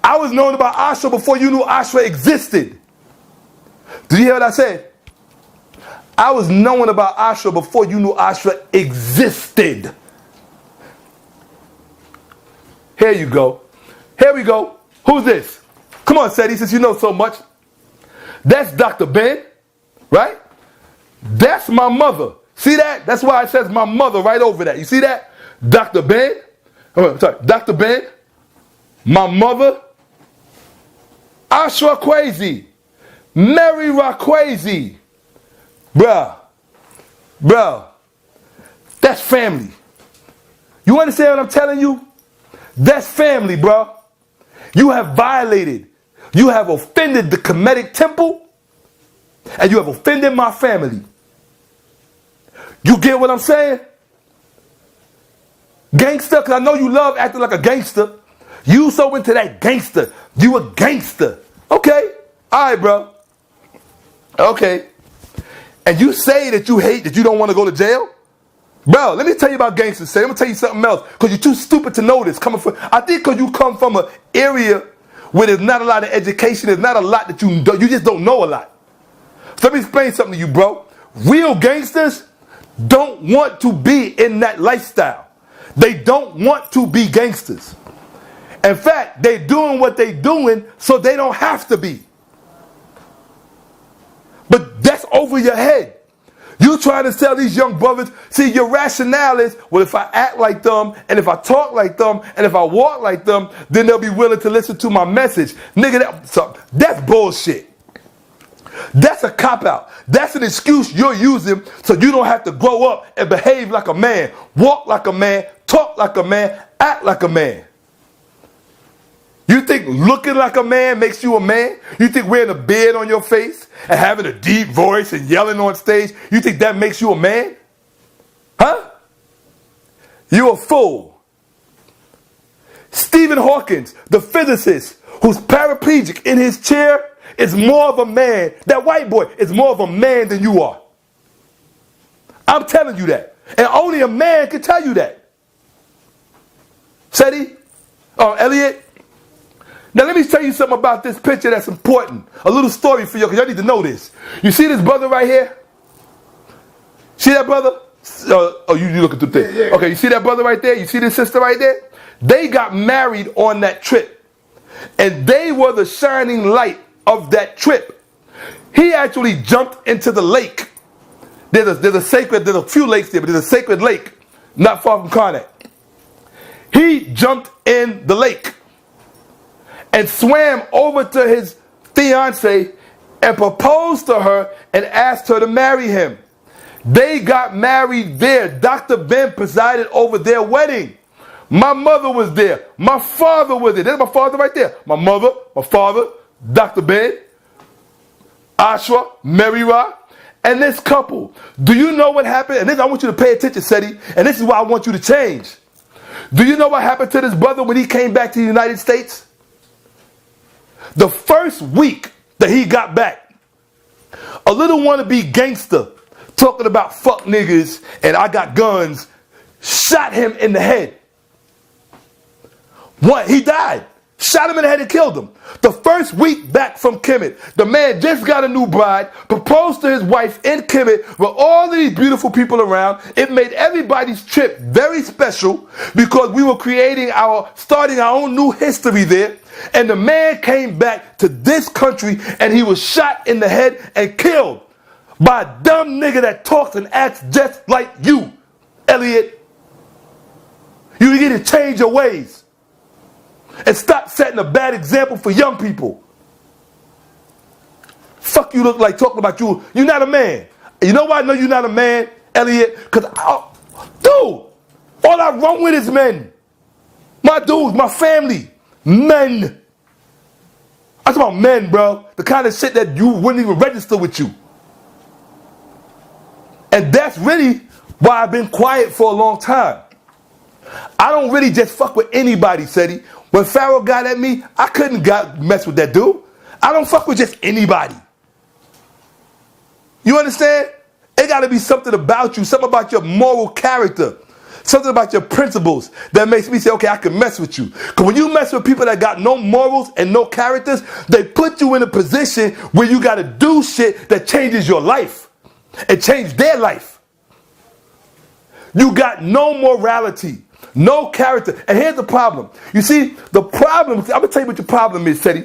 I was known about Ashra before you knew Ashra existed. Did you hear what I said? I was known about Ashra before you knew Ashra existed. Here you go. Here we go. Who's this? Come on, Seti, since you know so much. That's Dr. Ben, right? That's my mother. See that? That's why it says my mother right over that. You see that? Dr. Ben. Dr. Ben. My mother. Ashra Kwesi. Mary Rakwesi. Bruh. That's family. You understand what I'm telling you? That's family, bruh. You have violated. You have offended the Kemetic temple. And you have offended my family. You get what I'm saying? Gangster, because I know you love acting like a gangster. You so into that gangster. You a gangster. Okay. All right, bro. Okay. And you say that you hate, that you don't want to go to jail? Bro, let me tell you about gangsters. I'm going to tell you something else. Because you're too stupid to know this. I think because you come from an area where there's not a lot of education. There's not a lot that you just don't know a lot. So let me explain something to you, bro. Real gangsters don't want to be in that lifestyle. They don't want to be gangsters. In fact, they're doing what they're doing so they don't have to be. But that's over your head. You trying to tell these young brothers, see, your rationale is, well, if I act like them, and if I talk like them, and if I walk like them, then they'll be willing to listen to my message. Nigga, that's bullshit. That's a cop-out. That's an excuse you're using so you don't have to grow up and behave like a man, walk like a man, talk like a man, act like a man. You think looking like a man makes you a man? You think wearing a beard on your face and having a deep voice and yelling on stage, you think that makes you a man? Huh? You're a fool. Stephen Hawking, the physicist who's paraplegic in his chair, is more of a man. That white boy is more of a man than you are. I'm telling you that. And only a man can tell you that. Seti? Elliot? Now let me tell you something about this picture that's important. A little story for you, because y'all need to know this. You see this brother right here? See that brother? You looking through things. Yeah. Okay, you see that brother right there? You see this sister right there? They got married on that trip. And they were the shining light of that trip. He actually jumped into the lake. There's a few lakes there, but there's a sacred lake not far from Karnak. He jumped in the lake and swam over to his fiancée and proposed to her and asked her to marry him. They got married there. Dr. Ben presided over their wedding. My mother was there. My father was there. There's my father right there. My mother, my father, Dr. Ben, Ashra, Mary Ra, and this couple. Do you know what happened? And this, I want you to pay attention, Seti, and this is why I want you to change. Do you know what happened to this brother when he came back to the United States? The first week that he got back, a little wannabe gangster talking about fuck niggas and I got guns shot him in the head. What? He died. Shot him in the head and killed him. The first week back from Kemet, the man just got a new bride, proposed to his wife in Kemet with all these beautiful people around. It made everybody's trip very special because we were starting our own new history there. And the man came back to this country and he was shot in the head and killed by a dumb nigga that talks and acts just like you, Elliot. You need to change your ways and stop setting a bad example for young people. Fuck you look like talking about you. You're not a man. You know why I know you're not a man, Elliot? Because, dude, all I run with is men. My dudes, my family, men. I'm talking about men, bro. The kind of shit that you wouldn't even register with you. And that's really why I've been quiet for a long time. I don't really just fuck with anybody, Seti. When Pharaoh got at me, I couldn't mess with that dude. I don't fuck with just anybody. You understand? It got to be something about you, something about your moral character, something about your principles that makes me say, okay, I can mess with you. Because when you mess with people that got no morals and no characters, they put you in a position where you got to do shit that changes your life and change their life. You got no morality, no character. And here's the problem. You see, the problem, I'm going to tell you what your problem is, Seti.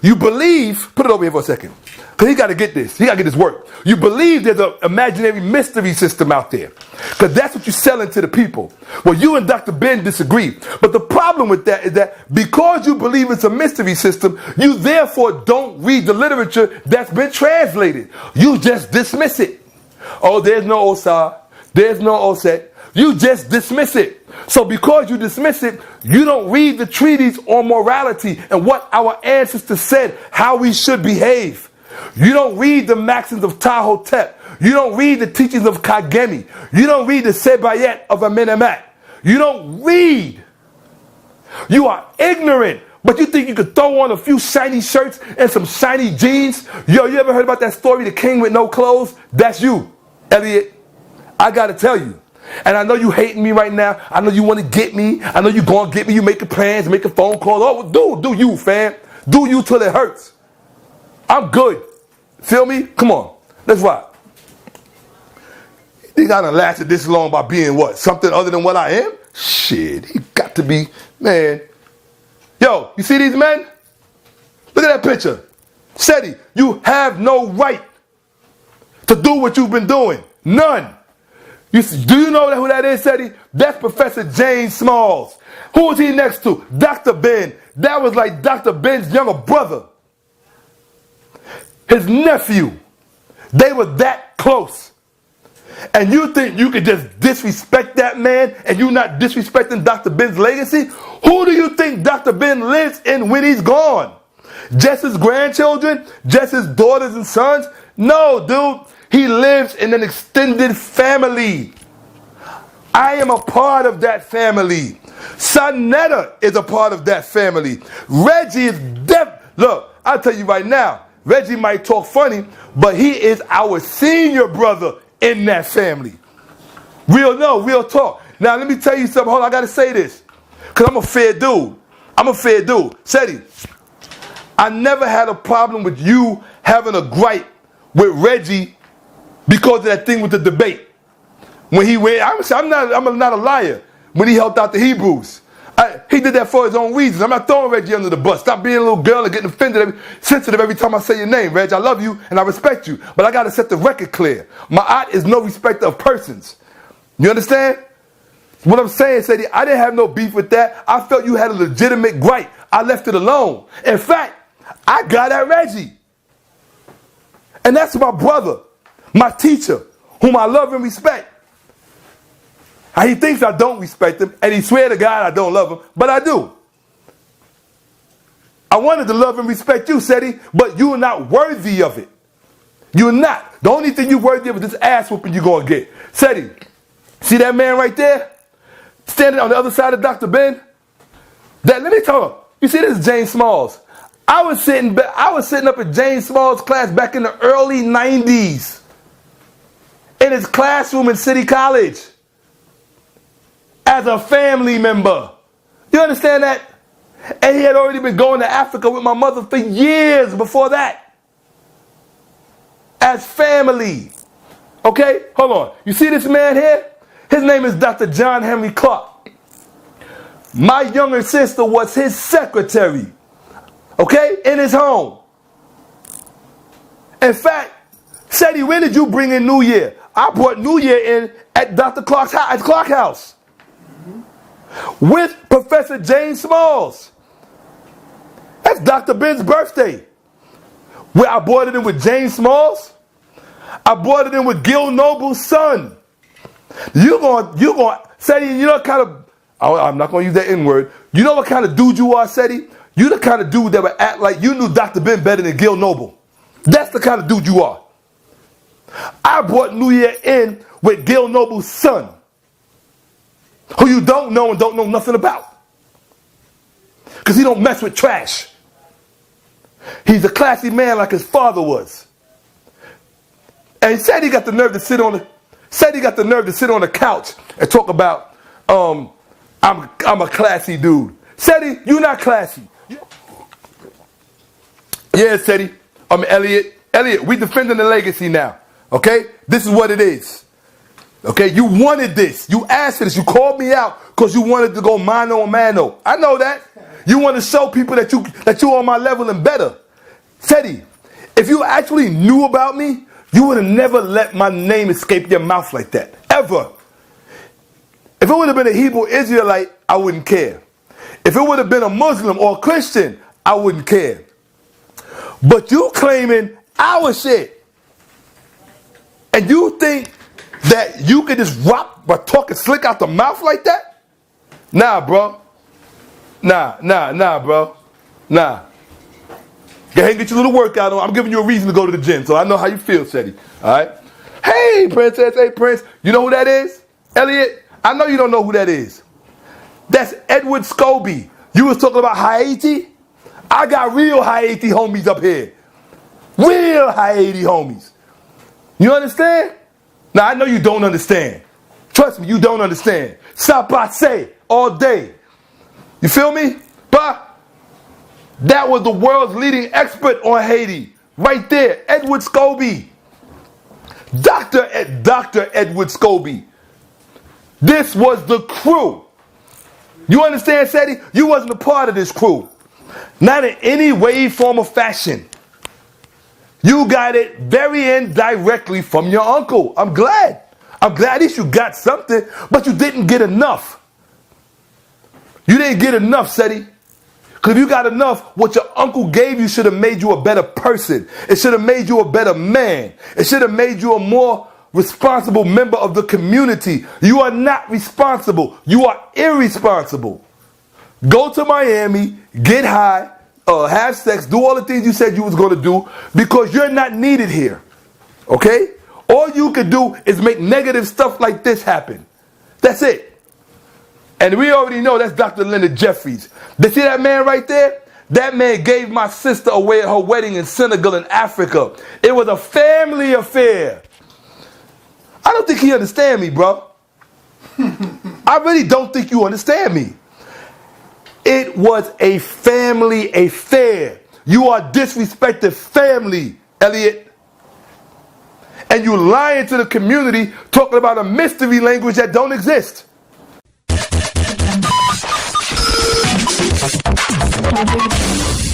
You believe, put it over here for a second, because he got to get this. He got to get this work. You believe there's an imaginary mystery system out there, because that's what you're selling to the people. Well, you and Dr. Ben disagree. But the problem with that is that because you believe it's a mystery system, you therefore don't read the literature that's been translated. You just dismiss it. Oh, there's no Osar. There's no Oset. You just dismiss it. So because you dismiss it, you don't read the treaties on morality and what our ancestors said, how we should behave. You don't read the maxims of Tahotep. You don't read the teachings of Kagemi. You don't read the Sebayet of Amenemat. You don't read. You are ignorant. But you think you could throw on a few shiny shirts and some shiny jeans? Yo, you ever heard about that story, the king with no clothes? That's you, Elliot. I got to tell you. And I know you hating me right now. I know you want to get me. I know you going to get me. You making plans, making phone calls. Oh, do you, fam. Do you till it hurts. I'm good. Feel me? Come on. Let's rock. You think I done lasted this long by being what? Something other than what I am? Shit, he got to be, man. Yo, you see these men? Look at that picture. Seti, you have no right to do what you've been doing. None. Do you know who that is, Seti? That's Professor James Smalls. Who was he next to? Dr. Ben. That was like Dr. Ben's younger brother. His nephew. They were that close. And you think you could just disrespect that man and you not disrespecting Dr. Ben's legacy? Who do you think Dr. Ben lives in when he's gone? Just his grandchildren? Just his daughters and sons? No, dude. He lives in an extended family. I am a part of that family. Sonetta is a part of that family. Reggie is Look, I'll tell you right now, Reggie might talk funny, but he is our senior brother in that family. Real talk. Now, let me tell you something. Hold on, I got to say this. Because I'm a fair dude. Seti, I never had a problem with you having a gripe with Reggie because of that thing with the debate. When he went, I'm not a liar. When he helped out the Hebrews. He did that for his own reasons. I'm not throwing Reggie under the bus. Stop being a little girl and getting sensitive every time I say your name, Reg. I love you and I respect you. But I got to set the record clear. My aunt is no respecter of persons. You understand? What I'm saying, Sadie, I didn't have no beef with that. I felt you had a legitimate gripe. I left it alone. In fact, I got at Reggie. And that's my brother, my teacher, whom I love and respect. He thinks I don't respect him, and he swear to God I don't love him, but I do. I wanted to love and respect you, Seti, but you are not worthy of it. You're not. The only thing you're worthy of is this ass whooping you're going to get. Seti, see that man right there? Standing on the other side of Dr. Ben? Let me tell you. You see, this is James Smalls. I was sitting up in James Smalls' class back in the early 90s. In his classroom in City College. As a family member. You understand that? And he had already been going to Africa with my mother for years before that. As family. Okay? Hold on. You see this man here? His name is Dr. John Henry Clark. My younger sister was his secretary. Okay? In his home. In fact, Seti, when did you bring in New Year? I brought New Year in at Dr. Clark's house, at Clark House. With Professor James Smalls. That's Dr. Ben's birthday. Where I brought it in with James Smalls. I brought it in with Gil Noble's son. You're going to say, you know what kind of, I'm not going to use that N word. You know what kind of dude you are, Seti? You the kind of dude that would act like you knew Dr. Ben better than Gil Noble. That's the kind of dude you are. I brought New Year in with Gil Noble's son. Who you don't know and don't know nothing about. Because he don't mess with trash. He's a classy man like his father was. And he said he got the nerve to sit on the couch and talk about I'm a classy dude. Seti, you not classy. Yeah, Seti. Elliot, we defending the legacy now. Okay? This is what it is. Okay? You wanted this. You asked for this. You called me out because you wanted to go mano a mano. I know that. You want to show people that you on my level and better. Seti, if you actually knew about me, you would have never let my name escape your mouth like that. Ever. If it would have been a Hebrew Israelite, I wouldn't care. If it would have been a Muslim or a Christian, I wouldn't care. But you claiming our shit, and you think that you can just rock by talking slick out the mouth like that? Nah, bro. Nah, bro. Nah. Go ahead and get your little workout on. I'm giving you a reason to go to the gym, so I know how you feel, Seti. All right? Hey, Princess. Hey, Prince. You know who that is? Elliot, I know you don't know who that is. That's Edward Scobie. You was talking about Haiti? I got real Haiti homies up here. Real Haiti homies. You understand? Now, I know you don't understand. Trust me, you don't understand. Sapase all day. You feel me? But that was the world's leading expert on Haiti. Right there, Edward Scobie. Dr. Edward Scobie. This was the crew. You understand, Seti? You wasn't a part of this crew. Not in any way, form, or fashion. You got it very indirectly from your uncle. I'm glad. At least you got something, but you didn't get enough. You didn't get enough, Seti. Because if you got enough, what your uncle gave you should have made you a better person. It should have made you a better man. It should have made you a more responsible member of the community. You are not responsible. You are irresponsible. Go to Miami, get high, have sex, do all the things you said you was going to do because you're not needed here. Okay? All you could do is make negative stuff like this happen. That's it. And we already know that's Dr. Leonard Jeffries. You see that man right there? That man gave my sister away at her wedding in Senegal in Africa. It was a family affair. I don't think he understand me, bro. I really don't think you understand me. It was a family affair. You are disrespecting family, Elliot. And you lying to the community talking about a mystery language that don't exist. Thank you.